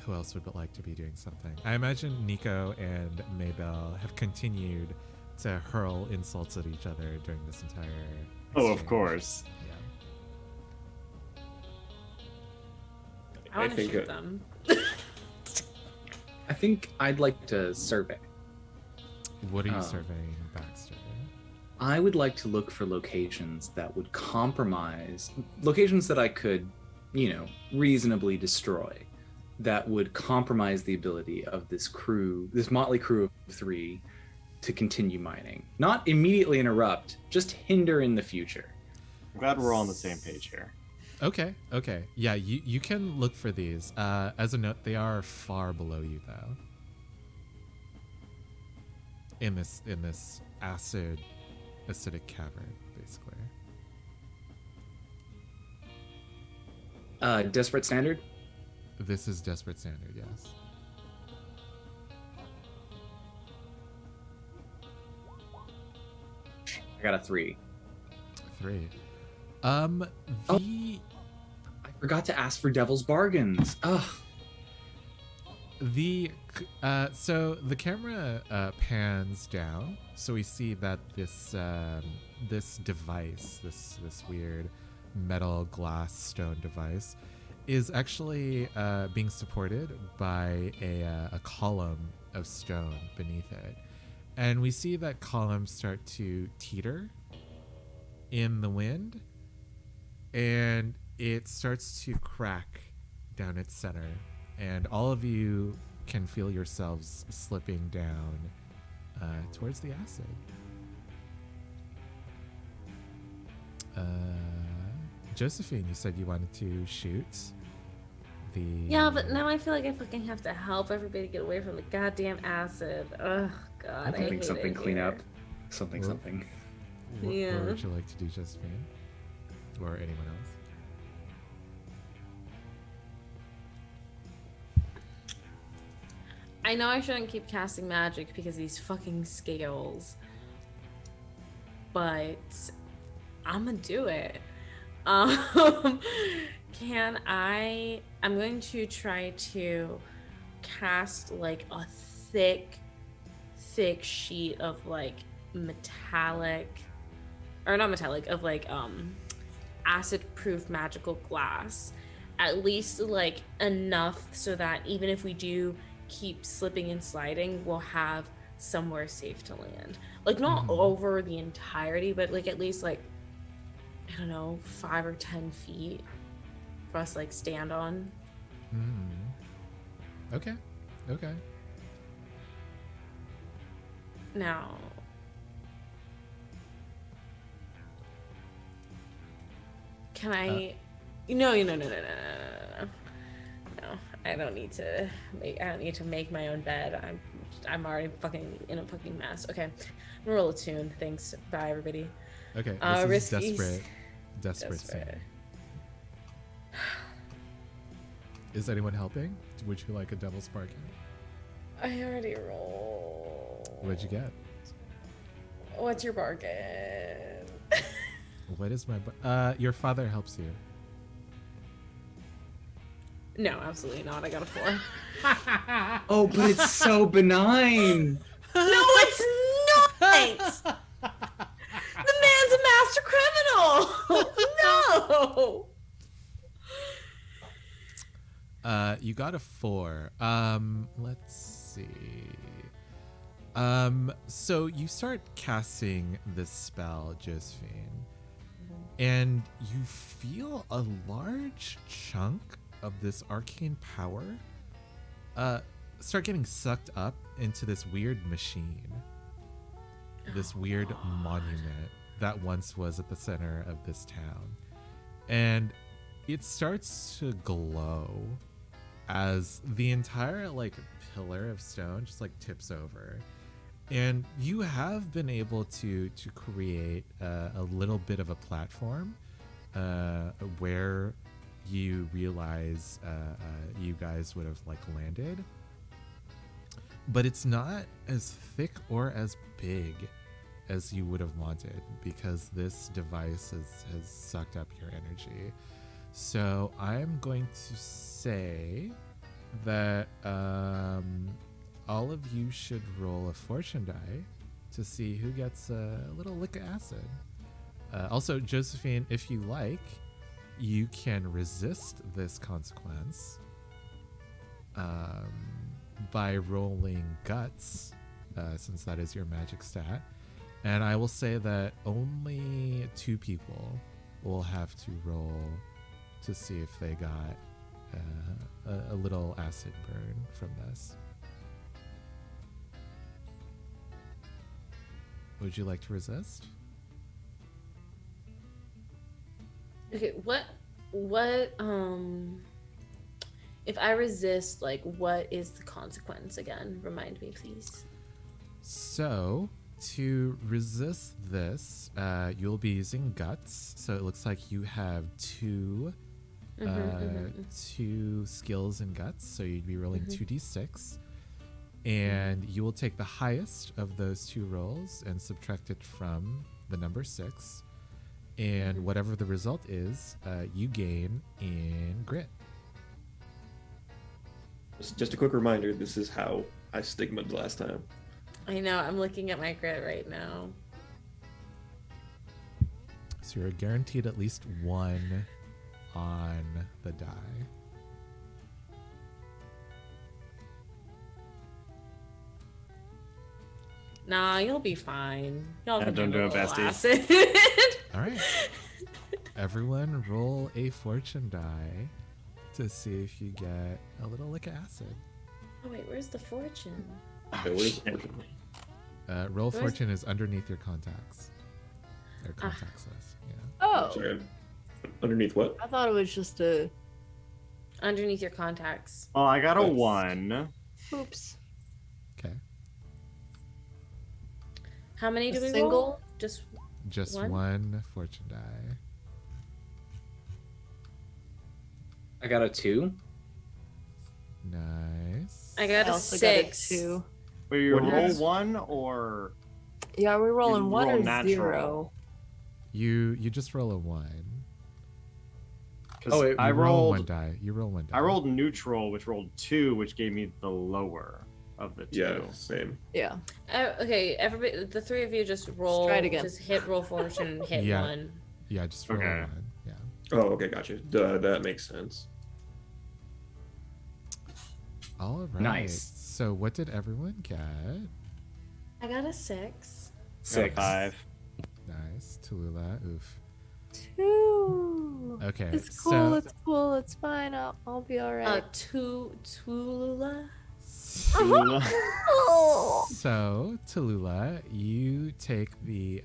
Who else would like to be doing something? I imagine Nico and Maybelle have continued to hurl insults at each other during this entire Oh, of exchange. course. Yeah. I want to think, shoot them. I think I'd like to survey. What are you surveying, Baxter? I would like to look for locations that would compromise, locations that I could, reasonably destroy, that would compromise the ability of this crew, this motley crew of 3, to continue mining. Not immediately interrupt, just hinder in the future. I'm glad we're all on the same page here. Okay. Yeah, you can look for these. As a note, they are far below you, though. In this acidic cavern, basically. Desperate Standard? This is Desperate Standard, yes. I got a 3. 3. I forgot to ask for Devil's Bargains. Ugh. So the camera pans down, so we see that this device, this weird metal, glass, stone device, is actually being supported by a column of stone beneath it, and we see that column start to teeter in the wind, and it starts to crack down its center. And all of you can feel yourselves slipping down towards the acid. Josephine, you said you wanted to shoot the... Yeah, but now I feel like I fucking have to help everybody get away from the goddamn acid. Ugh, God, I hate Something it clean here. up. Something. What Yeah. would you like to do, Josephine? Or anyone else? I know I shouldn't keep casting magic because of these fucking scales, but I'm gonna do it. I'm going to try to cast like a thick sheet of like metallic, or not metallic, of like acid proof magical glass, at least like enough so that even if we do keep slipping and sliding, we'll have somewhere safe to land. Like not over the entirety, but like at least like, I don't know, 5 or 10 feet for us to like stand on. Okay. Now, Can I? No. No, I don't need to. I don't need to make my own bed. I'm already fucking in a fucking mess. Okay, I'm gonna roll a tune. Thanks. Bye, everybody. Okay, this is Risky. desperate scene. Is anyone helping? Would you like a devil's bargain? I already rolled. What'd you get? What's your bargain? What is my your father helps you. No, absolutely not. I got a 4. Oh, but it's so benign. No, it's not. The man's a master criminal. No. You got a 4. Let's see. So you start casting this spell, Josephine, and you feel a large chunk of this arcane power start getting sucked up into this weird machine, this weird monument that once was at the center of this town, and it starts to glow as the entire pillar of stone just tips over, and you have been able to create a little bit of a platform where you realize you guys would have landed, but it's not as thick or as big as you would have wanted because this device has sucked up your energy. So I'm going to say that all of you should roll a fortune die to see who gets a little lick of acid. Also, Josephine, if you like, you can resist this consequence by rolling guts, since that is your magic stat. And I will say that only 2 people will have to roll to see if they got a little acid burn from this. Would you like to resist? Okay, what if I resist, what is the consequence again? Remind me, please. So, to resist this, you'll be using guts. So it looks like you have 2 skills in guts. So you'd be rolling 2d6. And you will take the highest of those 2 rolls and subtract it from the number 6. And whatever the result is, you gain in grit. Just a quick reminder, this is how I stigma'd last time. I know, I'm looking at my grit right now. So you're guaranteed at least 1 on the die. Nah, you'll be fine. Y'all can don't do it, handle bestie. acid. All right. Everyone roll a fortune die to see if you get a little lick of acid. Oh wait, where's the fortune? Okay, what is fortune? Roll fortune is underneath your contacts. Or contacts list, yeah. Oh, Sorry, underneath what? I thought it was just a. Underneath your contacts. Oh, I got a Yes. 1. Oops. Okay. How many do A we single? roll? Just Just One? one fortune die. I got a 2. Nice. I got I a also 6. got a 2. Wait, you What roll is- 1 or Yeah, we're rolling You 1 roll or natural. 0. You just roll a 1. because Oh, wait, I You roll one rolled die. You roll one die. I rolled neutral, which rolled 2, which gave me the lower of the 2. Yeah, same. Yeah. Okay, everybody, the 3 of you just roll. try it again. Just hit roll fortune and hit Yeah. 1. Yeah, just roll Okay. a 1. Yeah. Oh, okay, gotcha. Duh, that makes sense. All right. Nice. So what did everyone get? I got a 6. 6. 5. Nice. Tallulah. Oof. 2. Okay. It's cool. So It's cool. It's fine. I'll be alright. Tulula. So, Tallulah, you take the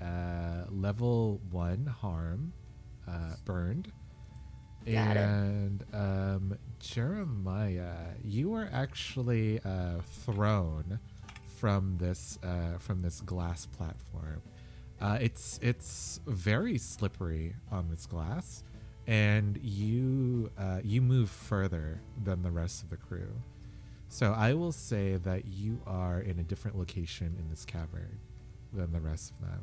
level 1 harm burned Got it. And Jeremiah, you are actually thrown from this glass platform. It's very slippery on this glass, and you move further than the rest of the crew. So I will say that you are in a different location in this cavern than the rest of them.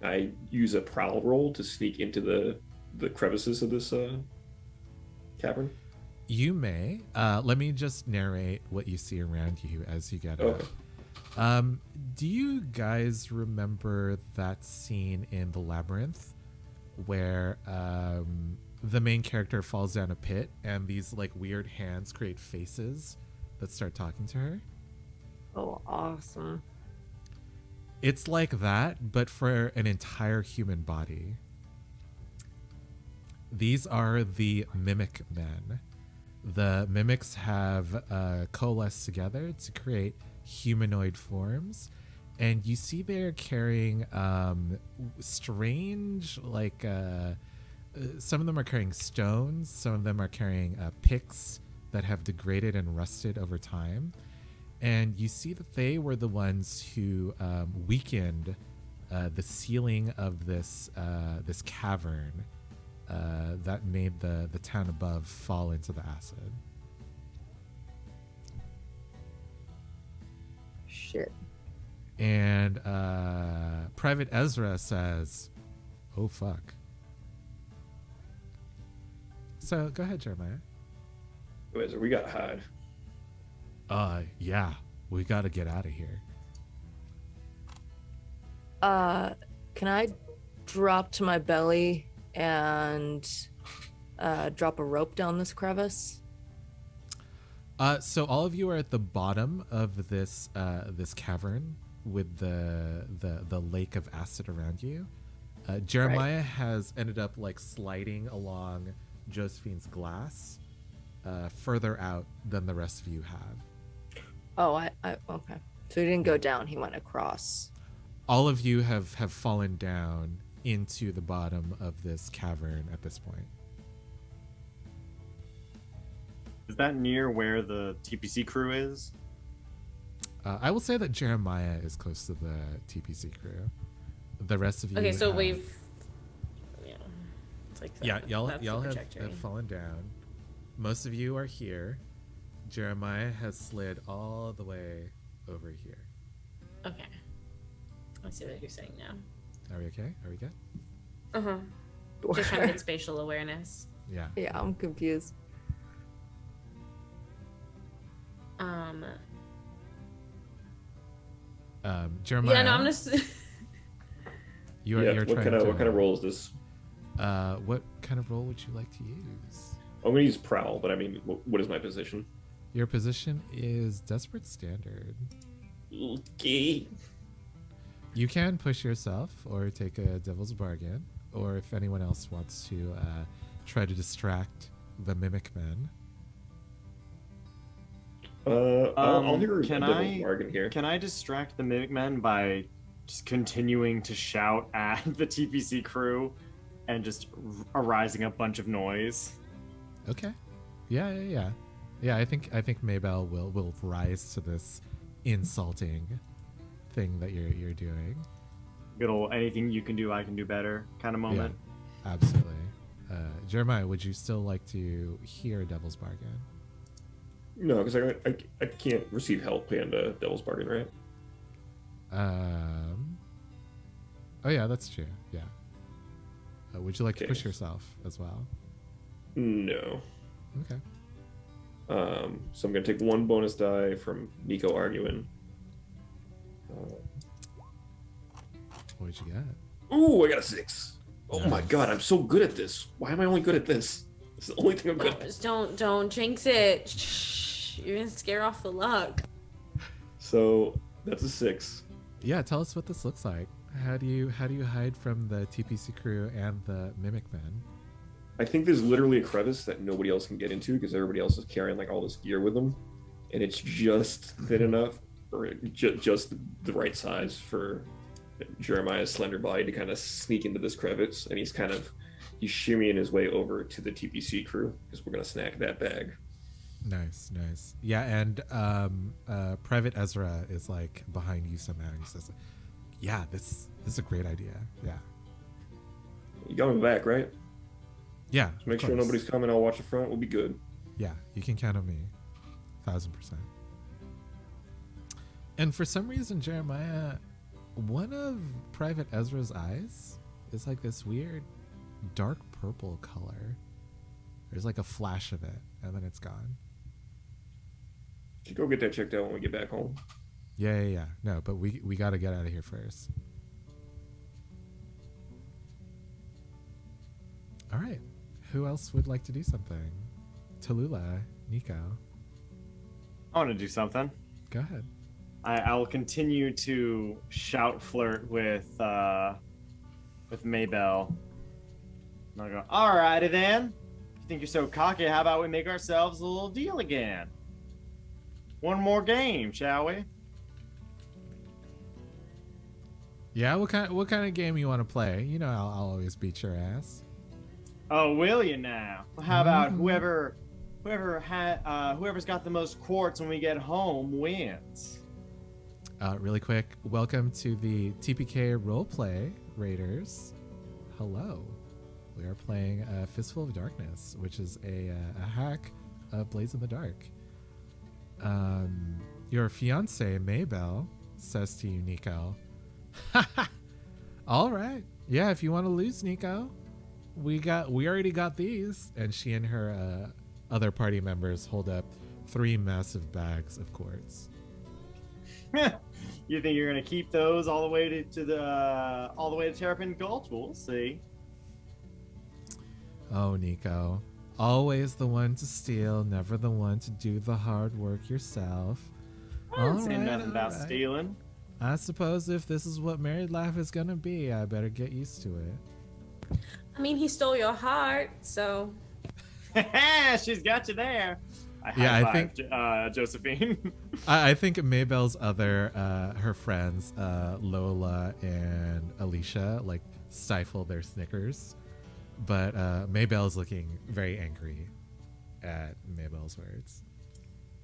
I use a prowl roll to sneak into the crevices of this cavern. You may. Let me just narrate what you see around you as you get Okay. up. Do you guys remember that scene in the labyrinth where the main character falls down a pit and these like weird hands create faces that start talking to her? Oh, awesome. It's like that, but for an entire human body. These are the mimic men. The mimics have coalesced together to create humanoid forms, and you see they're carrying strange, like some of them are carrying stones, some of them are carrying picks that have degraded and rusted over time. And you see that they were the ones who weakened the ceiling of this cavern that made the town above fall into the acid. Shit. And Private Ezra says, "Oh fuck." So go ahead, Jeremiah. Wait, so we gotta hide. Yeah, we got to get out of here. Can I drop to my belly and drop a rope down this crevice? So all of you are at the bottom of this cavern with the lake of acid around you. Jeremiah has ended up like sliding along Josephine's glass further out than the rest of you have. Oh, I okay. So he didn't go down, he went across. All of you have fallen down into the bottom of this cavern at this point. Is that near where the TPC crew is? I will say that Jeremiah is close to the TPC crew. The rest of you Okay, so have- we've... Yeah. It's like Yeah, that. y'all That's the have trajectory. fallen down. Most of you are here. Jeremiah has slid all the way over here. Okay. I see what you're saying now. Are we okay? Are we good? Uh-huh. Just trying to get spatial awareness. Yeah. Yeah, I'm confused. Jeremiah. Yeah, no, I'm just... You're what trying kind of to, what kind of roll is this? what kind of role would you like to use? I'm gonna use prowl, but I mean, what is my position? Your position is Desperate Standard. Okay. You can push yourself or take a Devil's Bargain, or if anyone else wants to try to distract the Mimic Men. I'll hear a Can Devil's Bargain here. Can I distract the Mimic Men by just continuing to shout at the TPC crew and just arising a bunch of noise? Okay. Yeah. I think Maybelle will rise to this insulting thing that you're doing. Good old anything you can do, I can do better kind of moment. Yeah, absolutely. Jeremiah, would you still like to hear Devil's Bargain? No, because I can't receive help and Devil's Bargain, right? Oh yeah, that's true. Yeah. Would you like to Okay. push yourself as well? No. Okay. So I'm gonna take one bonus die from Nico arguing. What did you get? Ooh, I got a 6. Oh my Nice. god, I'm so good at this. Why am I only good at this? It's the only thing I'm good at. Just don't jinx it. Shh. You're gonna scare off the luck. So that's a 6. Yeah, tell us what this looks like. How do you hide from the TPC crew and the Mimic Men? I think there's literally a crevice that nobody else can get into because everybody else is carrying like all this gear with them, and it's just thin enough or just the right size for Jeremiah's slender body to kind of sneak into this crevice, and he's kind of he's shimmying his way over to the TPC crew because we're gonna snag that bag. Nice. Yeah, and Private Ezra is like behind you somehow. He says, "Yeah, this is a great idea. Yeah, You got him back, right? yeah. Just make of sure course. nobody's coming. I'll watch the front. We'll be good. Yeah, you can count on me, 1000%." And for some reason, Jeremiah, one of Private Ezra's eyes is like this weird dark purple color. There's like a flash of it, and then it's gone. Should go get that checked out when we get back home. Yeah. No, but we got to get out of here first. All right. Who else would like to do something? Tallulah, Nico. I want to do something. Go ahead. I will continue to shout flirt with Maybelle. And I'll go, alrighty then. If you think you're so cocky, how about we make ourselves a little deal again? One more game, shall we? Yeah, what kind of game you want to play? You know, I'll always beat your ass. Oh, will you now? Well, how about whoever's got the most quartz when we get home wins? Really quick, welcome to the TPK Roleplay Raiders. Hello. We are playing Fistful of Darkness, which is a hack of Blades in the Dark. Your fiance Maybelle says to you, Nico, all right, yeah, if you want to lose, Nico, we already got these. And she and her other party members hold up 3 massive bags of quartz. You think you're gonna keep those all the way to Terrapin Gulch? We'll see. Oh, Nico, always the one to steal, never the one to do the hard work yourself. I didn't say nothing about stealing. I suppose if this is what married life is gonna be, I better get used to it. I mean, he stole your heart, so. She's got you there. I think Josephine. I think Maybelle's other her friends Lola and Alicia like stifle their snickers, but Maybelle's looking very angry at Maybelle's words.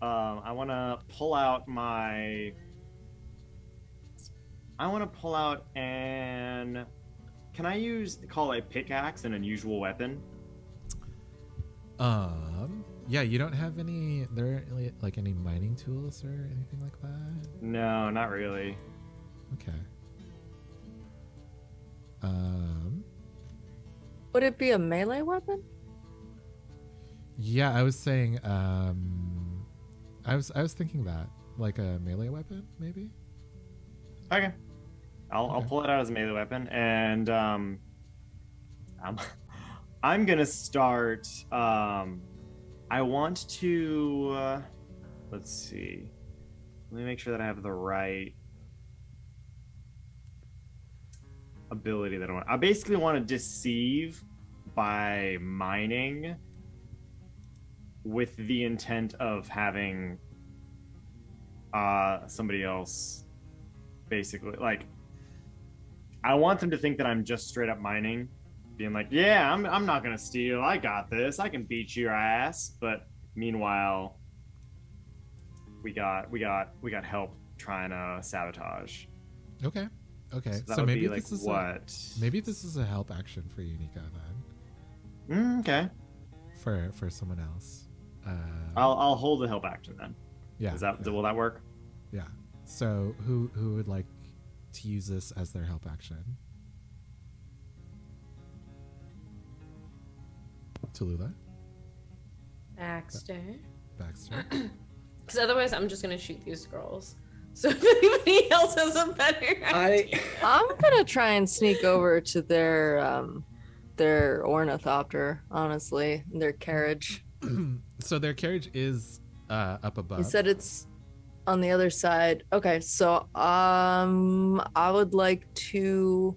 I want to pull out an. Can I call a pickaxe an unusual weapon? Yeah, you don't have any like any mining tools or anything like that? No, not really. Okay. Would it be a melee weapon? Yeah, I was saying I was thinking that like a melee weapon maybe. Okay. I'll pull it out as a melee weapon, and I'm gonna start. I want to. Let's see. Let me make sure that I have the right ability that I want. I basically want to deceive by mining, with the intent of having somebody else, basically like. I want them to think that I'm just straight up mining, being like, yeah, I'm not gonna steal. I got this. I can beat your ass. But meanwhile, we got help trying to sabotage. Okay. So maybe this is maybe this is a help action for you, Nico, then. Okay. For someone else. I'll hold the help action then. Yeah. Will that work? Yeah. So who would like to use this as their help action? Tallulah? Baxter. Baxter? Otherwise, I'm just gonna shoot these girls. So if anybody else has a better idea. I'm gonna try and sneak over to their ornithopter, honestly, their carriage. So their carriage is up above. You said it's on the other side. Okay, so I would like to,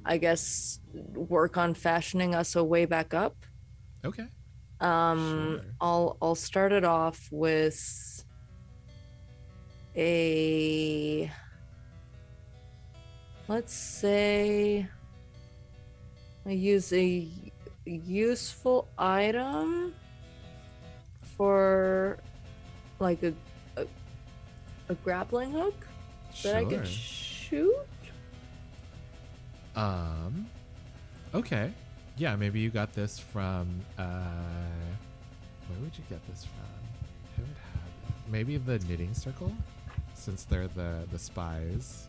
I guess, work on fashioning us a way back up. Okay. Sure. I'll start it off with let's say I use useful item for like a grappling hook that I could shoot? Okay. Yeah, maybe you got this from where would you get this from? Who would have it? Maybe the knitting circle, since they're the spies.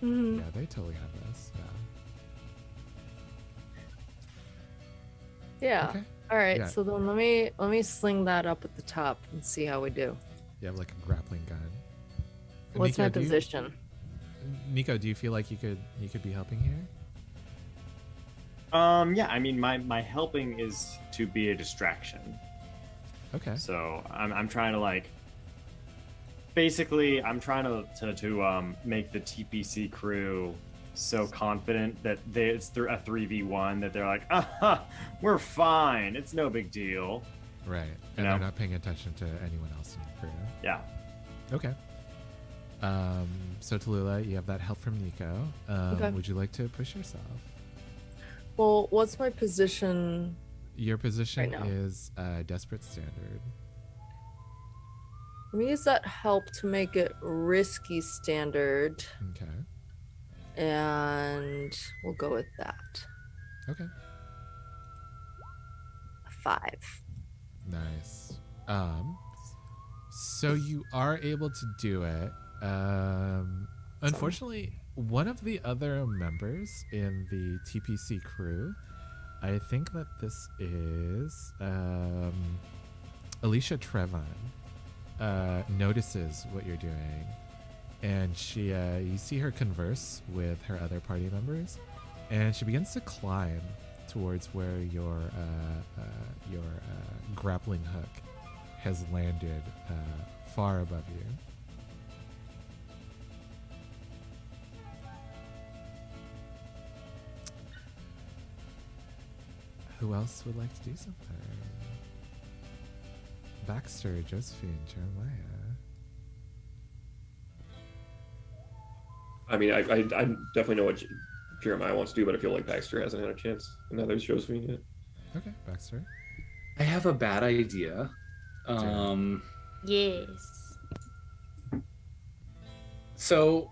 Mm-hmm. Yeah, they totally have this. Yeah. Okay. All right. Yeah. So then let me sling that up at the top and see how we do. You have like a grappling gun. What's Nico, my position? Nico, do you feel like you could be helping here? Yeah, I mean, my helping is to be a distraction. Okay. So I'm trying to like, basically, I'm trying to make the TPC crew so confident that it's through a 3v1 that they're like, we're fine, it's no big deal. Right, and they're not paying attention to anyone else in the crew. Yeah. Okay. So Tallulah, you have that help from Nico. Okay. Would you like to push yourself? Well, what's my position? Your position right now? is Desperate Standard. Let me use that help to make it risky standard, Okay. and we'll go with that. Okay. 5. Nice. So you are able to do it. Unfortunately, one of the other members in the TPC crew, I think that this is Alicia Trevon, notices what you're doing, and she you see her converse with her other party members, and she begins to climb towards where your grappling hook has landed far above you. Who else would like to do something? Baxter, Josephine, Jeremiah. I mean, I definitely know what Jeremiah wants to do, but I feel like Baxter hasn't had a chance, and neither has Josephine yet. Okay, Baxter. I have a bad idea. Yes. So,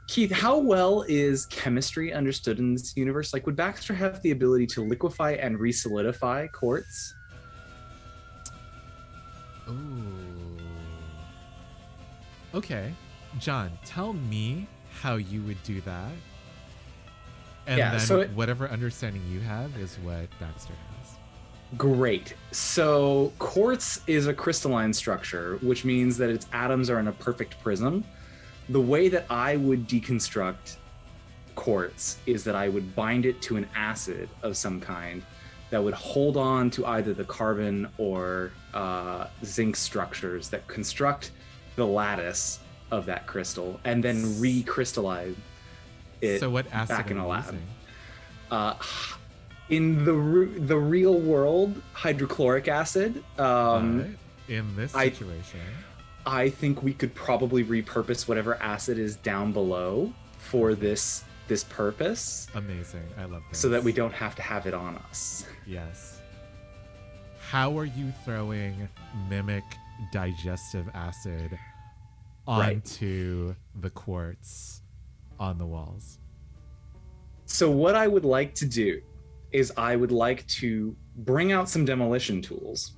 Keith, how well is chemistry understood in this universe? Like, would Baxter have the ability to liquefy and resolidify quartz? Ooh. Okay, John, tell me how you would do that. And Yeah, then so whatever understanding you have is what Baxter has. Great. So quartz is a crystalline structure, which means that its atoms are in a perfect prism. The way that I would deconstruct quartz is that I would bind it to an acid of some kind that would hold on to either the carbon or zinc structures that construct the lattice of that crystal, and then recrystallize it So what acid back in are a you lab. using? In the real world, hydrochloric acid. But in this I- situation, I think we could probably repurpose whatever acid is down below for this purpose, amazing. I love this. so that we don't have to have it on us. Yes. How are you throwing mimic digestive acid Right. onto the quartz on the walls? So what I would like to do is I would like to bring out some demolition tools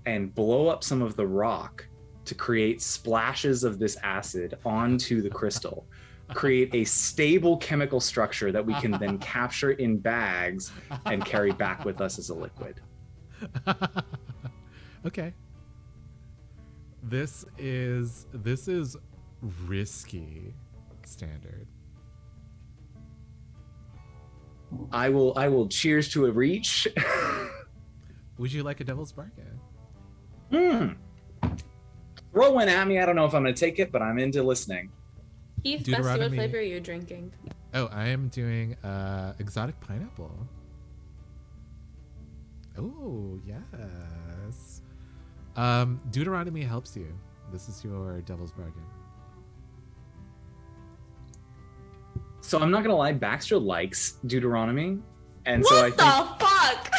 and blow up some of the rock to create splashes of this acid onto the crystal, create a stable chemical structure that we can then capture in bags and carry back with us as a liquid. Okay. This is risky standard. I will cheers to a reach. Would you like a devil's bargain? Throw one at me. I don't know if I'm going to take it, but I'm into listening. Keith, Bessie, what Deuteronomy. flavor are you drinking? Oh, I am doing exotic pineapple. Oh, yes. Deuteronomy helps you. This is your devil's bargain. So I'm not going to lie, Baxter likes Deuteronomy. And What so I the think fuck?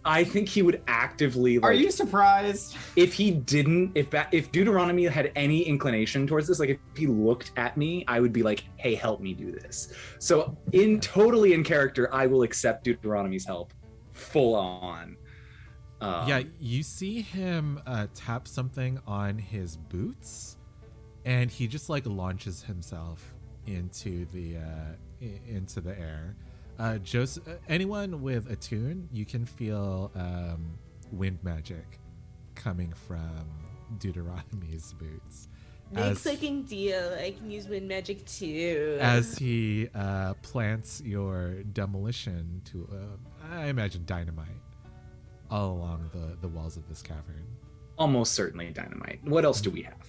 I think he would actively Are like you surprised? if he didn't if Deuteronomy had any inclination towards this, like if he looked at me, I would be like, hey, help me do this. So totally in character, I will accept Deuteronomy's help full on. Yeah, you see him tap something on his boots, and he just like launches himself into the air. Joseph, anyone with attune, you can feel wind magic coming from Deuteronomy's boots. Big second deal. I can use wind magic too. As he plants your demolition to, I imagine, dynamite all along the walls of this cavern. Almost certainly dynamite. What else do we have?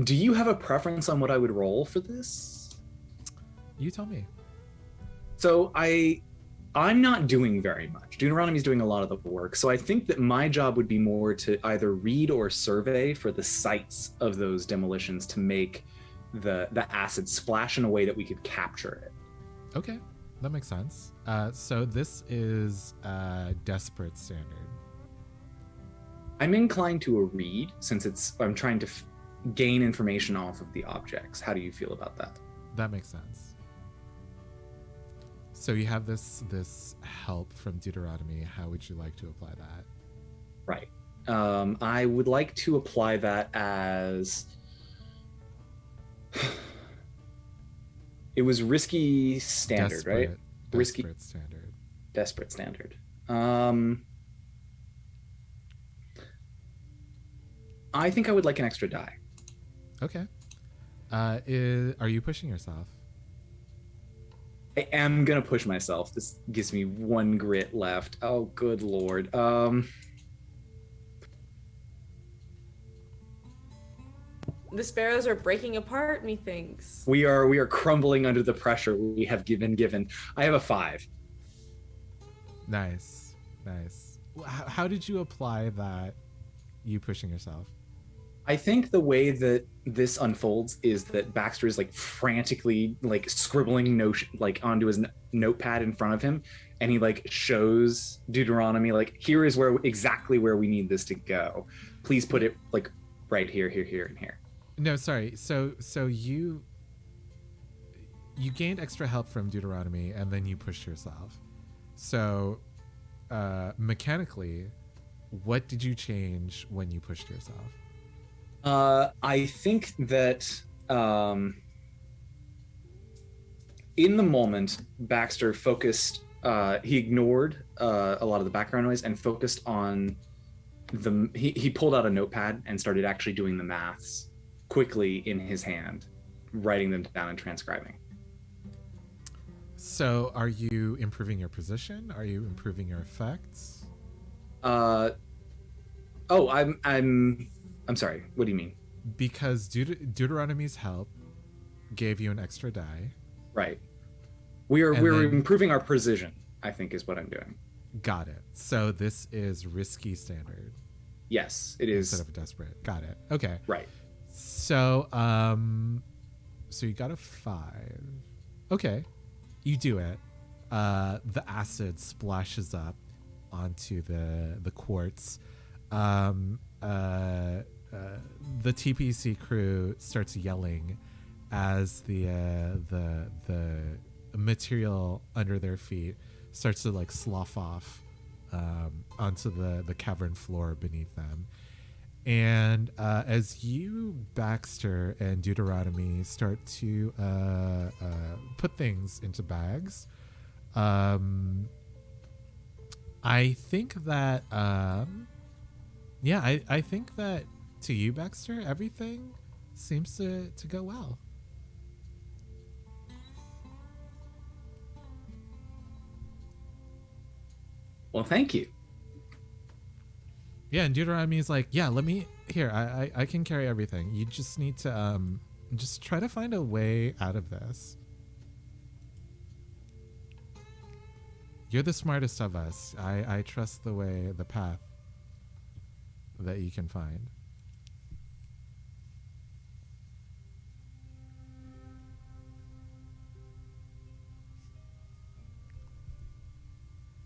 Do you have a preference on what I would roll for this? You tell me. So I'm not doing very much. Deuteronomy's doing a lot of the work. So I think that my job would be more to either read or survey for the sites of those demolitions to make the acid splash in a way that we could capture it. Okay, that makes sense. So this is desperate standard. I'm inclined to a read since I'm trying to gain information off of the objects. How do you feel about that? That makes sense. So you have this help from Deuteronomy. How would you like to apply that? Right. I would like to apply that as it was risky standard, right? Risky standard. Desperate standard. I think I would like an extra die. Okay. Are you pushing yourself? I am gonna push myself. This gives me one grit left. Oh, good lord. The sparrows are breaking apart, methinks. We are crumbling under the pressure we have given. I have a 5. Nice. How did you apply that? You pushing yourself? I think the way that this unfolds is that Baxter is like frantically like scribbling onto his notepad in front of him, and he like shows Deuteronomy like, here is exactly where we need this to go. Please put it like right here, and here. No, sorry. So you gained extra help from Deuteronomy, and then you pushed yourself. So mechanically, what did you change when you pushed yourself? I think that in the moment, Baxter focused, he ignored a lot of the background noise and focused on he pulled out a notepad and started actually doing the maths quickly in his hand, writing them down and transcribing. So are you improving your position? Are you improving your effects? I'm sorry. What do you mean? Because Deuteronomy's help gave you an extra die. Right. We're improving our precision, I think is what I'm doing. Got it. So this is risky standard. Yes, it is. Instead of desperate. Got it. Okay. Right. So so you got a 5. Okay. You do it. The acid splashes up onto the quartz. The TPC crew starts yelling as the material under their feet starts to like slough off onto the cavern floor beneath them. And as you, Baxter, and Deuteronomy start to put things into bags, I think that I think that to you, Baxter, everything seems to go well. Well, thank you. Yeah, and Deuteronomy is like, yeah, I can carry everything. You just need to just try to find a way out of this. You're the smartest of us. I trust the path that you can find.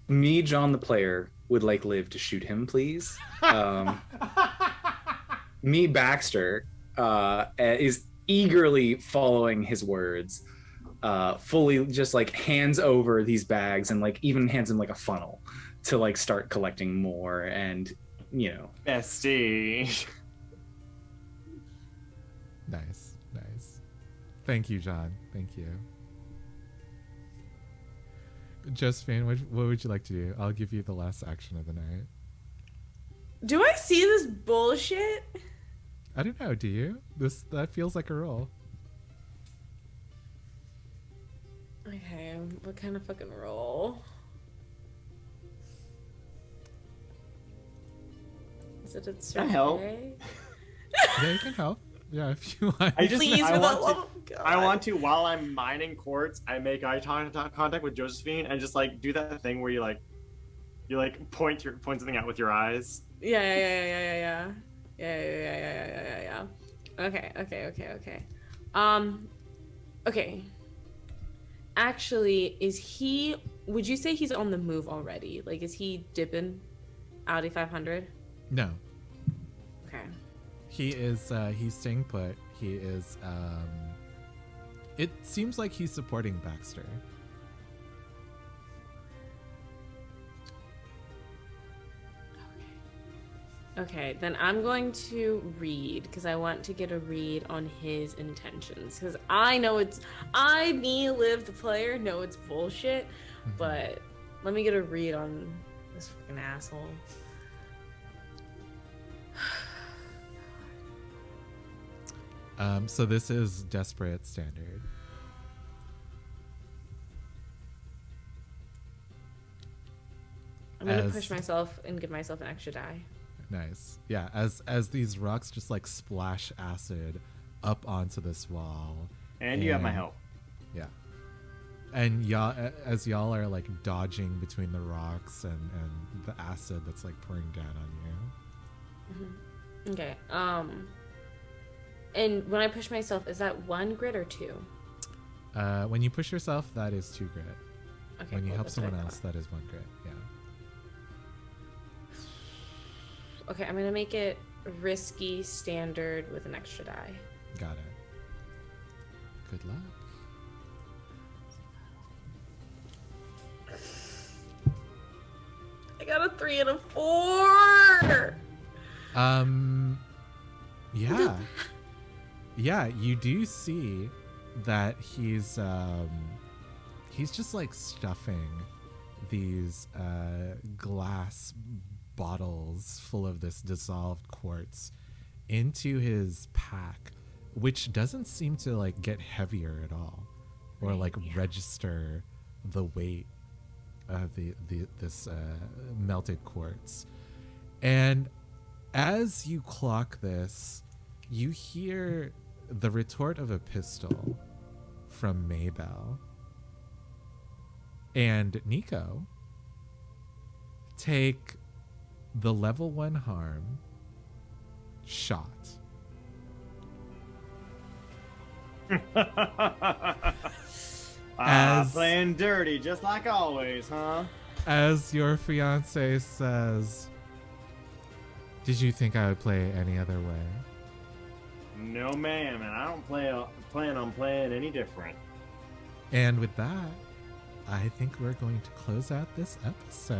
Me, John the player, would like Liv to shoot him, please. Me, Baxter, is eagerly following his words, fully just like hands over these bags and like even hands him like a funnel to like start collecting more and, you know. Bestie. Nice. Thank you, John. Thank you. Josephine, what would you like to do? I'll give you the last action of the night. Do I see this bullshit? I don't know. Do you? That feels like a roll. Okay, what kind of fucking roll? Is it a Can I survey? help? Yeah, you can help. Yeah, if you want. Please, for the love of God. I want to, while I'm mining quartz, I make eye contact with Josephine and just like do that thing where you point something out with your eyes. Yeah. Okay. Okay. Actually, would you say he's on the move already? Like, is he dipping Audi 500? No. Okay. He is, he's staying put. He is, it seems like he's supporting Baxter. Okay, then I'm going to read because I want to get a read on his intentions because me, Liv, the player, know it's bullshit, but let me get a read on this fucking asshole. So this is Desperate Standard. I'm gonna push myself and give myself an extra die. Nice. Yeah, as these rocks just like splash acid up onto this wall. And you have my help. Yeah. And as y'all are like dodging between the rocks and the acid that's like pouring down on you. Mm-hmm. Okay. And when I push myself, is that 1 grit or 2? When you push yourself, that is 2 grit. Okay. When you cool, help that's what I someone else, thought. that is 1 grit. Yeah. Okay, I'm gonna make it risky standard with an extra die. Got it. Good luck. I got a 3 and a 4. Yeah. Yeah, you do see that he's just like stuffing these glass bottles full of this dissolved quartz into his pack, which doesn't seem to like get heavier at all or like register the weight of this melted quartz. And as you clock this, you hear the retort of a pistol from Maybelle. And Nico, take the level 1 harm shot. Playing dirty, just like always, huh? As your fiance says, did you think I would play any other way? No, ma'am, and I don't plan on playing any different. And with that, I think we're going to close out this episode.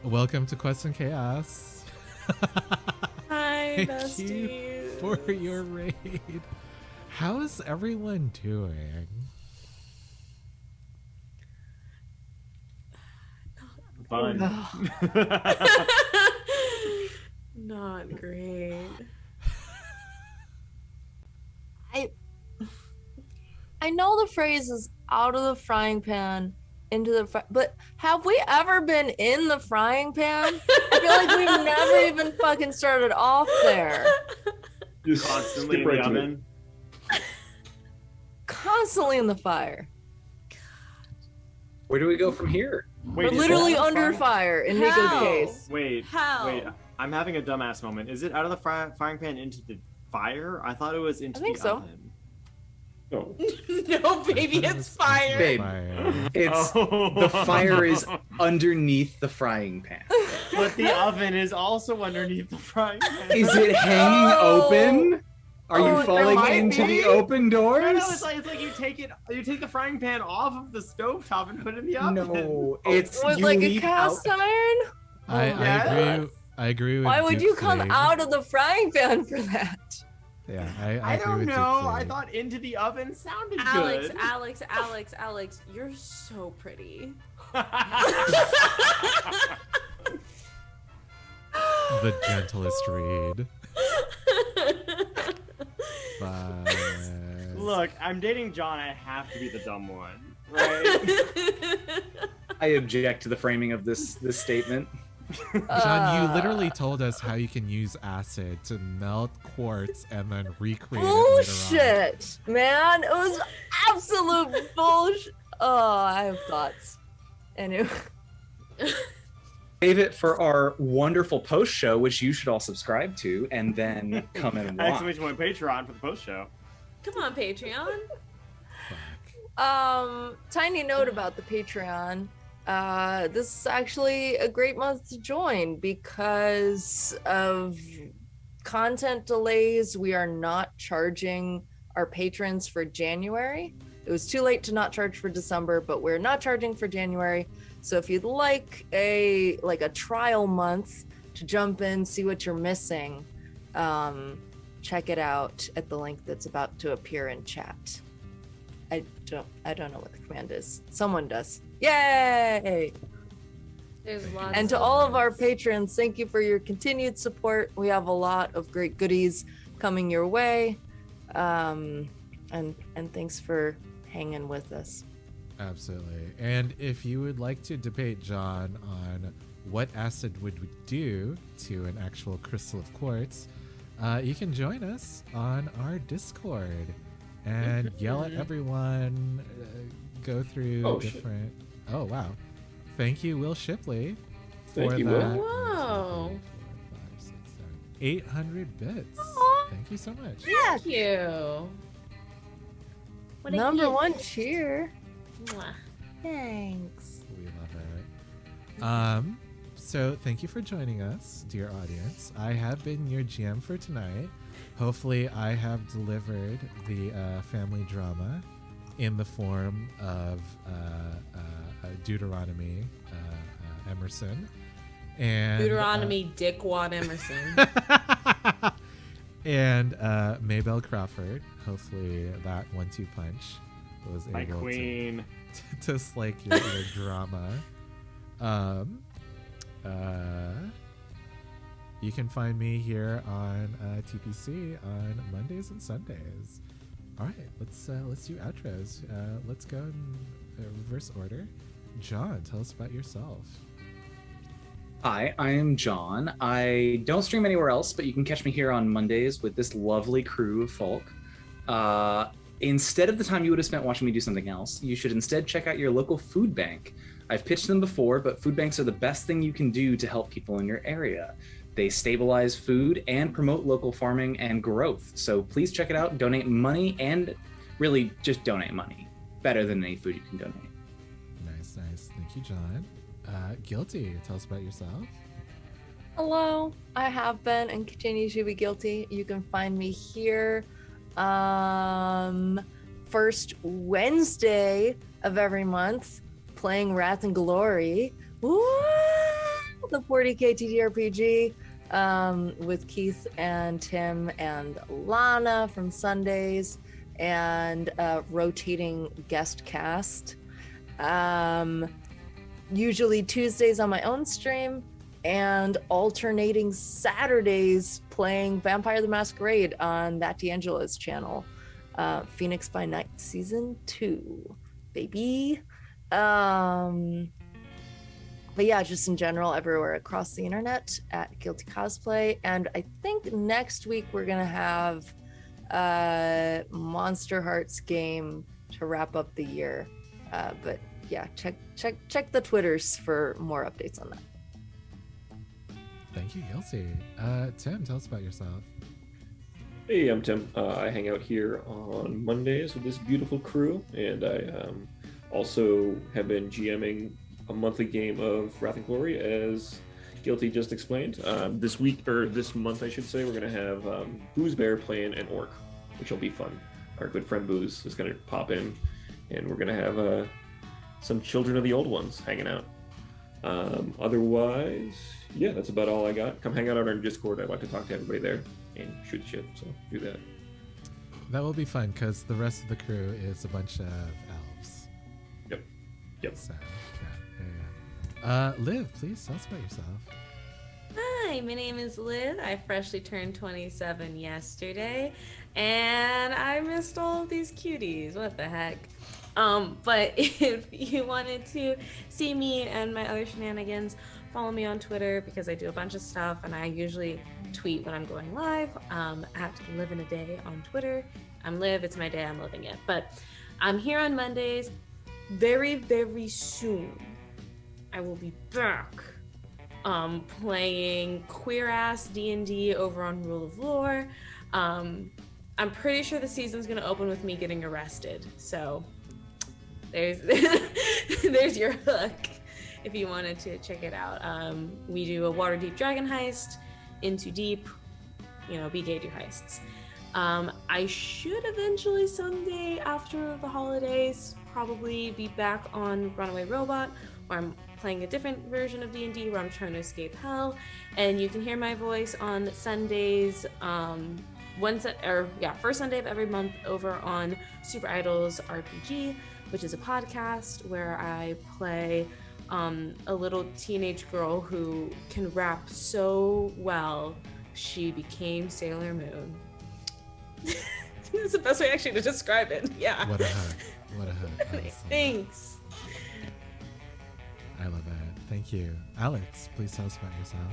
Welcome to Quest and Chaos. Hi, Thank you besties. for your raid. How is everyone doing? Fun. Not great. I know the phrase is out of the frying pan into the but have we ever been in the frying pan? I feel like we've never even fucking started off there. Just Constantly skip in right the to it. oven. Constantly in the fire. Where do we go from here? We're is literally that under frying- fire in How? Nico's case. Wait, How? wait. I'm having a dumbass moment. Is it out of the frying pan into the fire? I thought it was into I think the so. oven. Oh. No, baby, it's fire. Babe. It's the fire is underneath the frying pan. But the oven is also underneath the frying pan. Is it hanging open? Are Oh, you there falling might into be. the open doors? No, it's like you take the frying pan off of the stovetop and put it in the oven. No, it's With you like a leap cast out. iron? I agree with Why would you come Duke out of the frying pan for that? Yeah, I agree don't with know. Duke I Fleet. thought into the oven sounded Alex, good. Alex, you're so pretty. The gentlest read. But... Look, I'm dating John. I have to be the dumb one, right? I object to the framing of this statement. John, you literally told us how you can use acid to melt quartz and then recreate it later on. Bullshit, man. It was absolute bullshit. Oh, I have thoughts. Anyway. Save it for our wonderful post show, which you should all subscribe to, and then come and watch. Exclamation point Patreon for the post show. Come on, Patreon. Tiny note about the Patreon. This is actually a great month to join because of content delays. We are not charging our patrons for January. It was too late to not charge for December, but we're not charging for January. So if you'd like a trial month to jump in, see what you're missing, check it out at the link that's about to appear in chat. I don't know what the command is. Someone does. Yay! There's lots. And to all of our patrons, thank you for your continued support. We have a lot of great goodies coming your way. And thanks for hanging with us. Absolutely. And if you would like to debate John on what acid would do to an actual crystal of quartz, you can join us on our Discord and yell at everyone, go through different... Shit. Oh, wow. Thank you, Will Shipley. Thank you, that. Will. Whoa. 800 bits. Aww. Thank you so much. Thank you. What a Number gift. one cheer. Mwah. Thanks. We love it. So thank you for joining us, dear audience. I have been your GM for tonight. Hopefully I have delivered the family drama in the form of Deuteronomy Emerson. And Deuteronomy Dickwan Emerson. and Maybelle Crawford. Hopefully that 1-2 punch was My able queen. to slake your drama. You can find me here on TPC on Mondays and Sundays. All right, let's do outros. Let's go in reverse order. John, tell us about yourself. Hi, I am John. I don't stream anywhere else, but you can catch me here on Mondays with this lovely crew of folk. Instead of the time you would have spent watching me do something else, you should instead check out your local food bank. I've pitched them before, but food banks are the best thing you can do to help people in your area. They stabilize food and promote local farming and growth. So please check it out, donate money, and really just donate money. Better than any food you can donate. Nice. Thank you, John. Guilty, tell us about yourself. Hello, I have been and continue to be guilty. You can find me here first Wednesday of every month playing Wrath and Glory. Woo! The 40k TTRPG with Keith and Tim and Lana from Sundays and rotating guest cast. Usually Tuesdays on my own stream and alternating Saturdays playing Vampire the Masquerade on That D'Angelo's channel. Phoenix by Night Season 2, baby. But yeah, just in general, everywhere across the internet at Guilty Cosplay. And I think next week we're gonna have a Monster Hearts game to wrap up the year. But yeah, check the Twitters for more updates on that. Thank you, Guilty. Tim, tell us about yourself. Hey, I'm Tim. I hang out here on Mondays with this beautiful crew, and I also have been GMing a monthly game of Wrath and Glory, as Guilty just explained. This week, or this month, I should say, we're going to have Booze Bear playing an orc, which will be fun. Our good friend Booze is going to pop in, and we're going to have some Children of the Old Ones hanging out. Otherwise, yeah, that's about all I got. Come hang out on our Discord. I like to talk to everybody there and shoot shit, so do that. That will be fun because the rest of the crew is a bunch of elves. Yep. So, yeah. Liv, please tell us about yourself. Hi, my name is Liv. I freshly turned 27 yesterday, and I missed all of these cuties. What the heck? But if you wanted to see me and my other shenanigans, follow me on Twitter because I do a bunch of stuff, and I usually tweet when I'm going live at Live in a Day on Twitter. I'm Liv. It's my day. I'm living it. But I'm here on Mondays. Very, very soon, I will be back playing queer-ass D&D over on Rule of Lore. I'm pretty sure the season's going to open with me getting arrested. So there's there's your hook if you wanted to check it out. We do a Waterdeep Dragon heist, Into Deep, BK do heists. I should eventually someday after the holidays probably be back on Runaway Robot, where I'm playing a different version of D&D where I'm trying to escape hell, and you can hear my voice on Sundays, first Sunday of every month over on Super Idols RPG, which is a podcast where I play a little teenage girl who can rap so well she became Sailor Moon. That's the best way actually to describe it. Yeah. What a hug. Honestly. Thanks. I love that. Thank you. Alex, please tell us about yourself.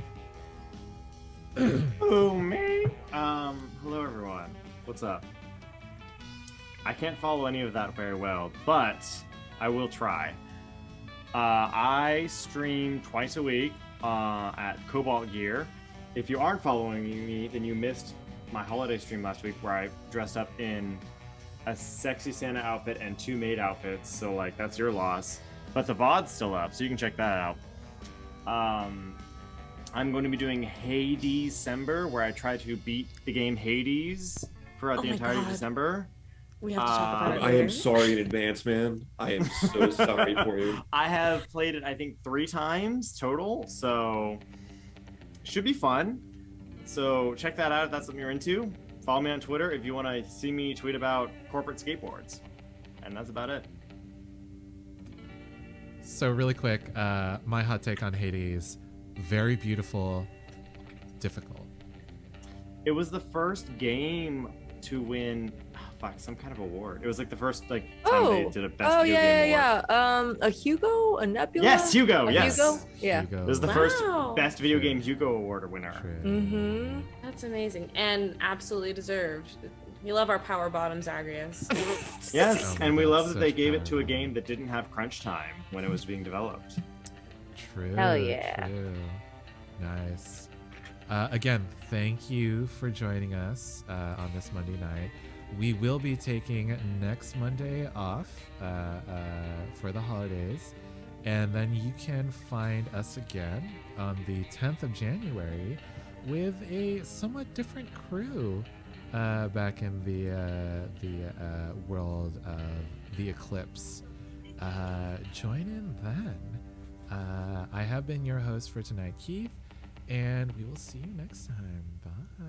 Oh, me? Hello, everyone. What's up? I can't follow any of that very well, but I will try. I stream twice a week at Cobalt Gear. If you aren't following me, then you missed my holiday stream last week where I dressed up in a sexy Santa outfit and 2 maid outfits, so that's your loss. But the VOD's still up, so you can check that out. I'm going to be doing Hades-cember, where I try to beat the game Hades throughout the entirety of December. We have to talk about it I later. am sorry in advance, man. I am so sorry for you. I have played it, I think, 3 times total, so should be fun. So check that out if that's something you're into. Follow me on Twitter if you want to see me tweet about corporate skateboards. And that's about it. So really quick, my hot take on Hades, very beautiful, difficult. It was the first game to win some kind of award. It was the first time they did a best video game award. A Hugo, a Nebula. Yes, Hugo. A Yes, Hugo? Yeah. Hugo. it was the first best video game Hugo award winner. True. Mm-hmm. That's amazing and absolutely deserved. We love our power bottom Zagreus. Yes, Oh my and we God, love that they such gave it to a power. game that didn't have crunch time when it was being developed. True. Hell yeah. True. Nice. Again, thank you for joining us on this Monday night. We will be taking next Monday off for the holidays, and then you can find us again on the 10th of January with a somewhat different crew back in the world of the Eclipse. Join in then. I have been your host for tonight, Keith, and we will see you next time. Bye.